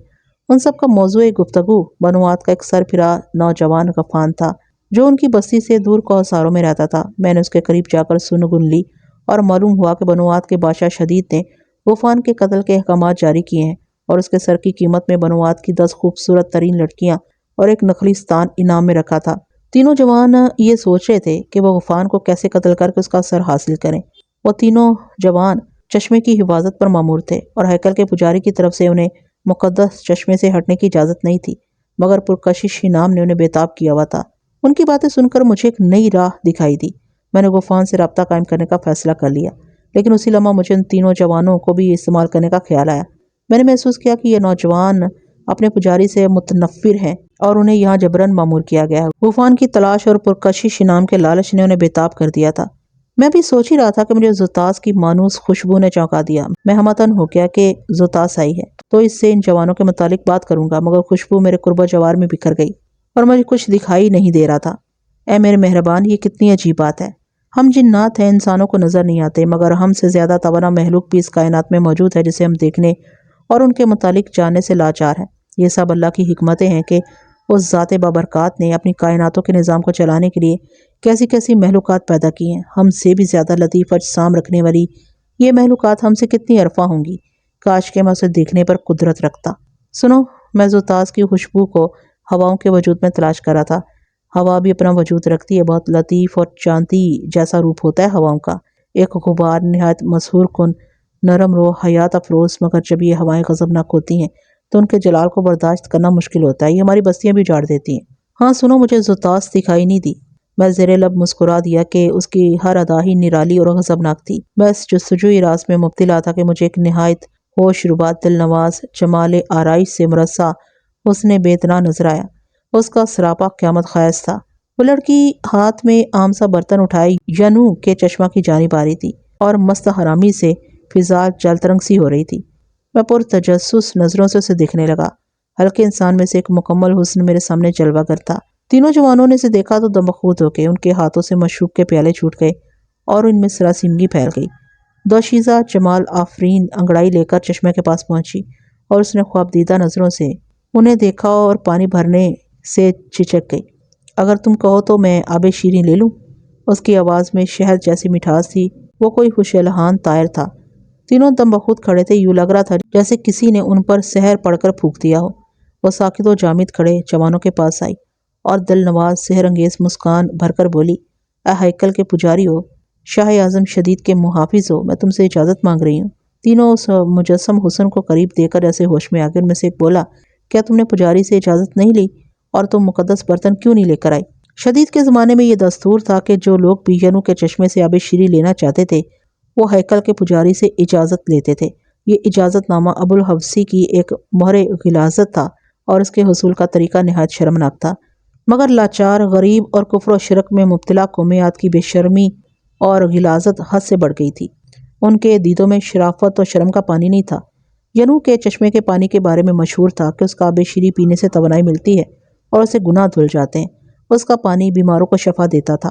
ان سب کا موضوع گفتگو بنوات کا ایک سر پھرا نوجوان غفان تھا جو ان کی بستی سے دور کوہساروں میں رہتا تھا۔ میں نے اس کے قریب جا کر سن گن لی اور معلوم ہوا کہ بنوات کے بادشاہ شدید نے غفان کے قتل کے احکامات جاری کیے ہیں اور اس کے سر کی قیمت میں بنوات کی 10 خوبصورت ترین لڑکیاں اور ایک نخلستان انعام میں رکھا تھا۔ تینوں جوان یہ سوچ رہے تھے کہ وہ غفان کو کیسے قتل کر کے اس کا سر حاصل کریں۔ وہ تینوں جوان چشمے کی حفاظت پر مامور تھے اور ہیکل کے پجاری کی طرف سے انہیں مقدس چشمے سے ہٹنے کی اجازت نہیں تھی، مگر پرکشش انعام نے انہیں بےتاب کیا ہوا تھا۔ ان کی باتیں سن کر مجھے ایک نئی راہ دکھائی دی۔ میں نے غفان سے رابطہ قائم کرنے کا فیصلہ کر لیا، لیکن اسی لمحہ مجھے ان تینوں جوانوں کو بھی استعمال کرنے کا خیال آیا۔ میں نے محسوس کیا کہ یہ نوجوان اپنے پجاری سے متنفر ہیں اور انہیں یہاں جبراً مامور کیا گیا ہے۔ غفان کی تلاش اور پرکشش انعام کے لالچ نے انہیں بےتاب کر دیا تھا۔ میں بھی سوچ ہی رہا تھا کہ مجھے زوتاس کی مانوس خوشبو نے چونکا دیا۔ میں ہمتن ہو گیا کہ زوتاس آئی ہے تو اس سے ان جوانوں کے متعلق بات کروں گا، مگر خوشبو میرے قرب و جوار میں بکھر گئی اور مجھے کچھ دکھائی نہیں دے رہا تھا۔ اے میرے مہربان، یہ کتنی عجیب بات ہے۔ ہم جنات ہیں، انسانوں کو نظر نہیں آتے، مگر ہم سے زیادہ توانا مخلوق بھی اس کائنات میں موجود ہے جسے ہم دیکھنے اور ان کے متعلق جاننے سے لاچار ہیں۔ یہ سب اللہ کی حکمتیں ہیں کہ اس ذات بابرکات نے اپنی کائناتوں کے نظام کو چلانے کے لیے کیسی کیسی محلوقات پیدا کی ہیں۔ ہم سے بھی زیادہ لطیف اجسام رکھنے والی یہ محلوقات ہم سے کتنی عرفہ ہوں گی۔ کاش کہ میں اسے دیکھنے پر قدرت رکھتا۔ سنو، میں زوتاس کی خوشبو کو ہواؤں کے وجود میں تلاش کر رہا تھا۔ ہوا بھی اپنا وجود رکھتی ہے، بہت لطیف اور چاندی جیسا روپ ہوتا ہے ہواؤں کا، ایک غبار نہایت مسحور کن، نرم رو، حیات افروز، مگر جب یہ ہوائیں غضبناک ہوتی ہیں تو ان کے جلال کو برداشت کرنا مشکل ہوتا ہے، یہ ہماری بستیاں بھی اجاڑ دیتی ہیں۔ ہاں سنو، مجھے زوتاس دکھائی نہیں دی۔ میں زیر لب مسکرا دیا کہ اس کی ہر ادا ہی نرالی اور غضبناک تھی۔ میں اس جستجوئی راز میں مبتلا تھا کہ مجھے ایک نہایت ہوش ربا، دل نواز، جمال آرائش سے مرصع حسن بے اتنا نظر آیا۔ اس کا سراپا قیامت خیز تھا۔ وہ لڑکی ہاتھ میں عام سا برتن اٹھائے یانو کے چشمہ کی جانب آ رہی تھی اور مست حرامی سے فضا جل ترنگ سی ہو رہی تھی۔ میں پرتجسس نظروں سے اسے دیکھنے لگا۔ ہلکے انسان میں سے ایک مکمل حسن میرے سامنے جلوہ گر تھا۔ تینوں جوانوں نے اسے دیکھا تو دمبخود ہو گئے، ان کے ہاتھوں سے مشروب کے پیالے چھوٹ گئے اور ان میں سراسیمگی پھیل گئی۔ دوشیزہ جمال آفرین انگڑائی لے کر چشمے کے پاس پہنچی اور اس نے خوابدیدہ نظروں سے انہیں دیکھا اور پانی بھرنے سے جھجک گئی۔ اگر تم کہو تو میں آب شیریں لے لوں؟ اس کی آواز میں شہد جیسی مٹھاس تھی، وہ کوئی خوش الحان طائر تھا۔ تینوں دم بخود کھڑے تھے، یوں لگ رہا تھا جیسے کسی نے ان پر سحر پڑھ کر پھونک دیا ہو۔ وہ ساکت و جامد کھڑے جوانوں کے پاس آئی اور دل نواز سحر انگیز مسکان بھر کر بولی، اے ہیکل کے پجاری ہو، شاہ اعظم شدید کے محافظ ہو، میں تم سے اجازت مانگ رہی ہوں۔ تینوں اس مجسم حسن کو قریب دیکھ کر ایسے ہوش میں آ گئے۔ ان میں سے ایک بولا، کیا تم نے پجاری سے اجازت نہیں لی؟ اور تم مقدس برتن کیوں نہیں لے کر آئی؟ شدید کے زمانے میں یہ دستور تھا کہ جو لوگ بھی یانو کے چشمے سے آب شیریں لینا چاہتے تھے وہ ہیکل کے پجاری سے اجازت لیتے تھے۔ یہ اجازت نامہ ابو الحفصی کی ایک مہر غلاظت تھا اور اس کے حصول کا طریقہ نہایت شرمناک تھا، مگر لاچار، غریب اور کفر و شرک میں مبتلا قومیات کی بے شرمی اور غلاظت حد سے بڑھ گئی تھی۔ ان کے دیدوں میں شرافت اور شرم کا پانی نہیں تھا۔ یانو کے چشمے کے پانی کے بارے میں مشہور تھا کہ اس کا آب شیریں پینے سے توانائی ملتی ہے اور اسے گناہ دھل جاتے ہیں۔ اس کا پانی بیماروں کو شفا دیتا تھا۔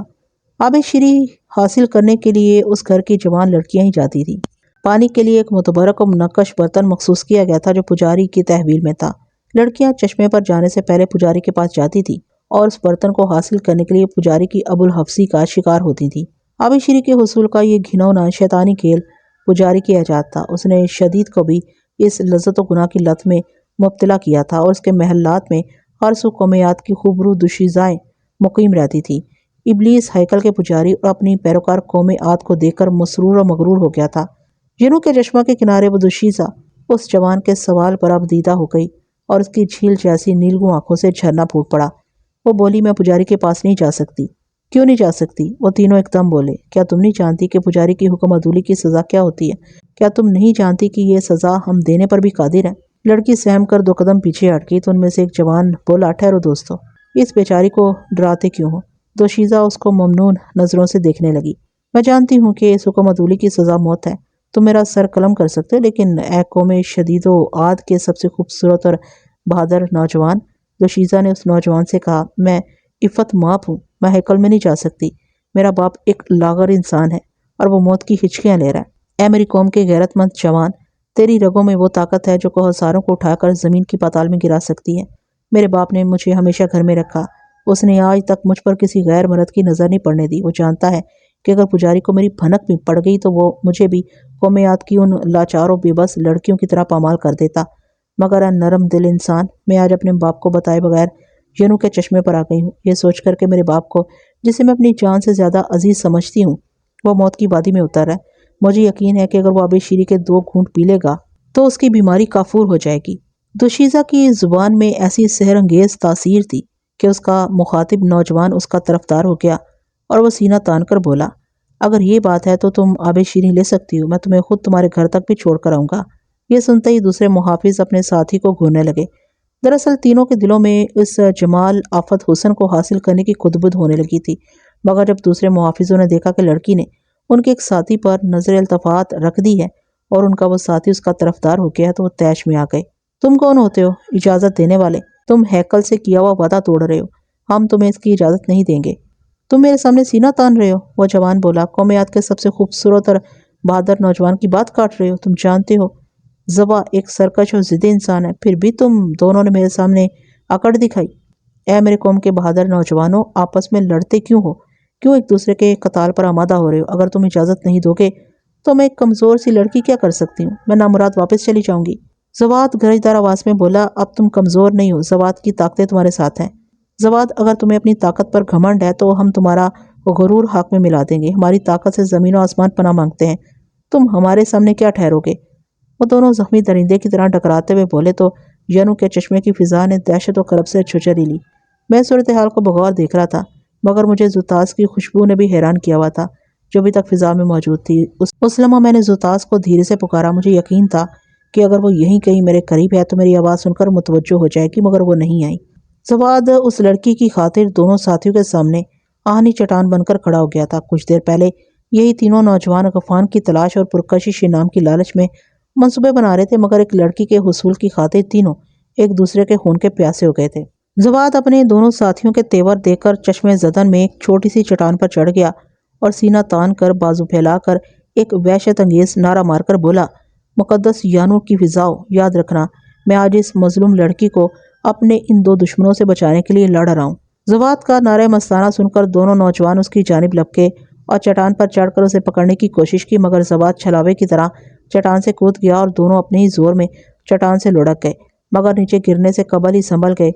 آب شیریں حاصل کرنے کے لیے اس گھر کی جوان لڑکیاں ہی جاتی تھیں۔ پانی کے لیے ایک متبرک و منقش برتن مخصوص کیا گیا تھا جو پجاری کی تحویل میں تھا۔ لڑکیاں چشمے پر جانے سے پہلے پجاری کے پاس جاتی تھیں اور اس برتن کو حاصل کرنے کے لیے پجاری کی ابو الحفصی کا شکار ہوتی تھیں۔ آب شیریں کے حصول کا یہ گھنونا شیطانی کھیل پجاری کی ایجاد تھا۔ اس نے شدید کو بھی اس لذت و گناہ کی لت میں مبتلا کیا تھا اور اس کے محلات میں ہر سو قومیات کی خوبرو دوشیزائیں مقیم رہتی تھی۔ ابلیس ہیکل کے پجاری اور اپنی پیروکار قوم عاد کو دیکھ کر مسرور و مغرور ہو گیا تھا۔ یانو کے چشمہ کے کنارے وہ دوشیزہ اس جوان کے سوال پر اب دیدہ ہو گئی اور اس کی جھیل جیسی نیلگوں آنکھوں سے جھرنا پھوٹ پڑا۔ وہ بولی، میں پجاری کے پاس نہیں جا سکتی۔ کیوں نہیں جا سکتی؟ وہ تینوں ایک دم بولے، کیا تم نہیں جانتی کہ پجاری کی حکم عدولی کی سزا کیا ہوتی ہے؟ کیا تم نہیں جانتی کہ یہ سزا ہم دینے پر بھی قادر ہیں؟ لڑکی سہم کر 2 قدم پیچھے ہٹ گئی تو ان میں سے ایک جوان بولا، ٹھہرو دوستو، اس بیچاری کو ڈراتے کیوں ہو؟ دوشیزہ اس کو ممنون نظروں سے دیکھنے لگی۔ میں جانتی ہوں کہ اس حکم عدولی کی سزا موت ہے، تم میرا سر قلم کر سکتے ہو، لیکن اے قوم شدید و عاد کے سب سے خوبصورت اور بہادر نوجوان، دوشیزہ نے اس نوجوان سے کہا، میں عفت ماپ ہوں، میں ہیکل میں نہیں جا سکتی، میرا باپ ایک لاغر انسان ہے اور وہ موت کی ہچکیاں لے رہا ہے۔ اے میری قوم کے غیرت مند جوان، تیری رگوں میں وہ طاقت ہے جو کوہساروں کو اٹھا کر زمین کی پاتال میں گرا سکتی ہے۔ میرے باپ نے مجھے ہمیشہ گھر میں رکھا، اس نے آج تک مجھ پر کسی غیر مرد کی نظر نہیں پڑنے دی۔ وہ جانتا ہے کہ اگر پجاری کو میری بھنک بھی پڑ گئی تو وہ مجھے بھی قوم عاد کی ان لاچار و بے بس لڑکیوں کی طرح پامال کر دیتا۔ مگر اے نرم دل انسان، میں آج اپنے باپ کو بتائے بغیر ینو کے چشمے پر آ گئی ہوں، یہ سوچ کر کہ میرے باپ کو، جسے میں اپنی جان سے زیادہ عزیز سمجھتی ہوں، وہ موت کی وادی میں اتر ہے۔ مجھے یقین ہے کہ اگر وہ آب شیریں کے 2 گھونٹ پی لے گا تو اس کی بیماری کافور ہو جائے گی۔ دوشیزہ کی زبان میں ایسی سحر انگیز تاثیر تھی کہ اس کا مخاطب نوجوان اس کا طرفدار ہو گیا اور وہ سینہ تان کر بولا، اگر یہ بات ہے تو تم آب شیریں لے سکتی ہو، میں تمہیں خود تمہارے گھر تک بھی چھوڑ کر آؤں گا۔ یہ سنتے ہی دوسرے محافظ اپنے ساتھی کو گھورنے لگے۔ دراصل تینوں کے دلوں میں اس جمال آفت حسن کو حاصل کرنے کی خدبد ہونے لگی تھی، مگر جب دوسرے محافظوں نے دیکھا کہ لڑکی نے ان کے ایک ساتھی پر نظر التفات رکھ دی ہے اور ان کا وہ ساتھی اس کا طرفدار ہو گیا تو وہ طیش میں آ گئے۔ تم کون ہوتے ہو اجازت دینے والے؟ تم ہیکل سے کیا ہوا وعدہ توڑ رہے ہو، ہم تمہیں اس کی اجازت نہیں دیں گے۔ تم میرے سامنے سینہ تان رہے ہو، وہ جوان بولا، قوم عاد کے سب سے خوبصورت اور بہادر نوجوان کی بات کاٹ رہے ہو، تم جانتے ہو زبا ایک سرکش اور ضدی انسان ہے، پھر بھی تم دونوں نے میرے سامنے اکڑ دکھائی۔ اے میرے قوم کے بہادر نوجوانوں، آپس میں لڑتے کیوں ہو؟ کیوں ایک دوسرے کے قتال پر آمادہ ہو رہے ہو؟ اگر تم اجازت نہیں دو گے تو میں ایک کمزور سی لڑکی کیا کر سکتی ہوں؟ میں نامراد واپس چلی جاؤں گی۔ زواد گرجدار آواز میں بولا، اب تم کمزور نہیں ہو، زواد کی طاقتیں تمہارے ساتھ ہیں۔ زواد، اگر تمہیں اپنی طاقت پر گھمنڈ ہے تو ہم تمہارا غرور حق میں ملا دیں گے، ہماری طاقت سے زمین و آسمان پناہ مانگتے ہیں، تم ہمارے سامنے کیا ٹھہرو گے؟ وہ دونوں زخمی درندے کی طرح ٹکراتے ہوئے بولے تو ینو کے چشمے کی فضا نے دہشت و کرب سے چھچری لی۔ میں صورتحال کو بغور دیکھ رہا تھا، مگر مجھے زوتاس کی خوشبو نے بھی حیران کیا ہوا تھا جو ابھی تک فضا میں موجود تھی۔ اس لمحہ میں نے زوتاس کو دھیرے سے پکارا، مجھے یقین تھا کہ اگر وہ یہیں کہیں میرے قریب ہے تو میری آواز سن کر متوجہ ہو جائے گی، مگر وہ نہیں آئی۔ زواد اس لڑکی کی خاطر دونوں ساتھیوں کے سامنے آہنی چٹان بن کر کھڑا ہو گیا تھا۔ کچھ دیر پہلے یہی تینوں نوجوان غفان کی تلاش اور پرکشش انعام کی لالچ میں منصوبے بنا رہے تھے، مگر ایک لڑکی کے حصول کی خاطر تینوں ایک دوسرے کے خون کے پیاسے ہو گئے تھے۔ زواد اپنے دونوں ساتھیوں کے تیور دیکھ کر چشمے زدن میں ایک چھوٹی سی چٹان پر چڑھ گیا اور سینہ تان کر بازو پھیلا کر ایک وحشت انگیز نعرہ مار کر بولا، مقدس یانو کی فضاؤ، یاد رکھنا میں آج اس مظلوم لڑکی کو اپنے ان 2 دشمنوں سے بچانے کے لیے لڑ رہا ہوں۔ زواد کا نعرہ مستانہ سن کر دونوں نوجوان اس کی جانب لپکے اور چٹان پر چڑھ کر اسے پکڑنے کی کوشش کی، مگر زواد چھلاوے کی طرح چٹان سے کود گیا اور دونوں اپنے ہی زور میں چٹان سے لڑک گئے، مگر نیچے گرنے سے قبل ہی سنبھل گئے۔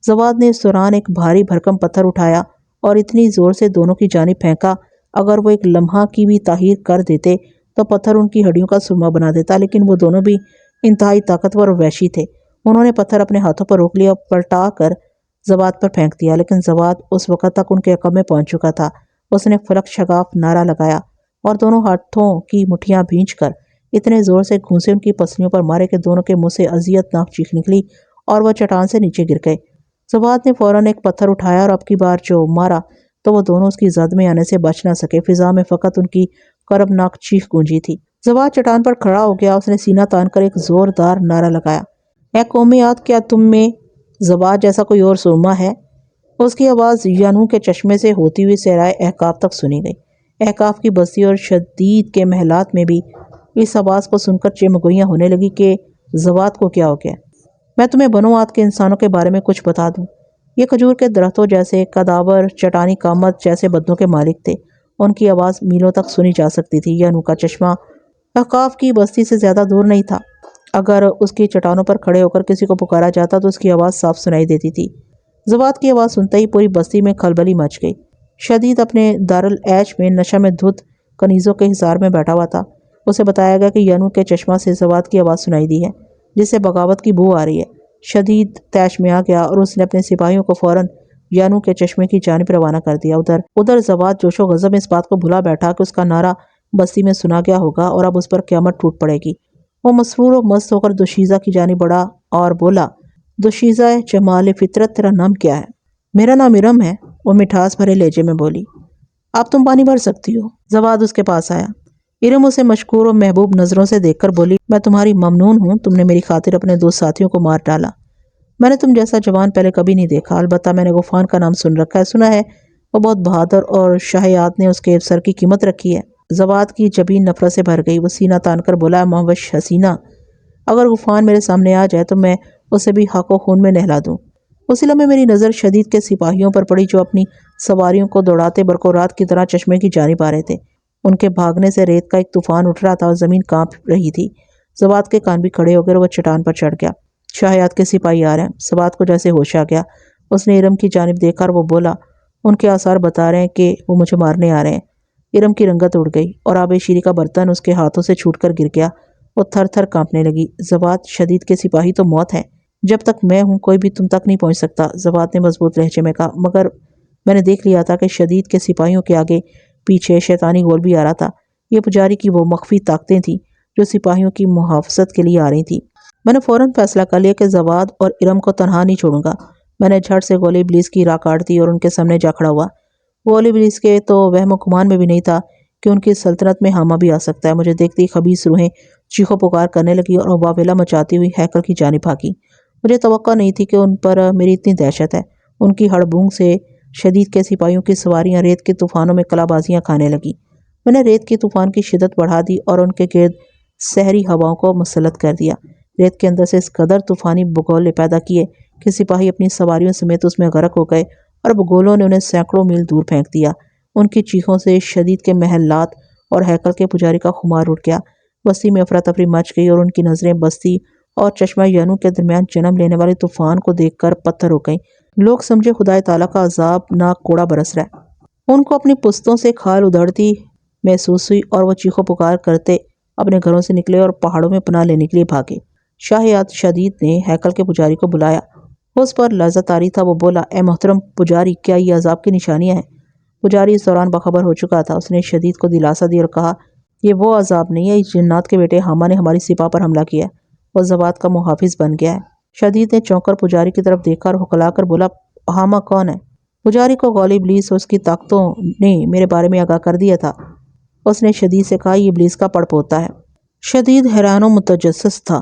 زواد نے اس دوران ایک بھاری بھرکم پتھر اٹھایا اور اتنی زور سے دونوں کی جانب پھینکا، اگر وہ ایک لمحہ کی بھی تاخیر کر دیتے تو پتھر ان کی ہڈیوں کا سرما بنا دیتا، لیکن وہ دونوں بھی انتہائی طاقتور اور وحشی تھے۔ انہوں نے پتھر اپنے ہاتھوں پر روک لیا اور پلٹا کر زواد پر پھینک دیا، لیکن زواد اس وقت تک ان کے عقب میں پہنچ چکا تھا۔ اس نے فلک شگاف نعرہ لگایا اور دونوں ہاتھوں کی مٹھیاں بھینچ کر اتنے زور سے گھونسے ان کی پسلیوں پر مارے کہ دونوں کے منہ سے اذیت ناک چیخ نکلی اور وہ چٹان سے نیچے گر گئے۔ زواد نے فوراً ایک پتھر اٹھایا اور اب کی بار جو مارا تو وہ دونوں اس کی زد میں آنے سے بچ نہ سکے۔ فضا میں فقط ان کی کربناک چیخ گونجی تھی۔ زواد چٹان پر کھڑا ہو گیا، اس نے سینہ تان کر ایک زوردار نعرہ لگایا، اے قوم عاد، کیا تم میں زواد جیسا کوئی اور سرما ہے؟ اس کی آواز یانو کے چشمے سے ہوتی ہوئی صحرائے احقاف تک سنی گئی۔ احقاف کی بستی اور شدید کے محلات میں بھی اس آواز کو سن کر چمگوئیاں ہونے لگی کہ زواد کو کیا ہو گیا۔ میں تمہیں بنو عاد کے انسانوں کے بارے میں کچھ بتا دوں۔ یہ کھجور کے درختوں جیسے قداور چٹانی قامت جیسے بدنوں کے مالک تھے، ان کی آواز میلوں تک سنی جا سکتی تھی۔ یانو کا چشمہ احقاف کی بستی سے زیادہ دور نہیں تھا، اگر اس کی چٹانوں پر کھڑے ہو کر کسی کو پکارا جاتا تو اس کی آواز صاف سنائی دیتی تھی۔ زواد کی آواز سنتے ہی پوری بستی میں کھلبلی مچ گئی۔ شدید اپنے دارالعیش میں نشہ میں دھت کنیزوں کے حصار میں بیٹھا ہوا تھا۔ اسے بتایا گیا کہ یانو کے چشمہ سے زواد کی آواز سنائی دی ہے، جس سے بغاوت کی بو آ رہی ہے۔ شدید طیش میں آ گیا اور اس نے اپنے سپاہیوں کو فوراً یانو کے چشمے کی جانب روانہ کر دیا۔ ادھر زواد جوش و غضب میں اس بات کو بھلا بیٹھا کہ اس کا نعرہ بستی میں سنا گیا ہوگا اور اب اس پر قیامت ٹوٹ پڑے گی۔ وہ مسرور و مست ہو کر دوشیزہ کی جانب بڑھا اور بولا، دوشیزہ جمال فطرت، تیرا نام کیا ہے؟ میرا نام ارم ہے، وہ مٹھاس بھرے لہجے میں بولی۔ اب تم پانی بھر سکتی ہو۔ زواد اس کے پاس آیا۔ ارم اسے مشکور و محبوب نظروں سے دیکھ کر بولی، میں تمہاری ممنون ہوں، تم نے میری خاطر اپنے 2 ساتھیوں کو مار ڈالا۔ میں نے تم جیسا جوان پہلے کبھی نہیں دیکھا، البتہ میں نے غفان کا نام سن رکھا ہے، سنا ہے وہ بہت بہادر اور شاہیات نے اس کے سر کی قیمت رکھی ہے۔ زواد کی جبین نفرت سے بھر گئی، وہ سینہ تان کر بولا، مہوش حسینہ، اگر غفان میرے سامنے آ جائے تو میں اسے بھی حق و خون میں نہلا دوں۔ اسی لمحے میری نظر شدید کے سپاہیوں پر پڑی جو اپنی سواریوں کو دوڑاتے برق و رات کی طرح چشمے کی جانب آ رہے تھے۔ ان کے بھاگنے سے ریت کا ایک طوفان اٹھ رہا تھا اور زمین کانپ رہی تھی۔ زواد کے کان بھی کھڑے ہو گئے اور وہ چٹان پر چڑھ گیا۔ شاہیات کے سپاہی آ رہے ہیں۔ زواد کو جیسے ہوش آ گیا، اس نے ارم کی جانب دیکھا اور وہ بولا، ان کے آثار بتا رہے ہیں کہ وہ مجھے مارنے آ رہے ہیں۔ ارم کی رنگت اڑ گئی اور آب شیری کا برتن اس کے ہاتھوں سے چھوٹ کر گر گیا۔ وہ تھر تھر کانپنے لگی۔ زواد، شدید کے سپاہی تو موت ہے، جب تک میں ہوں کوئی بھی تم تک نہیں پہنچ سکتا، زواد نے مضبوط لہجے میں کہا، مگر میں نے دیکھ لیا تھا کہ شدید کے سپاہیوں کے آگے پیچھے شیطانی گول بھی آ رہا تھا۔ یہ پجاری کی وہ مخفی طاقتیں تھیں جو سپاہیوں کی محافظت کے لیے آ رہی تھیں۔ میں نے فوراً فیصلہ کر لیا کہ زواد اور ارم کو تنہا نہیں چھوڑوں گا۔ میں نے جھٹ سے گولی ابلیس کی راہ کاٹ دی اور ان کے سامنے جا کھڑا ہوا۔ گولی ابلیس کے تو وہم و گمان میں بھی نہیں تھا کہ ان کی سلطنت میں حامہ بھی آ سکتا ہے۔ مجھے دیکھتی خبیث روحیں چیخو پکار کرنے لگی اور واویلا مچاتی ہوئی ہیکل کی جانب بھاگی۔ مجھے توقع نہیں تھی کہ ان پر میری اتنی دہشت ہے۔ ان کی ہڑ بونگ سے شدید کے سپاہیوں کی سواریاں ریت کے طوفانوں میں قلع بازیاں کھانے لگی۔ میں نے ریت کے طوفان کی شدت بڑھا دی اور ان کے گرد سحری ہواؤں کو مسلط کر دیا۔ ریت کے اندر سے اس قدر طوفانی بگولے پیدا کیے کہ سپاہی اپنی سواریوں سمیت اس میں غرق ہو گئے اور بگولوں نے انہیں سینکڑوں میل دور پھینک دیا۔ ان کی چیخوں سے شدید کے محلات اور ہیکل کے پجاری کا خمار اٹھ گیا۔ بستی میں افراتفری مچ گئی اور ان کی نظریں بستی اور چشمہ ینو کے درمیان جنم لینے والے طوفان کو دیکھ کر پتھر ہو گئیں۔ لوگ سمجھے خدائے تعالیٰ کا عذاب ناک کوڑا برس رہا ہے۔ ان کو اپنی پستوں سے کھال ادھڑتی محسوس ہوئی اور وہ چیخو پکار کرتے اپنے گھروں سے نکلے اور پہاڑوں میں پناہ لینے کے لیے بھاگے۔ شاہیات شدید نے ہیکل کے پجاری کو بلایا۔ اس پر لرزہ طاری تھا۔ وہ بولا، اے محترم پجاری، کیا یہ عذاب کی نشانیاں ہیں؟ پجاری اس دوران باخبر ہو چکا تھا۔ اس نے شدید کو دلاسا دی اور کہا، یہ وہ عذاب نہیں ہے، اس جنات کے بیٹے حامہ نے ہماری سپاہ پر حملہ کیا ہے، وہ زواد کا محافظ بن گیا ہے۔ شدید نے چونک کر پجاری کی طرف دیکھا اور ہکلا کر بولا، حامہ کون ہے؟ پجاری کو غولی ابلیس اور اس کی طاقتوں نے میرے بارے میں آگاہ کر دیا تھا۔ اس نے شدید سے کہا، یہ ابلیس کا پڑ پوتا ہے۔ شدید حیران و متجسس تھا۔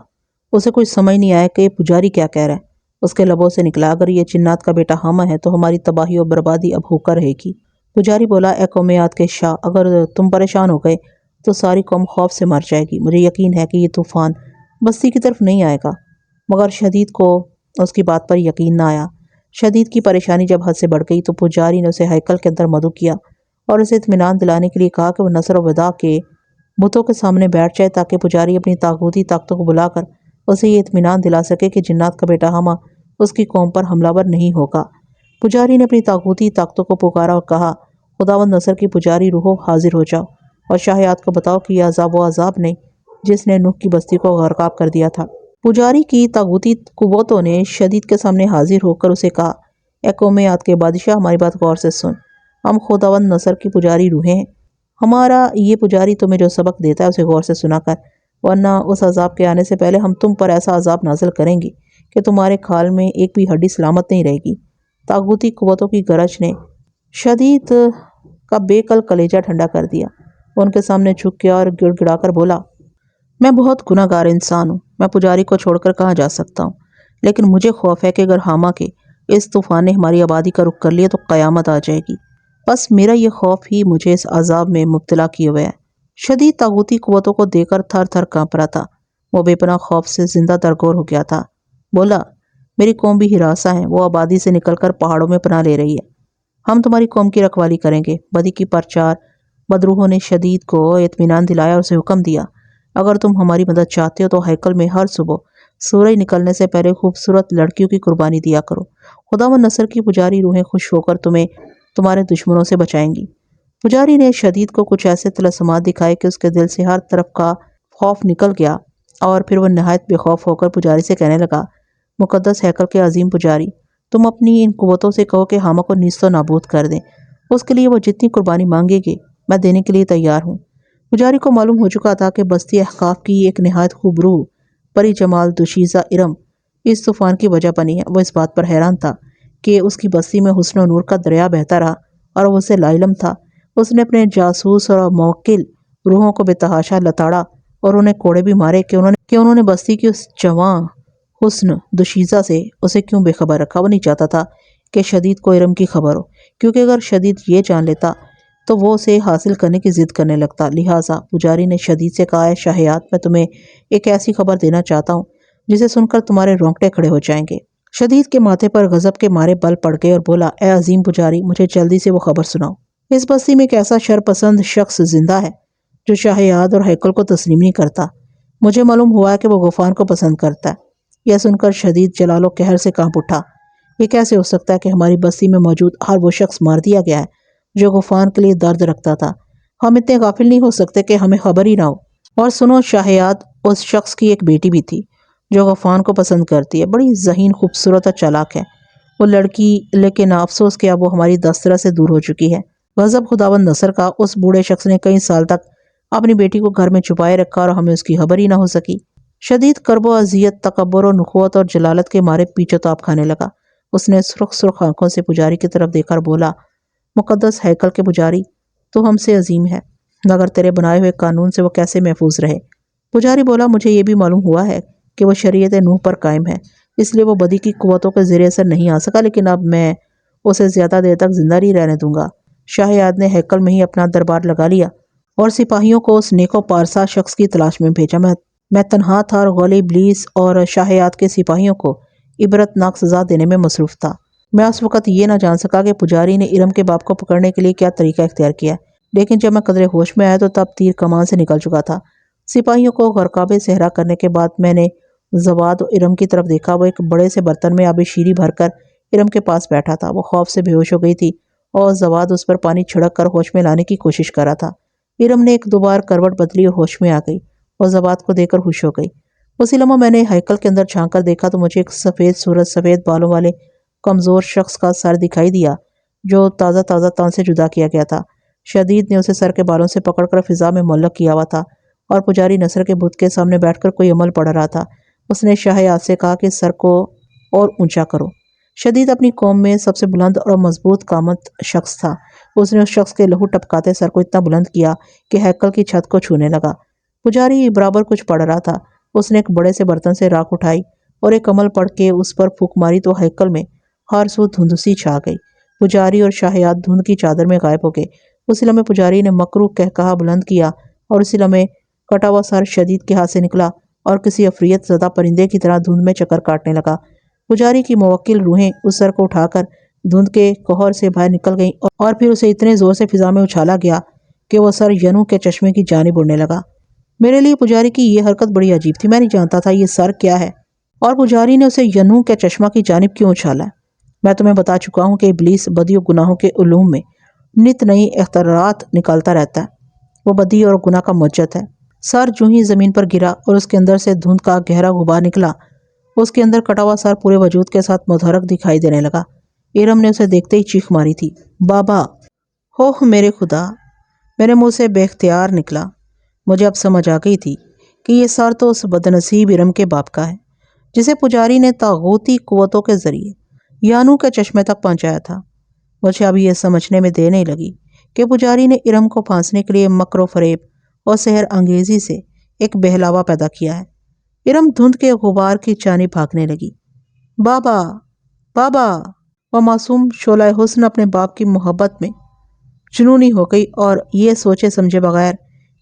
اسے کچھ سمجھ نہیں آیا کہ یہ پجاری کیا کہہ رہا ہے۔ اس کے لبوں سے نکلا، اگر یہ جنات کا بیٹا حامہ ہے تو ہماری تباہی و بربادی اب ہو کر رہے گی۔ پجاری بولا، اے قوم عاد کے شاہ، اگر تم پریشان ہو گئے تو ساری قوم خوف سے مر جائے گی۔ مجھے یقین ہے کہ یہ طوفان بستی کی طرف نہیں آئے گا۔ مگر شدید کو اس کی بات پر یقین نہ آیا۔ شدید کی پریشانی جب حد سے بڑھ گئی تو پجاری نے اسے ہیکل کے اندر مدعو کیا اور اسے اطمینان دلانے کے لیے کہا کہ وہ نصر و وداع کے بتوں کے سامنے بیٹھ جائے تاکہ پجاری اپنی طاغوتی طاقتوں کو بلا کر اسے یہ اطمینان دلا سکے کہ جنات کا بیٹا حامہ اس کی قوم پر حملہ ور نہیں ہوگا۔ پجاری نے اپنی طاغوتی طاقتوں کو پکارا اور کہا، خداوند نصر کی پجاری روحو، حاضر ہو جاؤ اور شاہیات کو بتاؤ کہ یہ عذاب وہ عذاب نہیں جس نے نوح کی بستی کو غرقاب کر دیا تھا۔ پجاری کی طاغوتی قوتوں نے شدید کے سامنے حاضر ہو کر اسے کہا، اے قوم عاد کے بادشاہ، ہماری بات غور سے سن۔ ہم خداوند نصر کی پجاری روحیں ہیں۔ ہمارا یہ پجاری تمہیں جو سبق دیتا ہے اسے غور سے سنا کر، ورنہ اس عذاب کے آنے سے پہلے ہم تم پر ایسا عذاب نازل کریں گے کہ تمہارے کھال میں ایک بھی ہڈی سلامت نہیں رہے گی۔ طاغوتی قوتوں کی گرج نے شدید کا بے کل کلیجہ ٹھنڈا کر دیا۔ ان کے سامنے جھک گیا اور گڑ گڑا کر بولا، میں بہت گناہ گار انسان ہوں، میں پجاری کو چھوڑ کر کہاں جا سکتا ہوں، لیکن مجھے خوف ہے کہ اگر حامہ کے اس طوفان نے ہماری آبادی کا رخ کر لیا تو قیامت آ جائے گی۔ بس میرا یہ خوف ہی مجھے اس عذاب میں مبتلا کیے ہوئے ہے۔ شدید طاغوتی قوتوں کو دیکھ کر تھر تھر کانپ رہا تھا۔ وہ بے پناہ خوف سے زندہ درگور ہو گیا تھا۔ بولا، میری قوم بھی ہراساں ہے، وہ آبادی سے نکل کر پہاڑوں میں پناہ لے رہی ہے۔ ہم تمہاری قوم کی رکھوالی کریں گے۔ بدی کی پرچار بدروحوں نے شدید کو اطمینان دلایا اور اسے حکم دیا، اگر تم ہماری مدد چاہتے ہو تو ہیکل میں ہر صبح سورج نکلنے سے پہلے خوبصورت لڑکیوں کی قربانی دیا کرو۔ خداوند نصر کی پجاری روحیں خوش ہو کر تمہیں تمہارے دشمنوں سے بچائیں گی۔ پجاری نے شدید کو کچھ ایسے طلسمات دکھائے کہ اس کے دل سے ہر طرف کا خوف نکل گیا اور پھر وہ نہایت بے خوف ہو کر پجاری سے کہنے لگا، مقدس ہیکل کے عظیم پجاری، تم اپنی ان قوتوں سے کہو کہ حامہ کو نیست و نابود کر دیں۔ اس کے لیے وہ جتنی قربانی مانگے گے میں دینے کے لیے تیار ہوں۔ پجاری کو معلوم ہو چکا تھا کہ بستی احقاف کی ایک نہایت خوب روح پری جمال دوشیزہ ارم اس طوفان کی وجہ بنی ہے۔ وہ اس بات پر حیران تھا کہ اس کی بستی میں حسن و نور کا دریا بہتا رہا اور وہ اسے لا علم تھا۔ اس نے اپنے جاسوس اور موکل روحوں کو بے تحاشا لتاڑا اور انہیں کوڑے بھی مارے کہ انہوں نے بستی کی اس جواں حسن دوشیزہ سے اسے کیوں بے خبر رکھا۔ وہ نہیں چاہتا تھا کہ شدید کو ارم کی خبر ہو، کیونکہ اگر شدید یہ جان لیتا تو وہ اسے حاصل کرنے کی ضد کرنے لگتا۔ لہٰذا پجاری نے شدید سے کہا، اے شاہیات، میں تمہیں ایک ایسی خبر دینا چاہتا ہوں جسے سن کر تمہارے رونگٹے کھڑے ہو جائیں گے۔ شدید کے ماتھے پر غضب کے مارے بل پڑ گئے اور بولا، اے عظیم پجاری، مجھے جلدی سے وہ خبر سناؤ۔ اس بستی میں ایک ایسا شرپسند شخص زندہ ہے جو شاہیات اور ہیکل کو تسلیم نہیں کرتا۔ مجھے معلوم ہوا ہے کہ وہ غفران کو پسند کرتا ہے۔ یہ سن کر شدید جلال و قہر سے کانپ اٹھا۔ یہ کیسے ہو سکتا ہے کہ ہماری بستی میں موجود ہر وہ شخص مار دیا گیا ہے جو غفران کے لیے درد رکھتا تھا؟ ہم اتنے غافل نہیں ہو سکتے کہ ہمیں خبر ہی نہ ہو۔ اور سنو شاہیات، اس شخص کی ایک بیٹی بھی تھی جو غفران کو پسند کرتی ہے، بڑی ذہین، خوبصورت اور چالاک ہے وہ لڑکی، لیکن افسوس کہ اب وہ ہماری دسترس سے دور ہو چکی ہے۔ غضب خداوند نصر کا، اس بوڑھے شخص نے کئی سال تک اپنی بیٹی کو گھر میں چھپائے رکھا اور ہمیں اس کی خبر ہی نہ ہو سکی۔ شدید کرب و اذیت، تکبر و نخوت اور جلالت کے مارے پیچو تاب کھانے لگا۔ اس نے سرخ آنکھوں سے پجاری کی طرف دیکھ کر بولا، مقدس ہیکل کے پجاری، تو ہم سے عظیم ہے، مگر تیرے بنائے ہوئے قانون سے وہ کیسے محفوظ رہے؟ پجاری بولا، مجھے یہ بھی معلوم ہوا ہے کہ وہ شریعت نوح پر قائم ہے، اس لیے وہ بدی کی قوتوں کے زیر اثر نہیں آ سکا، لیکن اب میں اسے زیادہ دیر تک زندہ نہیں رہنے دوں گا۔ شاہیاد نے ہیکل میں ہی اپنا دربار لگا لیا اور سپاہیوں کو اس نیک و پارسا شخص کی تلاش میں بھیجا۔ میں تنہا تھا اور غول ابلیس اور شاہیاد کے سپاہیوں کو عبرتناک سزا دینے میں مصروف تھا۔ میں اس وقت یہ نہ جان سکا کہ پجاری نے ارم کے باپ کو پکڑنے کے لیے کیا طریقہ اختیار کیا، لیکن جب میں قدرے ہوش میں آیا تو تب تیر کمان سے نکل چکا تھا۔ سپاہیوں کو غرقاب صحرا کرنے کے بعد میں نے زواد و ارم کی طرف دیکھا۔ وہ ایک بڑے سے برتن میں آب شیریں بھر کر ارم کے پاس بیٹھا تھا۔ وہ خوف سے بے ہوش ہو گئی تھی اور زواد اس پر پانی چھڑک کر ہوش میں لانے کی کوشش کر رہا تھا۔ ارم نے ایک دو بار کروٹ بدلی اور ہوش میں آ گئی اور زواد کو دیکھ کر خوش ہو گئی۔ اسی لمحہ میں نے ہیکل کے اندر جھانک کر دیکھا تو مجھے ایک سفید صورت، سفید بالوں والے کمزور شخص کا سر دکھائی دیا جو تازہ تن سے جدا کیا گیا تھا۔ شدید نے اسے سر کے بالوں سے پکڑ کر فضا میں معلق کیا ہوا تھا اور پجاری نصر کے بت کے سامنے بیٹھ کر کوئی عمل پڑھ رہا تھا۔ اس نے شاہیاد سے کہا کہ سر کو اور اونچا کرو۔ شدید اپنی قوم میں سب سے بلند اور مضبوط قامت شخص تھا۔ اس نے اس شخص کے لہو ٹپکاتے سر کو اتنا بلند کیا کہ ہیکل کی چھت کو چھونے لگا۔ پجاری برابر کچھ پڑھ رہا تھا۔ اس نے ایک بڑے سے برتن سے راکھ اٹھائی اور ایک عمل پڑھ کے اس پر پھونک ماری تو ہیکل میں ہر سو دھند سی چھا گئی۔ پجاری اور شاہیاد دھند کی چادر میں غائب ہو گئے۔ اسی لمحے پجاری نے مکروہ قہقہا بلند کیا اور اسی لمحے کٹا ہوا سر شدید کے ہاتھ سے نکلا اور کسی عفریت زدہ پرندے کی طرح دھند میں چکر کاٹنے لگا۔ پجاری کی موکل روحیں اس سر کو اٹھا کر دھند کے کوہر سے باہر نکل گئیں اور پھر اسے اتنے زور سے فضا میں اچھالا گیا کہ وہ سر ینو کے چشمے کی جانب اڑنے لگا۔ میرے لیے پجاری کی یہ حرکت بڑی عجیب تھی۔ میں نہیں جانتا تھا یہ سر کیا ہے اور پجاری نے اسے ینو کے چشمہ کی جانب کیوں اچھالا ہے۔ میں تمہیں بتا چکا ہوں کہ ابلیس بدی و گناہوں کے علوم میں نت نئی اختراعات نکالتا رہتا ہے۔ وہ بدی اور گناہ کا موجد ہے۔ سر جو ہی زمین پر گرا اور اس کے اندر سے دھند کا گہرا غبار نکلا، اس کے اندر کٹا ہوا سر پورے وجود کے ساتھ متحرک دکھائی دینے لگا۔ ارم نے اسے دیکھتے ہی چیخ ماری تھی، بابا! اوہ میرے خدا! میرے منہ سے بے اختیار نکلا۔ مجھے اب سمجھ آ گئی تھی کہ یہ سر تو اس بدنصیب ارم کے باپ کا ہے جسے پجاری نے طاغوتی قوتوں کے ذریعے یانو کے چشمے تک پہنچایا تھا۔ مجھے اب یہ سمجھنے میں دیر نہیں لگی کہ پجاری نے ارم کو پھانسنے کے لیے مکر و فریب اور سحر انگیزی سے ایک بہلاوا پیدا کیا ہے۔ ارم دھند کے غبار کی جانب بھاگنے لگی۔ بابا! بابا! وہ معصوم شعلہ حسن اپنے باپ کی محبت میں جنونی ہو گئی اور یہ سوچے سمجھے بغیر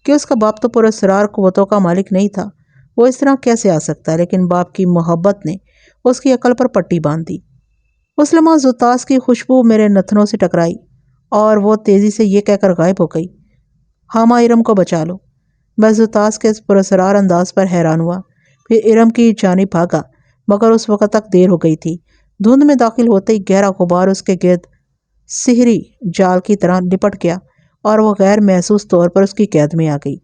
کہ اس کا باپ تو پراسرار قوتوں کا مالک نہیں تھا، وہ اس طرح کیسے آ سکتا ہے، لیکن باپ کی محبت نے اس کی عقل پر پٹی باندھ دی۔ اس لمحہ زوتاس کی خوشبو میرے نتنوں سے ٹکرائی اور وہ تیزی سے یہ کہہ کر غائب ہو گئی، ہاما ارم کو بچا لو۔ میں زوتاس کے اس پراسرار انداز پر حیران ہوا، پھر ارم کی جانب بھاگا، مگر اس وقت تک دیر ہو گئی تھی۔ دھند میں داخل ہوتے ہی گہرا غبار اس کے گرد سحری جال کی طرح لپٹ گیا اور وہ غیر محسوس طور پر اس کی قید میں آ گئی۔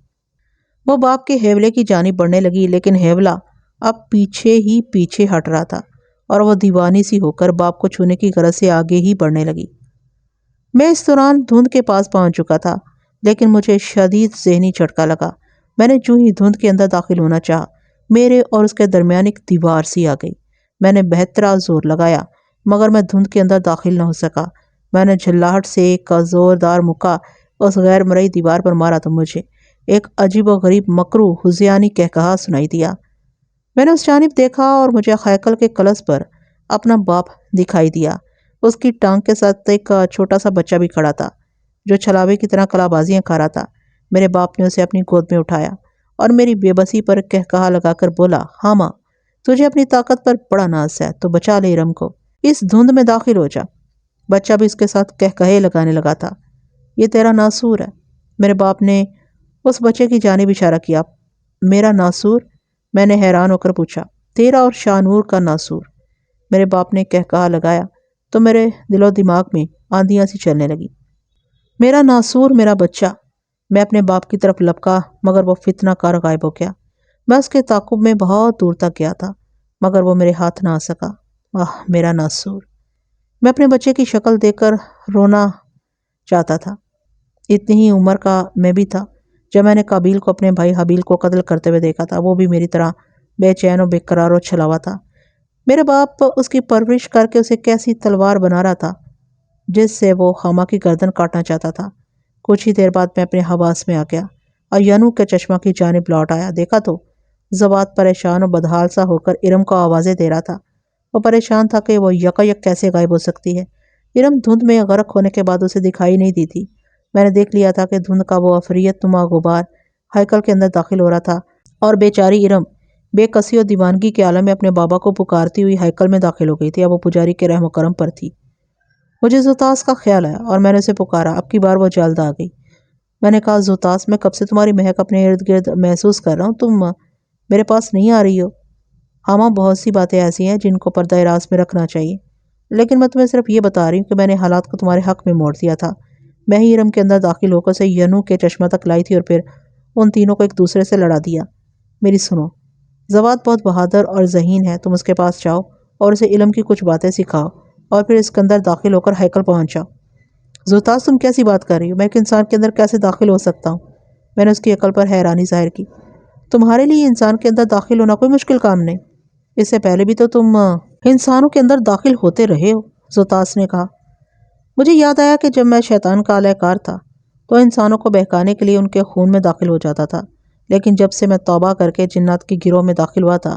وہ باپ کے ہیولے کی جانب بڑھنے لگی، لیکن ہیولا اب پیچھے ہی پیچھے ہٹ رہا تھا اور وہ دیوانی سی ہو کر باپ کو چھونے کی غرض سے آگے ہی بڑھنے لگی۔ میں اس دوران دھند کے پاس پہنچ چکا تھا، لیکن مجھے شدید ذہنی جھٹکا لگا۔ میں نے جو ہی دھند کے اندر داخل ہونا چاہا، میرے اور اس کے درمیان ایک دیوار سی آ گئی۔ میں نے بہترا زور لگایا مگر میں دھند کے اندر داخل نہ ہو سکا۔ میں نے جھلاہٹ سے ایک زوردار مکہ اس غیر مرئی دیوار پر مارا تو مجھے ایک عجیب و غریب مکروہ حزیانی کہکہا سنائی دیا۔ میں نے اس جانب دیکھا اور مجھے ہیکل کے کلس پر اپنا باپ دکھائی دیا۔ اس کی ٹانگ کے ساتھ ایک چھوٹا سا بچہ بھی کھڑا تھا جو چھلاوے کی طرح کلا بازیاں کھا رہا تھا۔ میرے باپ نے اسے اپنی گود میں اٹھایا اور میری بے بسی پر کہکہا لگا کر بولا، ہاں ماں، تجھے اپنی طاقت پر بڑا ناز ہے تو بچا لے ارم کو، اس دھند میں داخل ہو جا۔ بچہ بھی اس کے ساتھ کہکہے لگانے لگا تھا۔ یہ تیرا ناسور ہے۔ میرے باپ نے اس بچے کی جانب اشارہ کیا۔ میرا ناسور؟ میں نے حیران ہو کر پوچھا۔ تیرا اور شاہ نور کا ناسور، میرے باپ نے کہکہا لگایا تو میرے دل و دماغ میں آندیاں سی چلنے لگی۔ میرا ناسور، میرا بچہ، میں اپنے باپ کی طرف لپکا مگر وہ فتنہ کار غائب ہو گیا۔ میں اس کے تعاقب میں بہت دور تک گیا تھا مگر وہ میرے ہاتھ نہ آ سکا۔ میرا ناسور! میں اپنے بچے کی شکل دیکھ کر رونا چاہتا تھا۔ اتنی ہی عمر کا میں بھی تھا جب میں نے قابیل کو اپنے بھائی حابیل کو قتل کرتے ہوئے دیکھا تھا۔ وہ بھی میری طرح بے چین و بے قرار و چھلاوا تھا۔ میرے باپ اس کی پرورش کر کے اسے کیسی تلوار بنا رہا تھا جس سے وہ خامہ کی گردن کاٹنا چاہتا تھا۔ کچھ ہی دیر بعد میں اپنے حواس میں آ گیا اور ینو کے چشمہ کی جانب لوٹ آیا۔ دیکھا تو زوات پریشان و بدحال سا ہو کر ارم کو آوازیں دے رہا تھا۔ وہ پریشان تھا کہ وہ یکایک کیسے غائب ہو سکتی ہے۔ ارم دھند میں غرق ہونے کے بعد اسے دکھائی نہیں دی تھی۔ میں نے دیکھ لیا تھا کہ دھند کا وہ عفریت نما غبار ہیکل کے اندر داخل ہو رہا تھا اور بیچاری ارم بے کسی و دیوانگی کے عالم میں اپنے بابا کو پکارتی ہوئی ہیکل میں داخل ہو گئی تھی۔ اب وہ پجاری کے رحم و کرم پر تھی۔ مجھے زوتاس کا خیال آیا اور میں نے اسے پکارا۔ اب کی بار وہ جلد آ گئی۔ میں نے کہا، زوتاس، میں کب سے تمہاری مہک اپنے ارد گرد محسوس کر رہا ہوں، تم میرے پاس نہیں آ رہی ہو۔ ہاں ماں، بہت سی باتیں ایسی ہیں جن کو پردہ راز میں رکھنا چاہیے، لیکن میں تمہیں صرف یہ بتا رہی ہوں کہ میں نے حالات کو تمہارے حق میں موڑ دیا تھا۔ میں ہی ارم کے اندر داخل ہو کر اسے ینو کے چشمہ تک لائی تھی اور پھر ان تینوں کو ایک دوسرے سے لڑا دیا۔ میری سنو، زوات بہت بہادر اور ذہین ہے، تم اس کے پاس جاؤ اور اسے علم کی کچھ باتیں سکھاؤ اور پھر اس کے اندر داخل ہو کر ہیکل پہنچ جاؤ۔ زوتاس، تم کیسی بات کر رہی ہو؟ میں ایک انسان کے اندر کیسے داخل ہو سکتا ہوں؟ میں نے اس کی عقل پر حیرانی ظاہر کی۔ تمہارے لیے انسان کے اندر داخل ہونا کوئی مشکل کام نہیں، اس سے پہلے بھی تو تم انسانوں کے اندر داخل ہوتے رہے ہو، زوتاس نے کہا۔ مجھے یاد آیا کہ جب میں شیطان کا اعلی کار تھا تو انسانوں کو بہکانے کے لیے ان کے خون میں داخل ہو جاتا تھا، لیکن جب سے میں توبہ کر کے جنات کی گروہ میں داخل ہوا تھا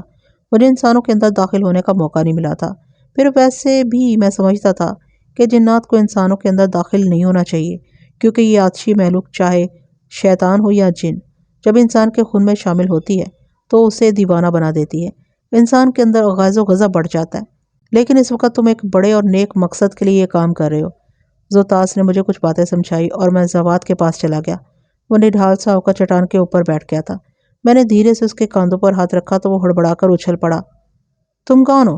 مجھے انسانوں کے اندر داخل ہونے کا موقع نہیں ملا تھا۔ پھر ویسے بھی میں سمجھتا تھا کہ جنات کو انسانوں کے اندر داخل نہیں ہونا چاہیے کیونکہ یہ آتشی مخلوق چاہے شیطان ہو یا جن، جب انسان کے خون میں شامل ہوتی ہے تو اسے دیوانہ بنا دیتی ہے، انسان کے اندر غیظ و غضب بڑھ جاتا ہے۔ لیکن اس وقت تم ایک بڑے اور نیک مقصد کے لیے یہ کام کر رہے ہو۔ زوتاس نے مجھے کچھ باتیں سمجھائی اور میں زوات کے پاس چلا گیا۔ وہ نڈھال سا ہو کر چٹان کے اوپر بیٹھ گیا تھا۔ میں نے دھیرے سے اس کے کاندھوں پر ہاتھ رکھا تو وہ ہڑبڑا کر اچھل پڑا۔ تم کون ہو؟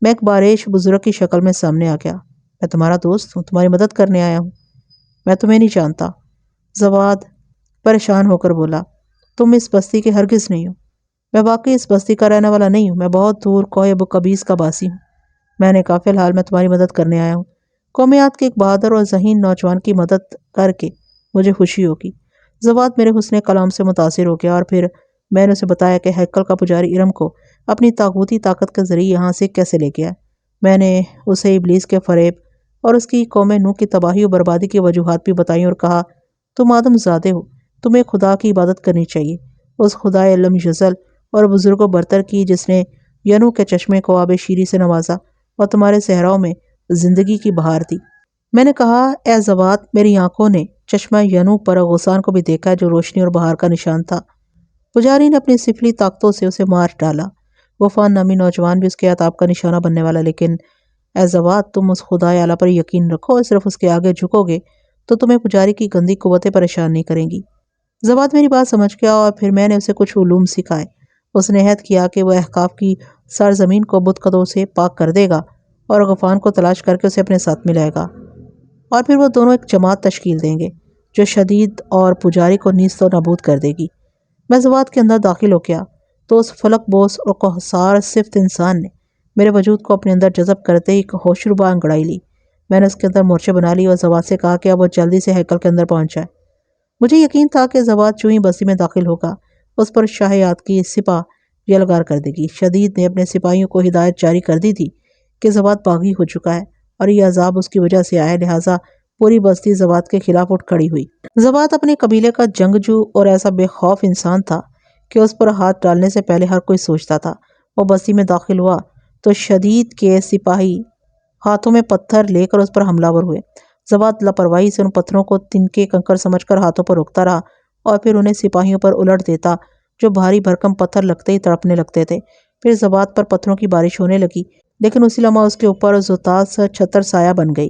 میں ایک باریش بزرگ کی شکل میں سامنے آ گیا۔ میں تمہارا دوست ہوں، تمہاری مدد کرنے آیا ہوں۔ میں تمہیں نہیں جانتا، زوات پریشان ہو کر بولا۔ تم اس بستی کے ہرگز نہیں ہو۔ میں واقعی اس بستی کا رہنے والا نہیں ہوں، میں بہت دور کوہ ابو قبیس کا باسی ہوں۔ میں نے کہا، فی الحال میں تمہاری مدد کرنے آیا ہوں۔ قومیات کے ایک بہادر اور ذہین نوجوان کی مدد کر کے مجھے خوشی ہوگی۔ زوات میرے حسن کلام سے متاثر ہو گیا اور پھر میں نے اسے بتایا کہ ہیکل کا پجاری ارم کو اپنی طاغوتی طاقت کے ذریعے یہاں سے کیسے لے گیا۔ میں نے اسے ابلیس کے فریب اور اس کی قوم نوح کی تباہی و بربادی کی وجوہات بھی بتائیں اور کہا، تم آدم زادے ہو، تمہیں خدا کی عبادت کرنی چاہیے، اس خدائے علم یزل اور بزرگ و برتر کی جس نے ینو کے چشمے کو آب شیری سے نوازا اور تمہارے صحراؤں میں زندگی کی بہار دی۔ میں نے کہا، اے زوات، میری آنکھوں نے چشمہ ینو پر غسان کو بھی دیکھا جو روشنی اور بہار کا نشان تھا۔ پجاری نے اپنی سفلی طاقتوں سے اسے مار ڈالا۔ وہ فان نامی نوجوان بھی اس کے عطاب کا نشانہ بننے والا، لیکن اے زوات، تم اس خدائے اعلیٰ پر یقین رکھو اور صرف اس کے آگے جھکو گے تو تمہیں پجاری کی گندی قوتیں پریشان نہیں کریں گی۔ زوات میری بات سمجھ گیا اور پھر میں نے اسے کچھ علوم سکھائے۔ اس نے عہد کیا کہ وہ احقاف کی سرزمین کو بت قدوں سے پاک کر دے گا اور غفان کو تلاش کر کے اسے اپنے ساتھ ملائے گا، اور پھر وہ دونوں ایک جماعت تشکیل دیں گے جو شدید اور پجاری کو نیست و نابود کر دے گی۔ میں زوات کے اندر داخل ہو گیا تو اس فلک بوس اور قہسار صفت انسان نے میرے وجود کو اپنے اندر جذب کرتے ہی ایک ہوشربا انگڑائی لی۔ میں نے اس کے اندر مورچے بنا لی اور زوات سے کہا کہ اب وہ جلدی سے ہیکل کے اندر پہنچ جائے۔ مجھے یقین تھا کہ زوات جو ہی بستی میں داخل ہوگا اس پر شاہ یاد کی سپاہ یلغار کر دے گی۔ شدید نے اپنے سپاہیوں کو ہدایت جاری کر دی تھی کہ زوات باغی ہو چکا ہے اور یہ عذاب اس کی وجہ سے آیا، لہٰذا پوری بستی زوات کے خلاف اٹھ کھڑی ہوئی۔ زوات اپنے قبیلے کا جنگجو اور ایسا بے خوف انسان تھا کہ اس پر ہاتھ ڈالنے سے پہلے ہر کوئی سوچتا تھا۔ وہ بستی میں داخل ہوا تو شدید کے سپاہی ہاتھوں میں پتھر لے کر اس پر حملہ ور ہوئے۔ زوات لاپرواہی سے ان پتھروں کو تنکے کنکر سمجھ کر ہاتھوں پر روکتا رہا اور پھر انہیں سپاہیوں پر الٹ دیتا جو بھاری بھرکم پتھر لگتے ہی تڑپنے لگتے تھے۔ پھر زوات پر پتھروں کی بارش ہونے لگی، لیکن اسی لمحہ اس کے اوپر زوتاس چھتر سایہ بن گئی۔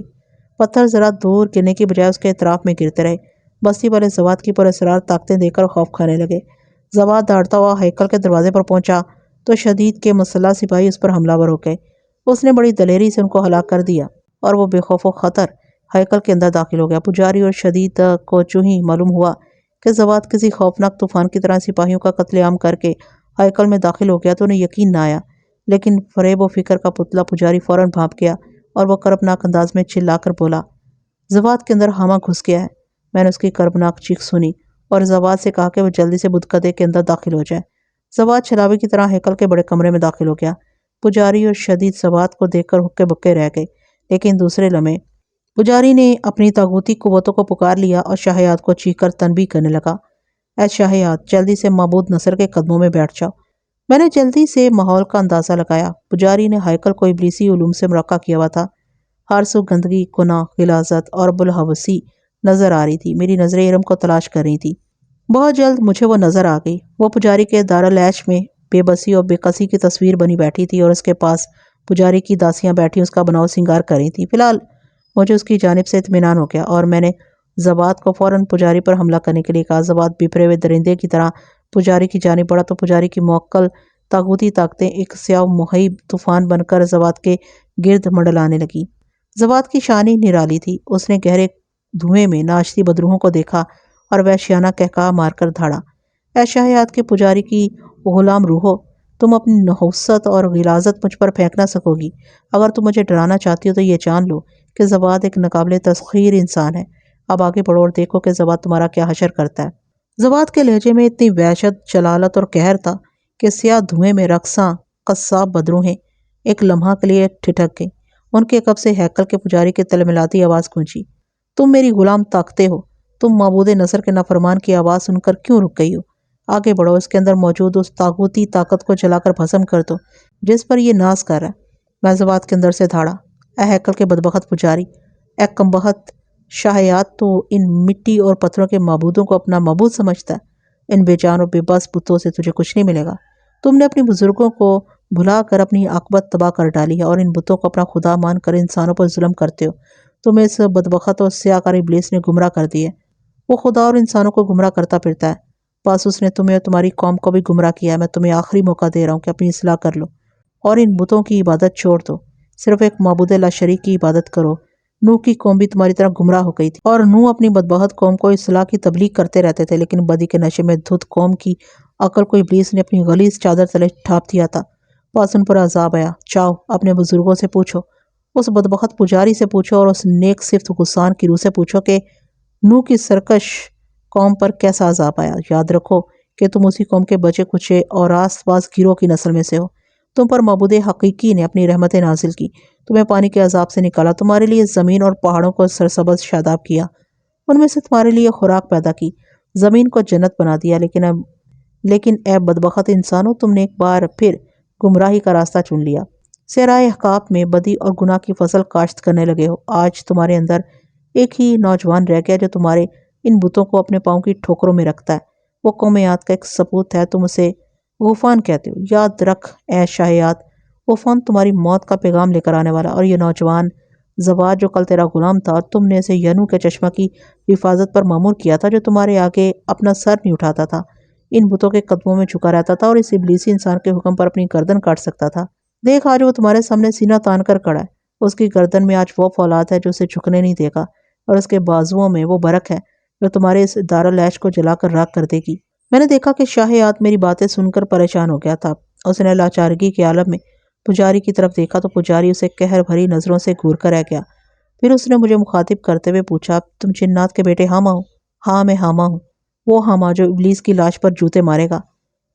پتھر ذرا دور گرنے کی بجائے اس کے اطراف میں گرتے رہے۔ بستی والے زوات کی پراسرار طاقتیں دیکھ کر خوف کھانے لگے۔ زوات دوڑتا ہوا ہیکل کے دروازے پر پہنچا تو شدید کے مسلح سپاہی اس پر حملہ ور ہو گئے۔ اس نے بڑی دلیری سے ان کو ہلاک کر دیا اور وہ بے خوف و خطر ہیکل کے اندر داخل ہو گیا۔ پجاری اور شدید کو چوں ہی معلوم ہوا کہ زوات کسی خوفناک طوفان کی طرح سپاہیوں کا قتل عام کر کے ہیکل میں داخل ہو گیا تو انہیں یقین نہ آیا، لیکن فریب و فکر کا پتلا پجاری فوراً بھانپ گیا اور وہ کربناک انداز میں چلا کر بولا، زوات کے اندر حامہ گھس گیا ہے۔ میں نے اس کی کربناک چیخ سنی اور زوات سے کہا کہ وہ جلدی سے بدکدے کے اندر داخل ہو جائے۔ زوات چھلاوے کی طرح ہیکل کے بڑے کمرے میں داخل ہو گیا۔ پجاری اور شدید زوات کو دیکھ کر ہکے بکے رہ گئے، لیکن دوسرے لمحے پجاری نے اپنی طاغوتی قوتوں کو پکار لیا اور شاہیات کو چیخ کر تنبیہ کرنے لگا، اے شاہیات، جلدی سے معبود نصر کے قدموں میں بیٹھ جاؤ۔ میں نے جلدی سے ماحول کا اندازہ لگایا۔ پجاری نے ہیکل کو ابلیسی علوم سے مرقع کیا ہوا تھا۔ ہر سو گندگی، گناہ، غلاظت اور بلحوثی نظر آ رہی تھی۔ میری نظریں علم کو تلاش کر رہی تھی۔ بہت جلد مجھے وہ نظر آ گئی۔ وہ پجاری کے دارالعیش میں بے بسی اور بے کسی کی تصویر بنی بیٹھی تھی اور اس کے پاس پجاری کی داسیاں بیٹھی اس کا بناؤ سنگار کر رہی تھیں۔ فی الحال مجھے اس کی جانب سے اطمینان ہو گیا اور میں نے زوات کو فوراً پجاری پر حملہ کرنے کے لیے کہا۔ زوات بپھرے ہوئے درندے کی طرح پجاری کی جانب بڑھا تو پجاری کی موکل طاغوتی طاقتیں ایک سیاہ مہیب طوفان بن کر زوات کے گرد منڈلانے لگی۔ زوات کی شان ہی نرالی تھی۔ اس نے گہرے دھوئیں میں ناشتی بدروحوں کو دیکھا اور وحشیانہ قہقہا مار کر دھاڑا، اے شاہیات کے پجاری کی غلام روحو، تم اپنی نحوست اور غلاظت مجھ پر پھینک نہ سکو گی۔ اگر تم مجھے ڈرانا چاہتی ہو تو یہ جان لو کہ زوات ایک ناقابل تسخیر انسان ہے۔ اب آگے بڑھو اور دیکھو کہ زوات تمہارا کیا حشر کرتا ہے۔ زوات کے لہجے میں اتنی وحشت، جلالت اور قہر تھا کہ سیاہ دھوئیں میں رقصاں قصاب بدروہیں ایک لمحہ کے لیے ٹھٹک گئیں۔ ان کے کف سے ہیکل کے پجاری کی تلملاتی آواز گونجی، تم میری غلام طاقتیں ہو، تم معبود نصر کے نافرمان کی آواز سن کر کیوں رک گئی ہو؟ آگے بڑھو، اس کے اندر موجود اس طاغوتی طاقت کو جلا کر بھسم کر دو جس پر یہ ناز کر رہا ہے۔ میں زوات کے اندر سے دھاڑا، اے ہیکل کے بدبخت پجاری، اے کمبخت شاہیات، تو ان مٹی اور پتھروں کے معبودوں کو اپنا معبود سمجھتا ہے؟ ان بے جان اور بے بس بتوں سے تجھے کچھ نہیں ملے گا۔ تم نے اپنی بزرگوں کو بھلا کر اپنی عاقبت تباہ کر ڈالی ہے اور ان بتوں کو اپنا خدا مان کر انسانوں پر ظلم کرتے ہو۔ تم اس بدبخت اور سیاہ کار ابلیس نے گمراہ کر دی ہے۔ وہ خدا اور انسانوں کو گمراہ کرتا پھرتا ہے، بس اس نے تمہیں اور تمہاری قوم کو بھی گمراہ کیا ہے۔ میں تمہیں آخری موقع دے رہا ہوں کہ اپنی اصلاح کر لو اور ان بتوں کی عبادت چھوڑ دو، صرف ایک معبود لا شریک کی عبادت کرو۔ نوح کی قوم بھی تمہاری طرح گمراہ ہو گئی تھی اور نوح اپنی بدبخت قوم کو اصلاح کی تبلیغ کرتے رہتے تھے، لیکن بدی کے نشے میں دھت قوم کی عقل کو ابلیس نے اپنی غلیظ چادر تلے ڈھانپ دیا تھا۔ بس ان پر عذاب آیا۔ جاؤ اپنے بزرگوں سے پوچھو، اس بدبخت پجاری سے پوچھو اور اس نیک صفت غسان کی روح سے پوچھو کہ نوح کی سرکش قوم پر کیسا عذاب آیا۔ یاد رکھو کہ تم اسی قوم کے بچے کچے اور راست باز گیروں کی نسل میں سے ہو۔ تم پر معبود حقیقی نے اپنی رحمت نازل کی، تمہیں پانی کے عذاب سے نکالا، تمہارے لیے زمین اور پہاڑوں کو سرسبز شاداب کیا، ان میں سے تمہارے لیے خوراک پیدا کی، زمین کو جنت بنا دیا، لیکن اے بدبخت انسانوں، تم نے ایک بار پھر گمراہی کا راستہ چن لیا، صحرائے احقاف میں بدی اور گناہ کی فصل کاشت کرنے لگے ہو۔ آج تمہارے اندر ایک ہی نوجوان رہ گیا جو تمہارے ان بتوں کو اپنے پاؤں کی ٹھوکروں میں رکھتا ہے، وہ قوم عاد کا ایک سپوت ہے، تم اسے غوفان کہتے ہو۔ یاد رکھ اے شاہیات، غوفان تمہاری موت کا پیغام لے کر آنے والا، اور یہ نوجوان زوات جو کل تیرا غلام تھا اور تم نے اسے ینو کے چشمہ کی حفاظت پر مامور کیا تھا، جو تمہارے آگے اپنا سر نہیں اٹھاتا تھا، ان بتوں کے قدموں میں جھکا رہتا تھا اور اس ابلیسی انسان کے حکم پر اپنی گردن کاٹ سکتا تھا، دیکھ آج وہ تمہارے سامنے سینہ تان کر کھڑا ہے۔ اس کی گردن میں آج وہ فولاد ہے جو اسے جھکنے نہیں دے گا، اور اس کے بازوؤں میں وہ برق ہے جو تمہارے اس دارالعیش کو جلا کر راکھ کر دے گی۔ میں نے دیکھا کہ شاہ عاد میری باتیں سن کر پریشان ہو گیا تھا۔ اس نے لاچارگی کے عالم میں پجاری کی طرف دیکھا تو پجاری اسے قہر بھری نظروں سے گھور کر رہ گیا۔ پھر اس نے مجھے مخاطب کرتے ہوئے پوچھا، تم جنات کے بیٹے حامہ ہو؟ ہاں میں حامہ ہوں، وہ حامہ جو ابلیس کی لاش پر جوتے مارے گا۔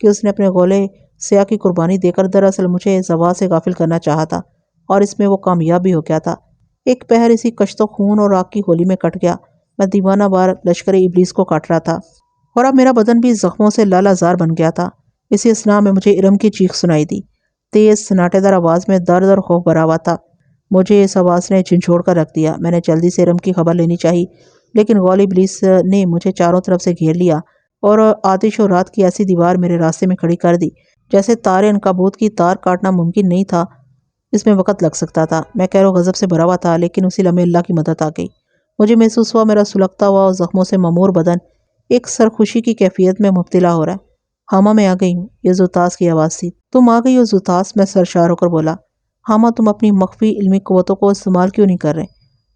کہ اس نے اپنے غولے سیاہ کی قربانی دے کر دراصل مجھے زوا سے غافل کرنا چاہا تھا، اور اس میں وہ کامیاب بھی ہو گیا تھا۔ ایک پہر اسی کشت و خون اور آگ کی ہولی میں کٹ گیا۔ میں دیوانہ وار لشکر ابلیس کو کاٹ رہا تھا، اور اب میرا بدن بھی زخموں سے لالہ زار بن گیا تھا۔ اسی اثناء میں مجھے ارم کی چیخ سنائی دی۔ تیز سناٹے دار آواز میں درد اور خوف بھرا ہوا تھا۔ مجھے اس آواز نے جھنجھوڑ کر رکھ دیا۔ میں نے جلدی سے ارم کی خبر لینی چاہی، لیکن غول ابلیس نے مجھے چاروں طرف سے گھیر لیا اور آتش و رات کی ایسی دیوار میرے راستے میں کھڑی کر دی جیسے تار عنکبوت کی تار کاٹنا ممکن نہیں تھا۔ اس میں وقت لگ سکتا تھا۔ میں قہر و غضب سے بھرا ہوا تھا، لیکن اسی لمحے اللہ کی مدد آ گئی۔ مجھے محسوس ہوا میرا سلگتا ہوا اور زخموں سے ممور بدن ایک سرخوشی کی کیفیت میں مبتلا ہو رہا ہے۔ ہاما میں آ گئی ہوں، یہ زوتاس کی آواز تھی۔ تم آ گئی ہو زوتاس، میں سرشار ہو کر بولا۔ ہاما، تم اپنی مخفی علمی قوتوں کو استعمال کیوں نہیں کر رہے؟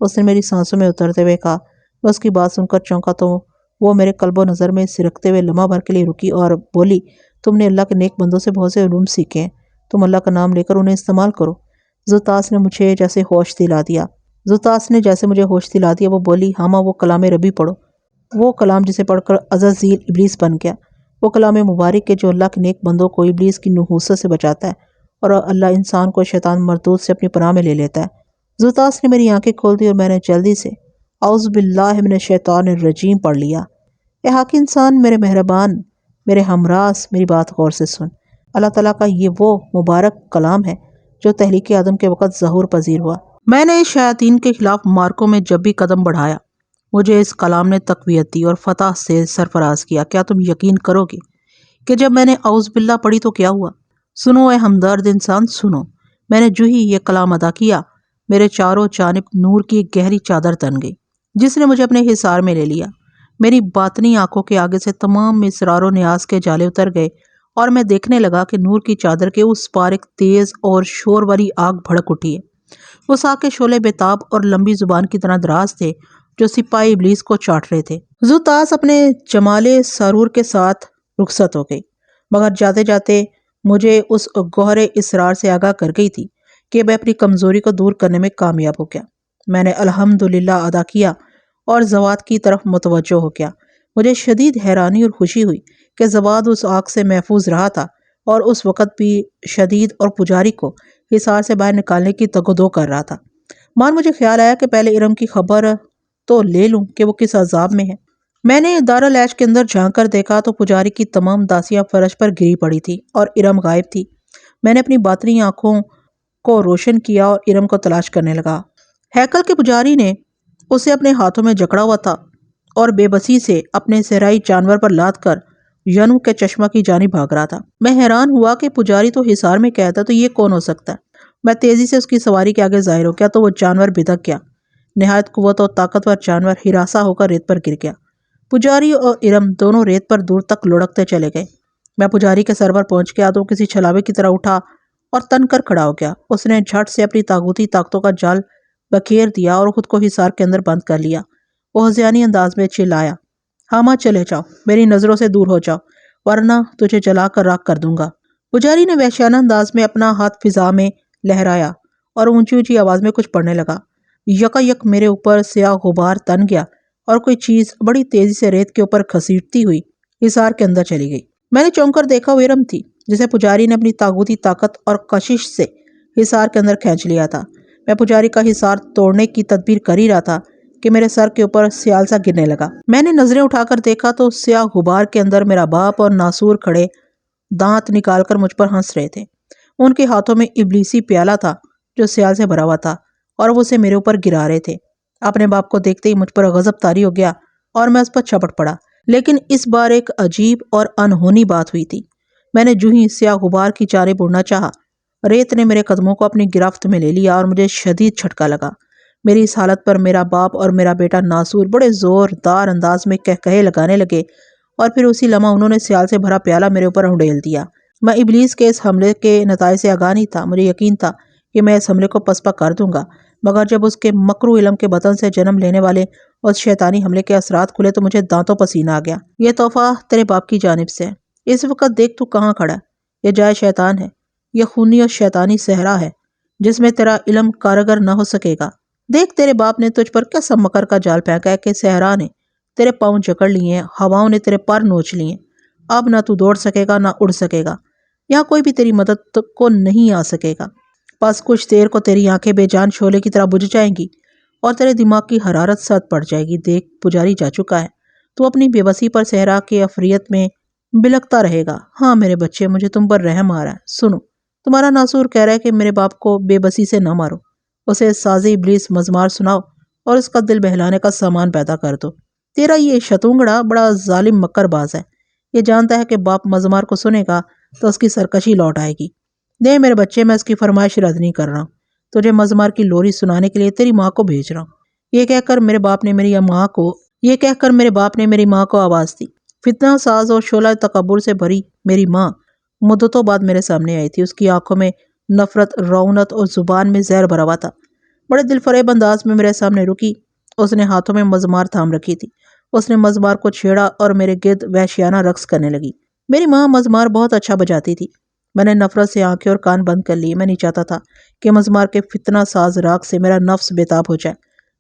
اس نے میری سانسوں میں اترتے ہوئے کہا۔ میں اس کی بات سن کر چونکا تو وہ میرے قلب و نظر میں سرکتے ہوئے لمحہ بھر کے لیے رکی اور بولی، تم نے اللہ کے نیک بندوں سے بہت سے علوم سیکھے ہیں، تم اللہ کا نام لے کر انہیں استعمال کرو۔ زوتاس نے مجھے جیسے ہوش دلا دیا وہ بولی، ہاما، وہ کلام ربی پڑھو، وہ کلام جسے پڑھ کر عزازیل ابلیس بن گیا، وہ کلام مبارک کے جو اللہ کے نیک بندوں کو ابلیس کی نحوست سے بچاتا ہے اور اللہ انسان کو شیطان مردود سے اپنی پناہ میں لے لیتا ہے۔ زوتاس نے میری آنکھیں کھول دی اور میں نے جلدی سے اعوذ باللہ من الشیطان الرجیم پڑھ لیا۔ اے حق انسان، میرے مہربان، میرے ہمراز، میری بات غور سے سن۔ اللہ تعالیٰ کا یہ وہ مبارک کلام ہے جو تحلیق آدم کے وقت ظہور پذیر ہوا۔ میں نے شیاطین کے خلاف مارکوں میں جب بھی قدم بڑھایا، مجھے اس کلام نے تقویت دی اور فتح سے سرفراز کیا۔ کیا تم یقین کرو گے کہ جب میں نے اعوذ باللہ پڑھی تو کیا ہوا؟ سنو اے ہمدرد انسان، سنو۔ میں نے جو ہی یہ کلام ادا کیا، میرے چاروں جانب نور کی ایک گہری چادر تن گئی جس نے مجھے اپنے حصار میں لے لیا۔ میری باطنی آنکھوں کے آگے سے تمام اسرار و نیاز کے جالے اتر گئے اور میں دیکھنے لگا کہ نور کی چادر کے اس پار ایک تیز اور شور والی آگ بھڑک اٹھی ہے۔ اس آگ کے شعلے بےتاب اور لمبی زبان کی طرح دراز تھے جو سپاہی ابلیس کو چاٹ رہے تھے۔ زوتاس اپنے جمال سارور کے ساتھ رخصت ہو گئی، مگر جاتے جاتے مجھے اس گوہر اسرار سے آگاہ کر گئی تھی کہ میں اپنی کمزوری کو دور کرنے میں کامیاب ہو گیا۔ میں نے الحمدللہ ادا کیا اور زوات کی طرف متوجہ ہو گیا۔ مجھے شدید حیرانی اور خوشی ہوئی کہ زوات اس آگ سے محفوظ رہا تھا اور اس وقت بھی شدید اور پجاری کو حصار سے باہر نکالنے کی تگ و دو کر رہا تھا۔ مجھے خیال آیا کہ پہلے ارم کی خبر تو لے لوں کہ وہ کس عذاب میں ہے۔ میں نے دارالعیش کے اندر جھانک کر دیکھا تو پجاری کی تمام داسیاں فرش پر گری پڑی تھی اور ارم غائب تھی۔ میں نے اپنی باطنی آنکھوں کو روشن کیا اور ارم کو تلاش کرنے لگا۔ ہیکل کے پجاری نے اسے اپنے ہاتھوں میں جکڑا ہوا تھا اور بے بسی سے اپنے صحرائی جانور پر لاد کر ینو کے چشمہ کی جانب بھاگ رہا تھا۔ میں حیران ہوا کہ پجاری تو حصار میں قید ہے، تو یہ کون ہو سکتا ہے؟ میں تیزی سے اس کی سواری کے آگے ظاہر ہو گیا تو وہ جانور بھدک گیا۔ نہایت قوت اور طاقتور جانور ہراساں ہو کر ریت پر گر گیا۔ پجاری اور ارم دونوں ریت پر دور تک لڑکتے چلے گئے۔ میں پجاری کے سر پر پہنچ گیا تو وہ کسی چھلاوے کی طرح اٹھا اور تن کر کھڑا ہو گیا۔ اس نے جھٹ سے اپنی طاغوتی طاقتوں کا جال بکھیر دیا اور خود کو حصار کے اندر بند کر لیا۔ وہ ہذیانی انداز میں چلایا، ہاما، چلے جاؤ، میری نظروں سے دور ہو جاؤ، ورنہ تجھے جلا کر راکھ کر دوں گا۔ پجاری نے وحشیانہ انداز میں اپنا ہاتھ فضا میں لہرایا اور اونچی اونچی آواز میں کچھ پڑھنے لگا۔ یکا یک میرے اوپر سیاہ غبار تن گیا اور کوئی چیز بڑی تیزی سے ریت کے اوپر گھسیٹتی ہوئی حصار کے اندر چلی گئی۔ میں نے چونک کر دیکھا وہ ارم تھی جسے پجاری نے اپنی طاغوتی طاقت اور کشش سے حصار کے اندر کھینچ لیا تھا۔ میں پجاری کا حصار توڑنے کی تدبیر کر ہی رہا تھا کہ میرے سر کے اوپر سیال سا گرنے لگا۔ میں نے نظریں اٹھا کر دیکھا تو سیاہ غبار کے اندر میرا باپ اور ناسور کھڑے دانت نکال کر مجھ پر ہنس رہے تھے۔ ان کے ہاتھوں میں ابلیسی پیالہ تھا جو سیال سے بھرا ہوا تھا اور وہ اسے میرے اوپر گرا رہے تھے۔ اپنے باپ کو دیکھتے ہی مجھ پر غضب طاری ہو گیا اور میں اس پر چھپٹ پڑا، لیکن اس بار ایک عجیب اور انہونی بات ہوئی تھی۔ میں نے جو ہی سیاہ غبار کی جانب اڑنا چاہا، ریت نے میرے قدموں کو اپنی گرفت میں لے لیا اور مجھے شدید جھٹکا لگا۔ میری اس حالت پر میرا باپ اور میرا بیٹا ناسور بڑے زوردار انداز میں کہے لگانے لگے اور پھر اسی لمحہ انہوں نے سیال سے بھرا پیالہ میرے اوپر انڈیل دیا۔ میں ابلیس کے اس حملے کے نتائج سے آگاہ نہیں تھا۔ مجھے یقین تھا کہ میں اس حملے کو پسپا کر دوں گا، مگر جب اس کے مکرو علم کے بطن سے جنم لینے والے اس شیطانی حملے کے اثرات کھلے تو مجھے دانتوں پسینہ آ گیا۔ یہ تحفہ تیرے باپ کی جانب سے ہے۔ اس وقت دیکھ تو کہاں کھڑا ہے، یہ جائے شیطان ہے، یہ خونی اور شیطانی صحرا ہے جس میں تیرا علم کارگر نہ ہو سکے گا۔ دیکھ تیرے باپ نے تجھ پر کیسا مکر کا جال پھینکا ہے کہ صحرا نے تیرے پاؤں جکڑ لیے ہیں، ہواؤں نے تیرے پر نوچ لیے ہیں، اب نہ تو دوڑ سکے گا نہ اڑ سکے گا، یہاں کوئی بھی تیری مدد کو نہیں آ سکے گا۔ بس کچھ دیر کو تیری آنکھیں بے جان شعلے کی طرح بجھ جائیں گی اور تیرے دماغ کی حرارت ساتھ پڑ جائے گی۔ دیکھ پجاری جا چکا ہے، تو اپنی بے بسی پر صحرا کے افریت میں بلکتا رہے گا۔ ہاں میرے بچے، مجھے تم پر رحم آ رہا ہے۔ سنو، تمہارا ناصور کہہ رہا ہے کہ میرے باپ کو بے بسی سے نہ مارو، اسے ساز ابلیس مزمار سناؤ اور اس کا دل بہلانے کا سامان پیدا کر دو۔ تیرا یہ شتونگڑا بڑا ظالم مکر باز ہے، یہ جانتا ہے کہ باپ مزمار کو سنے گا تو اس کی سرکشی لوٹ آئے گی۔ دے میرے بچے، میں اس کی فرمائش رد نہیں کر رہا ہوں، تجھے مزمار کی لوری سنانے کے لیے تیری ماں کو بھیج رہا ہوں۔ یہ کہہ کر میرے باپ نے میری ماں کو آواز دی۔ فتنہ ساز اور شعلہ تکبر سے بھری میری ماں مدتوں بعد میرے سامنے آئی تھی۔ اس کی آنکھوں میں نفرت، رعونت اور زبان میں زہر بھرا ہوا تھا۔ بڑے دل فریب انداز میں میرے سامنے رکی، اس نے ہاتھوں میں مزمار تھام رکھی تھی۔ اس نے مزمار کو چھیڑا اور میرے گرد وحشیانہ رقص کرنے لگی۔ میری ماں مزمار بہت اچھا بجاتی تھی۔ میں نے نفرت سے آنکھیں اور کان بند کر لیے۔ میں نہیں چاہتا تھا کہ مزمار کے فتنہ ساز راگ سے میرا نفس بےتاب ہو جائے،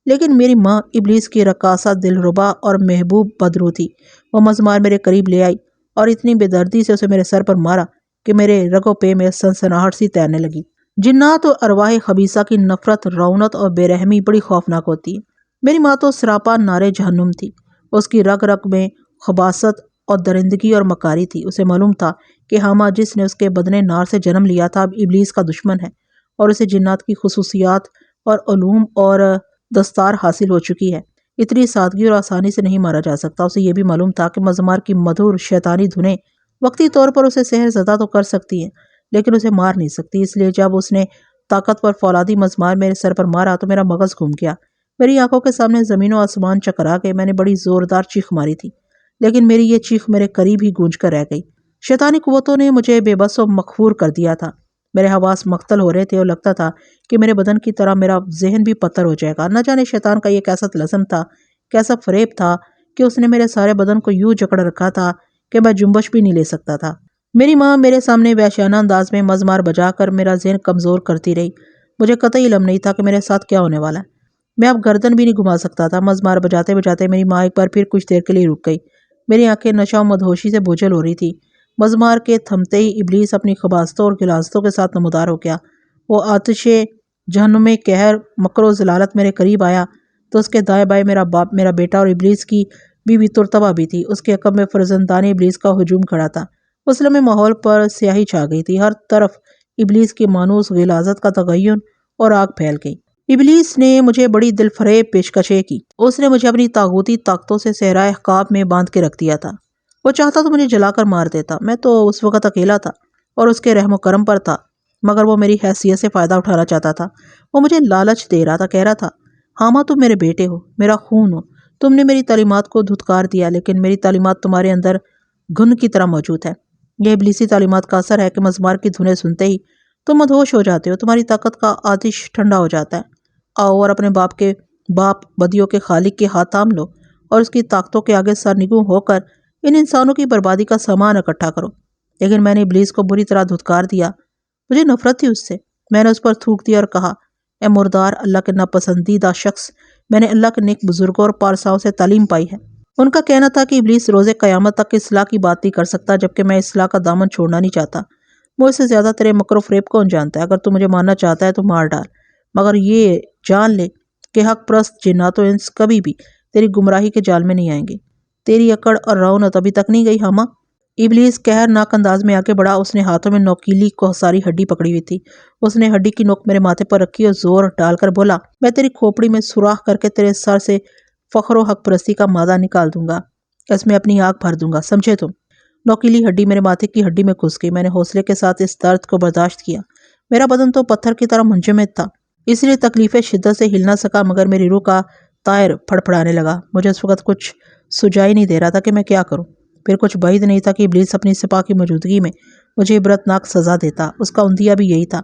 لیکن میری ماں ابلیس کی رقاصہ دلربا اور محبوب بدرو تھی۔ وہ مزمار میرے قریب لے آئی اور اتنی بے دردی سے اسے میرے سر پر مارا کہ میرے رگو پے میں سنسناہٹ سی تیرنے لگی۔ جنات اور ارواح خبیثہ کی نفرت، رعونت اور بے رحمی بڑی خوفناک ہوتی ہے۔ میری ماں تو سراپا نارے جہنم تھی۔ اس کی رگ رگ میں خباثت اور درندگی اور مکاری تھی۔ اسے معلوم تھا کہ حامہ جس نے اس کے بدن نار سے جنم لیا تھا اب ابلیس کا دشمن ہے اور اسے جنات کی خصوصیات اور علوم اور دستار حاصل ہو چکی ہے۔ اتنی سادگی اور آسانی سے نہیں مارا جا سکتا۔ اسے یہ بھی معلوم تھا کہ مزمار کی مدھر شیطانی دھنیں وقتی طور پر اسے سحر زدہ تو کر سکتی ہیں لیکن اسے مار نہیں سکتی۔ اس لیے جب اس نے طاقتور فولادی مزمار میرے سر پر مارا تو میرا مغز گھوم گیا، میری آنکھوں کے سامنے زمین و آسمان چکرا گئے۔ میں نے بڑی زوردار چیخ ماری تھی لیکن میری یہ چیخ میرے قریب ہی گونج کر رہ گئی۔ شیطانی قوتوں نے مجھے بے بس و مخفور کر دیا تھا۔ میرے حواس مختل ہو رہے تھے اور لگتا تھا کہ میرے بدن کی طرح میرا ذہن بھی پتھر ہو جائے گا۔ نہ جانے شیطان کا یہ کیسا طلسم تھا، کیسا فریب تھا کہ اس نے میرے سارے بدن کو یوں جکڑ رکھا تھا کہ میں جنبش بھی نہیں لے سکتا تھا۔ میری ماں میرے سامنے وحشیانہ انداز میں مزمار بجا کر میرا ذہن کمزور کرتی رہی۔ مجھے قطعی علم نہیں تھا کہ میرے ساتھ کیا ہونے والا ہے۔ میں اب گردن بھی نہیں گھما سکتا تھا۔ مزمار بجاتے بجاتے میری ماں ایک بار پھر کچھ دیر کے لیے رک گئی۔ میری آنکھیں نشہ و مدہوشی سے بوجھل ہو رہی تھی۔ مزمار کے تھمتے ہی ابلیس اپنی خباثتوں اور غلاظتوں کے ساتھ نمودار ہو گیا۔ وہ آتش جہنم میں قہر، مکر و ضلالت میرے قریب آیا تو اس کے دائیں بائیں میرا بیٹا اور ابلیس کی بیوی ترتبہ بھی تھی۔ اس کے عقب میں فرزندان ابلیس کا ہجوم کھڑا تھا۔ اس لمحے ماحول پر سیاہی چھا گئی تھی۔ ہر طرف ابلیس کی مانوس غلاظت کا تغین اور آگ پھیل گئی۔ ابلیس نے مجھے بڑی دل فریب پیشکشیں کی۔ اس نے مجھے اپنی طاغوتی طاقتوں سے صحرائے عقاب میں باندھ کے رکھ دیا تھا۔ وہ چاہتا تو مجھے جلا کر مار دیتا۔ میں تو اس وقت اکیلا تھا اور اس کے رحم و کرم پر تھا، مگر وہ میری حیثیت سے فائدہ اٹھانا چاہتا تھا۔ وہ مجھے لالچ دے رہا تھا، کہہ رہا تھا حامہ تم میرے بیٹے ہو، میرا خون ہو، تم نے میری تعلیمات کو دھتکار دیا لیکن میری تعلیمات تمہارے اندر گھن کی طرح موجود ہے۔ یہ ابلیسی تعلیمات کا اثر ہے کہ مزمار کی دھنیں سنتے ہی تم مدہوش ہو جاتے ہو، تمہاری طاقت کا آتش ٹھنڈا ہو جاتا ہے۔ آؤ اور اپنے باپ بدیوں کے خالق کے ہاتھ تھام لو اور اس کی طاقتوں کے آگے سرنگوں ہو کر ان انسانوں کی بربادی کا سامان اکٹھا کرو۔ لیکن میں نے ابلیس کو بری طرح دھتکار دیا۔ مجھے نفرت تھی اس سے۔ میں نے اس پر تھوک دیا اور کہا، اے مردار اللہ کے ناپسندیدہ شخص، میں نے اللہ کے نیک بزرگوں اور پارساؤں سے تعلیم پائی ہے۔ ان کا کہنا تھا کہ ابلیس روز قیامت تک اصلاح کی بات نہیں کر سکتا، جبکہ میں اصلاح کا دامن چھوڑنا نہیں چاہتا۔ مجھ سے زیادہ تیرے مکر و فریب کون جانتا ہے؟ اگر تو مجھے مارنا چاہتا ہے تو مار ڈال، مگر یہ جان لے کہ حق پرست جنات و انس کبھی بھی تیری گمراہی کے جال میں نہیں آئیں گے۔ تیری اکڑ اور رعونت ابھی تک نہیں گئی حامہ؟ ابلیس قہرناک انداز میں آگے بڑھا۔ اس نے ہاتھوں میں نوکیلی کوہساری ہڈی پکڑی ہوئی تھی۔ اس نے ہڈی کی نوک میرے ماتھے پر رکھی اور زور ڈال کر بولا، میں تیری کھوپڑی میں سوراخ کر کے تیرے سر سے فخر و حق پرستی کا مادہ نکال دوں گا، اس میں اپنی آگ بھر دوں گا، سمجھے تم؟ نوکیلی ہڈی میرے ماتھے کی ہڈی میں گھس گئی۔ میں نے حوصلے کے ساتھ اس درد کو برداشت کیا۔ میرا بدن تو پتھر کی طرح منجمد تھا، اس لیے تکلیف شدت سے ہل نہ سکا، مگر میری روح کا طائر پھڑپھڑانے لگا۔ مجھے اس وقت کچھ سجائی نہیں دے رہا تھا کہ میں کیا کروں۔ پھر کچھ بعید نہیں تھا کہ ابلیس اپنی سپاہ کی موجودگی میں مجھے عبرتناک سزا دیتا۔ اس کا عندیہ بھی یہی تھا۔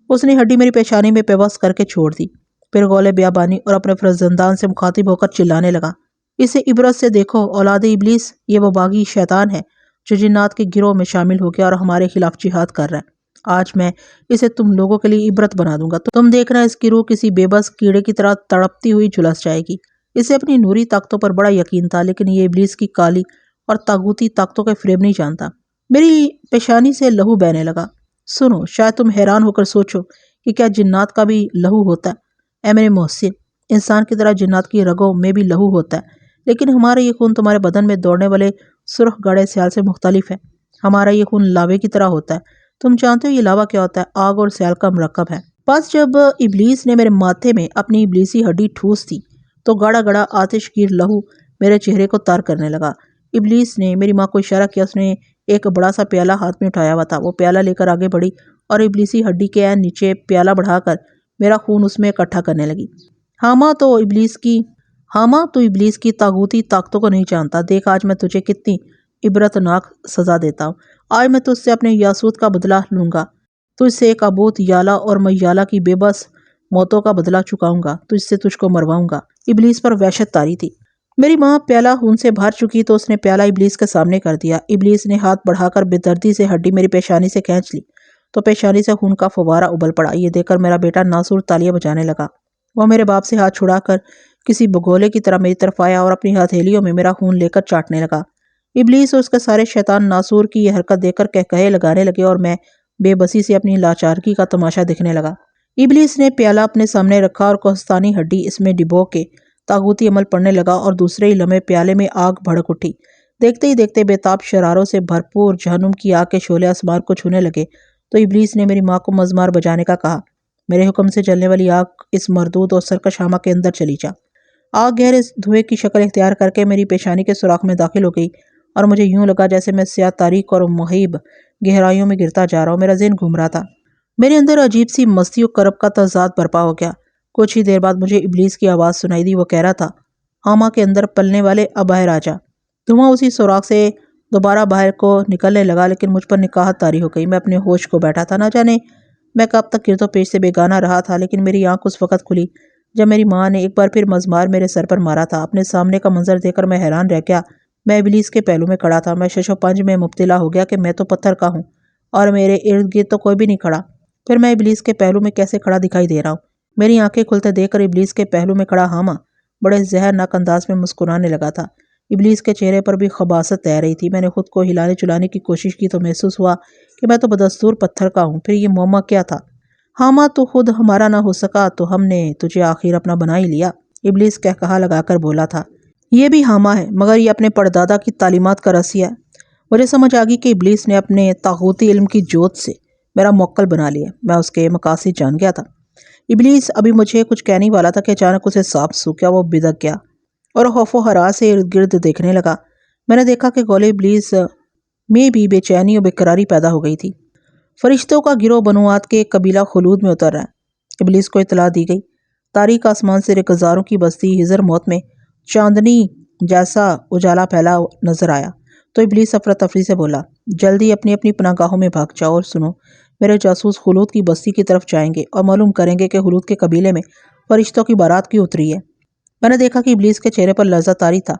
اس نے ہڈی میری پیشانی میں پیوست کر کے چھوڑ دی، پھر غول بیابانی اور اپنے فرزندان سے مخاطب ہو کر چلانے لگا، اسے عبرت سے دیکھو اولاد ابلیس، یہ وہ باغی شیطان ہے جو جنات کے گروہ میں شامل ہو گیا اور ہمارے خلاف جہاد کر رہا ہے۔ آج میں اسے تم لوگوں کے لیے عبرت بنا دوں گا۔ تم دیکھنا اس کی روح کسی بے بس کیڑے کی طرح تڑپتی ہوئی جھلس جائے گی۔ اسے اپنی نوری طاقتوں پر بڑا یقین تھا، لیکن یہ ابلیس کی کالی اور طاغوتی طاقتوں کے فریب نہیں جانتا۔ میری پیشانی سے لہو بہنے لگا۔ سنو، شاید تم حیران ہو کر سوچو کہ کیا جنات کا بھی لہو ہوتا ہے؟ اے میرے محسن، انسان کی طرح جنات کی رگوں میں بھی لہو ہوتا ہے، لیکن ہمارا یہ خون تمہارے بدن میں دوڑنے والے سرخ گاڑے سیال سے مختلف ہے۔ ہمارا یہ خون لاوے کی طرح ہوتا ہے۔ تم جانتے ہو یہ لاوا کیا ہوتا ہے؟ آگ اور سیال کا مرکب ہے۔ بس جب ابلیس نے میرے ماتھے میں اپنی ابلیسی ہڈی ٹھوس دی تو گاڑا گاڑا آتش گیر لہو میرے چہرے کو تار کرنے لگا۔ ابلیس نے میری ماں کو اشارہ کیا۔ اس نے ایک بڑا سا پیالہ ہاتھ میں اٹھایا ہوا تھا۔ وہ پیالہ لے کر آگے بڑھی اور ابلیسی ہڈی کے عین نیچے پیالہ بڑھا کر میرا خون اس میں اکٹھا کرنے لگی۔ ہاما تو ابلیس کی طاغوتی طاقتوں کو نہیں جانتا۔ دیکھ آج میں تجھے کتنی عبرتناک سزا دیتا ہوں۔ آج میں تجھ سے اپنے یاسوت کا بدلہ لوں گا۔ تجھ سے ایک ابوت یالا اور میالا کی بے بس موتوں کا بدلہ چکاؤں گا۔ تجھ کو مرواؤں گا۔ ابلیس پر وحشت طاری تھی۔ میری ماں پیالہ خون سے بھر چکی تو اس نے پیالہ ابلیس کے سامنے کر دیا۔ ابلیس نے ہاتھ بڑھا کر بے دردی سے ہڈی میری پیشانی سے کھینچ لی تو پیشانی سے خون کا فوارہ ابل پڑا۔ یہ دیکھ کر میرا بیٹا ناسور تالیاں بجانے لگا۔ وہ میرے باپ سے ہاتھ چھڑا کر کسی بگولے کی طرح میری طرف آیا اور اپنی ہتھیلیوں میں میرا خون لے کر چاٹنے لگا۔ ابلیس اور اس کے سارے شیطان ناسور کی یہ حرکت دیکھ کر قہقہے لگانے لگے اور میں بے بسی سے اپنی لاچارگی کا تماشا دیکھنے لگا۔ ابلیس نے پیالہ اپنے سامنے رکھا اور کوہستانی ہڈی اس میں ڈبو کے طاغوتی عمل پڑنے لگا اور دوسرے ہی لمحے پیالے میں آگ بھڑک اٹھی۔ دیکھتے ہی دیکھتے بے تاب شراروں سے بھرپور جہنم کی آگ کے شعلے آسمان کو چھونے لگے تو ابلیس نے میری ماں کو مزمار بجانے کا کہا۔ میرے حکم سے جلنے والی آگ اس مردود اور سرکش ہاما کے اندر چلی جا۔ آگ گہرے دھوئے کی شکل اختیار کر کے میری پیشانی کے سوراخ میں داخل ہو گئی اور مجھے یوں لگا جیسے میں سیاہ تاریک اور مہیب گہرائیوں میں گرتا جا رہا ہوں۔ میرا ذہن گھوم رہا تھا۔ میرے اندر عجیب سی مستی و کرب کا تضاد برپا ہو گیا۔ کچھ ہی دیر بعد مجھے ابلیس کی آواز سنائی دی۔ وہ کہہ رہا تھا، ہاما کے اندر پلنے والے اب باہر آ جا۔ دھواں اسی سوراخ سے دوبارہ باہر کو نکلنے لگا لیکن مجھ پر نکاہت طاری ہو گئی۔ میں اپنے ہوش کو بیٹھا تھا۔ نہ جانے میں کب تک گرد و پیش سے بیگانہ رہا تھا، لیکن میری آنکھ اس وقت کھلی جب میری ماں نے ایک بار پھر مزمار میرے سر پر مارا تھا۔ اپنے سامنے کا منظر دیکھ کر میں حیران رہ گیا۔ میں ابلیس کے پہلو میں کھڑا تھا۔ میں شش و پنج میں مبتلا ہو گیا کہ میں تو پتھر کا ہوں اور میرے ارد گرد تو کوئی بھی نہیں کھڑا، پھر میں ابلیس کے پہلو میں کیسے کھڑا دکھائی دے رہا ہوں؟ میری آنکھیں کھلتے دیکھ کر ابلیس کے پہلو میں کھڑا ہاما بڑے زہرناک انداز میں مسکرانے لگا تھا۔ ابلیس کے چہرے پر بھی خباثت تیر رہی تھی۔ میں نے خود کو ہلانے چلانے کی کوشش کی تو محسوس ہوا کہ میں تو بدستور پتھر کا ہوں۔ پھر یہ معمہ کیا تھا؟ ہاما تو خود ہمارا نہ ہو سکا تو ہم نے تجھے آخر اپنا بنا ہی لیا۔ ابلیس کہا لگا کر بولا تھا، یہ بھی ہاما ہے مگر یہ اپنے پردادا کی تعلیمات کا رسیا ہے۔ مجھے سمجھ آ گئی کہ ابلیس نے اپنے طاغوتی علم کی جوت سے میرا موکل بنا لیا۔ میں اس کے مقاصد جان گیا تھا۔ ابلیس ابھی مجھے کچھ کہنے والا تھا کہ اچانک اسے سانپ سو گیا۔ وہ بدک گیا اور خوف و ہراس سے ارد گرد دیکھنے لگا۔ میں نے دیکھا کہ گولے ابلیس میں بھی بے چینی اور بے قراری پیدا ہو گئی تھی۔ فرشتوں کا گروہ بنو آد کے قبیلہ خلود میں اتر رہا ہے۔ ابلیس کو اطلاع دی گئی۔ تاریک آسمان سے ریگزاروں کی بستی حضر موت میں چاندنی جیسا اجالا پھیلا نظر آیا تو ابلیس افراتفری سے بولا، جلدی اپنی اپنی پناہ گاہوں میں بھاگ جاؤ اور سنو، میرے جاسوس خلود کی بستی کی طرف جائیں گے اور معلوم کریں گے کہ خلود کے قبیلے میں فرشتوں کی بارات کیوں اتری ہے۔ میں نے دیکھا کہ ابلیس کے چہرے پر لرزہ طاری تھا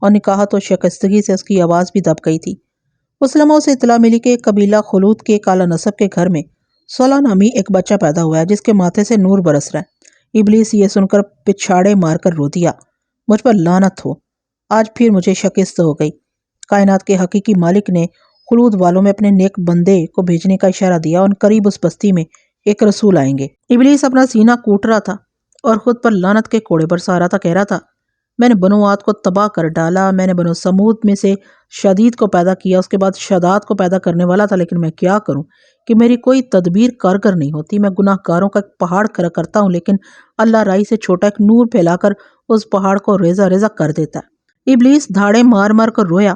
اور نکاہت و شکستگی سے اس کی آواز بھی دب گئی تھی۔ اس لمحے اسے اطلاع ملی کہ قبیلہ خلود کے کالا نسب کے گھر میں سولہ نامی ایک بچہ پیدا ہوا ہے جس کے ماتھے سے نور برس رہا ہے۔ ابلیس یہ سن کر پچھاڑے مار کر رو دیا، مجھ پر لعنت ہو، آج پھر مجھے شکست ہو گئی۔ کائنات کے حقیقی مالک نے خلود والوں میں اپنے نیک بندے کو بھیجنے کا اشارہ دیا اور قریب اس بستی میں ایک رسول آئیں گے۔ ابلیس اپنا سینہ کوٹ رہا تھا اور خود پر لعنت کے کوڑے برسا رہا تھا۔ کہہ رہا تھا، میں نے بنو عاد کو تباہ کر ڈالا، میں نے بنو سمود میں سے شدید کو پیدا کیا، اس کے بعد شداد کو پیدا کرنے والا تھا، لیکن میں کیا کروں کہ میری کوئی تدبیر کارگر نہیں ہوتی۔ میں گناہ گاروں کا ایک پہاڑ کھڑا کرتا ہوں لیکن اللہ رائی سے چھوٹا ایک نور پھیلا کر اس پہاڑ کو ریزہ ریزہ کر دیتا ہے۔ ابلیس دھاڑے مار مار کر رویا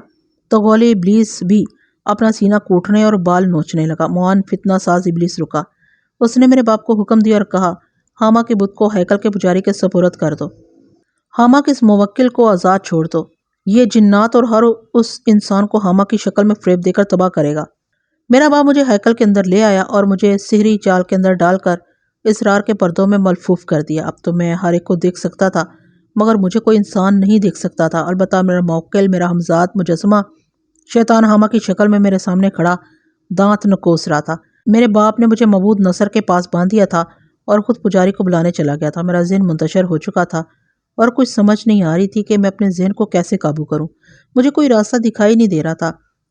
تو گولے ابلیس بھی اپنا سینہ کوٹنے اور بال نوچنے لگا۔ معاون فتنہ ساز ابلیس رکا۔ اس نے میرے باپ کو حکم دیا اور کہا، ہاما کے بت کو ہیکل کے پجاری کے سپرد کر دو۔ ہاما کے اس موکل کو آزاد چھوڑ دو۔ یہ جنات اور ہر اس انسان کو ہاما کی شکل میں فریب دے کر تباہ کرے گا۔ میرا باپ مجھے ہیکل کے اندر لے آیا اور مجھے سحری جال کے اندر ڈال کر اسرار کے پردوں میں ملفوف کر دیا۔ اب تو میں ہر ایک کو دیکھ سکتا تھا مگر مجھے کوئی انسان نہیں دیکھ سکتا تھا۔ البتہ میرا موکل، میرا ہمزاد مجسمہ شیطان ہاما کی شکل میں میرے سامنے کھڑا دانت نکوس رہا تھا۔ میرے باپ نے مجھے مبعود نصر کے پاس باندھ دیا تھا اور خود پجاری کو بلانے چلا گیا تھا۔ میرا ذہن منتشر ہو چکا تھا اور کچھ سمجھ نہیں آ رہی تھی کہ میں اپنے ذہن کو کیسے قابو کروں۔ مجھے کوئی راستہ دکھائی نہیں دے رہا تھا۔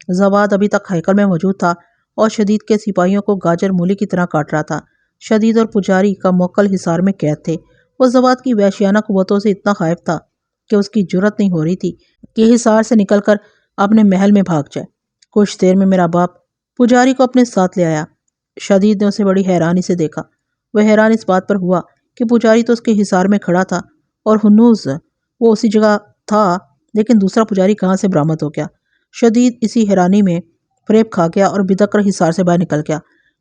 زواد ابھی تک ہیکل میں موجود تھا اور شدید کے سپاہیوں کو گاجر مولی کی طرح کاٹ رہا تھا۔ شدید اور پجاری کا موکل حصار میں قید تھے۔ وہ زواد کی وحشیانہ قوتوں سے اتنا خائف تھا کہ اس کی جرت نہیں ہو رہی تھی کہ حصار سے نکل کر اپنے محل میں بھاگ جائے۔ کچھ دیر میں میرا باپ پجاری کو اپنے ساتھ لے آیا۔ شدید نے اسے بڑی حیرانی سے دیکھا۔ وہ حیران اس بات پر ہوا کہ پجاری تو اس کے حصار میں کھڑا تھا اور ہنوز وہ اسی جگہ تھا، لیکن دوسرا پجاری کہاں سے برآمد ہو گیا؟ شدید اسی حیرانی میں فریب کھا گیا اور بدک کر حصار سے باہر نکل گیا۔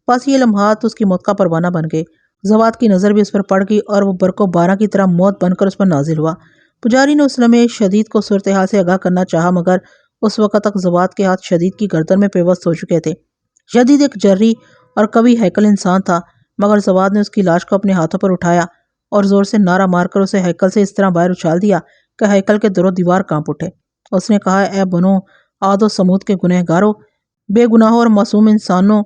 بس یہ لمحات اس کی موت کا پروانہ بن گئے۔ زواد کی نظر بھی اس پر پڑ گئی اور وہ برق و باران کی طرح موت بن کر اس پر نازل ہوا۔ پجاری نے اس لمحے شدید کو صورتحال سے آگاہ کرنا چاہا، مگر اس وقت تک زواد کے ہاتھ شدید کی گردن میں پیوست ہو چکے تھے۔ شدید ایک جرری اور قوی ہیکل انسان تھا، مگر زواد نے اس کی لاش کو اپنے ہاتھوں پر اٹھایا اور زور سے نعرہ مار کر اسے ہیکل سے اس طرح باہر اچھال دیا کہ ہیکل کے در و دیوار کانپ اٹھے۔ اس نے کہا، اے بنو عاد و سمود کے گنہگارو، بے گناہوں اور معصوم انسانوں،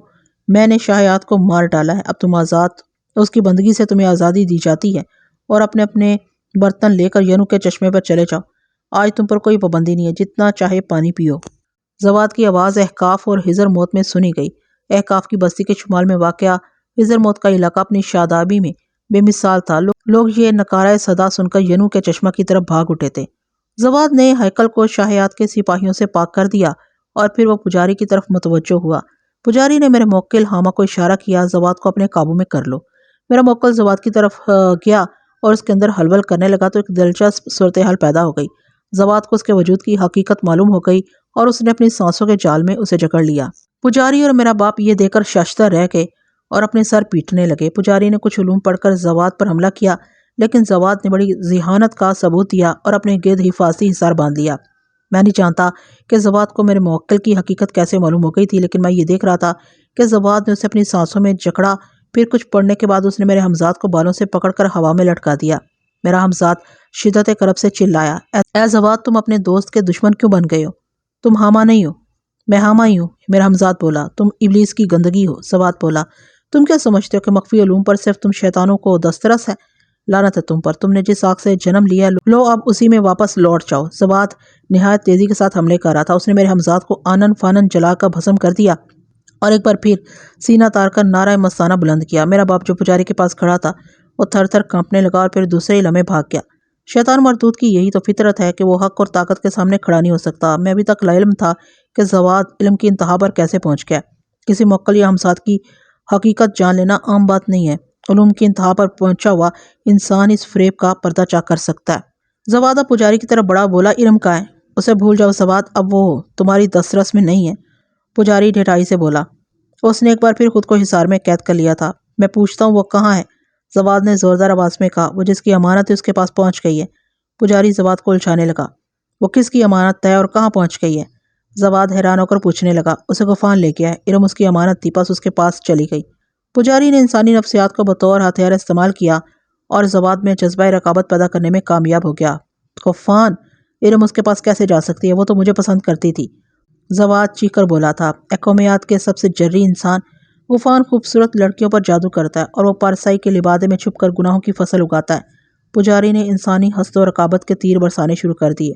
میں نے شاہ عاد کو مار ڈالا ہے۔ اب تم آزاد، اس کی بندگی سے تمہیں آزادی دی جاتی ہے اور اپنے اپنے برتن لے کر ینو کے چشمے پر چلے جاؤ۔ آج تم پر کوئی پابندی نہیں ہے، جتنا چاہے پانی پیو۔ زواد کی آواز احقاف اور حضر موت میں سنی گئی۔ احقاف کی بستی کے شمال میں واقع حضر موت کا علاقہ اپنی شادابی میں بے مثال تھا۔ لوگ یہ نکارہ صدا سن کر ینو کے چشمہ کی طرف بھاگ اٹھے تھے۔ زواد نے ہیکل کو شاہ عاد کے سپاہیوں سے پاک کر دیا اور پھر وہ پجاری کی طرف متوجہ ہوا۔ پجاری نے میرے موکل حامہ کو اشارہ کیا، زواد کو اپنے قابو میں کر لو۔ میرا موکل زواد کی طرف گیا اور اس کے اندر ہلول کرنے لگا تو ایک دلچسپ صورتحال پیدا ہو گئی۔ زواد کو اس کے وجود کی حقیقت معلوم ہو گئی اور اس نے اپنی سانسوں کے جال میں اسے جکڑ لیا۔ پجاری اور میرا باپ یہ دیکھ کر شائستہ رہ گئے اور اپنے سر پیٹنے لگے۔ پجاری نے کچھ علوم پڑھ کر زواد پر حملہ کیا، لیکن زواد نے بڑی ذہانت کا ثبوت دیا اور اپنے گرد حفاظتی حصار باندھ لیا۔ میں نہیں جانتا کہ زواد کو میرے موکل کی حقیقت کیسے معلوم ہو گئی تھی، لیکن میں یہ دیکھ رہا تھا کہ زواد نے اسے اپنی سانسوں میں جکڑا۔ پھر کچھ پڑھنے کے بعد اس نے میرے ہمزاد کو بالوں سے پکڑ کر ہوا میں لٹکا دیا۔ میرا ہمزاد شدت کرب سے چلایا، اے زواد، تم اپنے دوست کے دشمن کیوں بن گئے ہو؟ تم حامہ نہیں ہو۔ میں حامہ ہی ہوں، میرا ہمزاد بولا۔ تم ابلیس کی گندگی ہو، زواد بولا۔ تم کیا سمجھتے ہو کہ مخفی علوم پر صرف تم شیطانوں کو دسترس ہے؟ لعنت ہے تم پر، تم نے جس آگ سے جنم لیا، لو اب اسی میں واپس لوٹ جاؤ۔ زواد نہایت تیزی کے ساتھ حملے کر رہا تھا۔ اس نے میرے ہمزاد کو آنن فانن جلا کر بھسم کر دیا اور ایک بار پھر سینہ تار کر نعرہ مستانہ بلند کیا۔ میرا باپ جو پجاری کے پاس کھڑا تھا وہ تھر تھر کانپنے لگا اور پھر دوسرے ہی لمحے بھاگ گیا۔ شیطان مردود کی یہی تو فطرت ہے کہ وہ حق اور طاقت کے سامنے کھڑا نہیں ہو سکتا۔ میں ابھی تک لاعلم تھا کہ زواد علم کی انتہا پر کیسے پہنچ گیا۔ کسی موکل یا ہمزاد کی حقیقت جان لینا عام بات نہیں ہے۔ علوم کی انتہا پر پہنچا ہوا انسان اس فریب کا پردہ چاک کر سکتا ہے۔ زواد اب پجاری کی طرف بڑا، بولا، علم کہاں ہے؟ اسے بھول جاؤ زواد، اب وہ تمہاری دسترس میں نہیں ہے۔ پجاری ڈھٹائی سے بولا۔ اس نے ایک بار پھر خود کو حصار میں قید کر لیا تھا۔ میں پوچھتا ہوں وہ کہاں ہے؟ زواد نے زوردار آواز میں کہا۔ وہ جس کی امانت ہے اس کے پاس پہنچ گئی ہے۔ پجاری زواد کو الجھانے لگا۔ وہ کس کی امانت ہے اور کہاں پہنچ گئی ہے؟ زواد حیران ہو کر پوچھنے لگا۔ اسے غفان لے گیا ہے، علم اس کی امانت تھی، پس اس کے پاس چلی گئی۔ پجاری نے انسانی نفسیات کو بطور ہتھیار استعمال کیا اور زواد میں جذبہ رقابت پیدا کرنے میں کامیاب ہو گیا۔ غفان؟ علم اس کے پاس کیسے جا سکتی ہے؟ وہ تو مجھے پسند کرتی تھی۔ زواد چیخ کر بولا تھا۔ اے قوم عاد کے سب سے جرری انسان، غفان خوبصورت لڑکیوں پر جادو کرتا ہے اور وہ پارسائی کے لبادے میں چھپ کر گناہوں کی فصل اگاتا ہے۔ پجاری نے انسانی حسد و رقابت کے تیر برسانے شروع کر دیے۔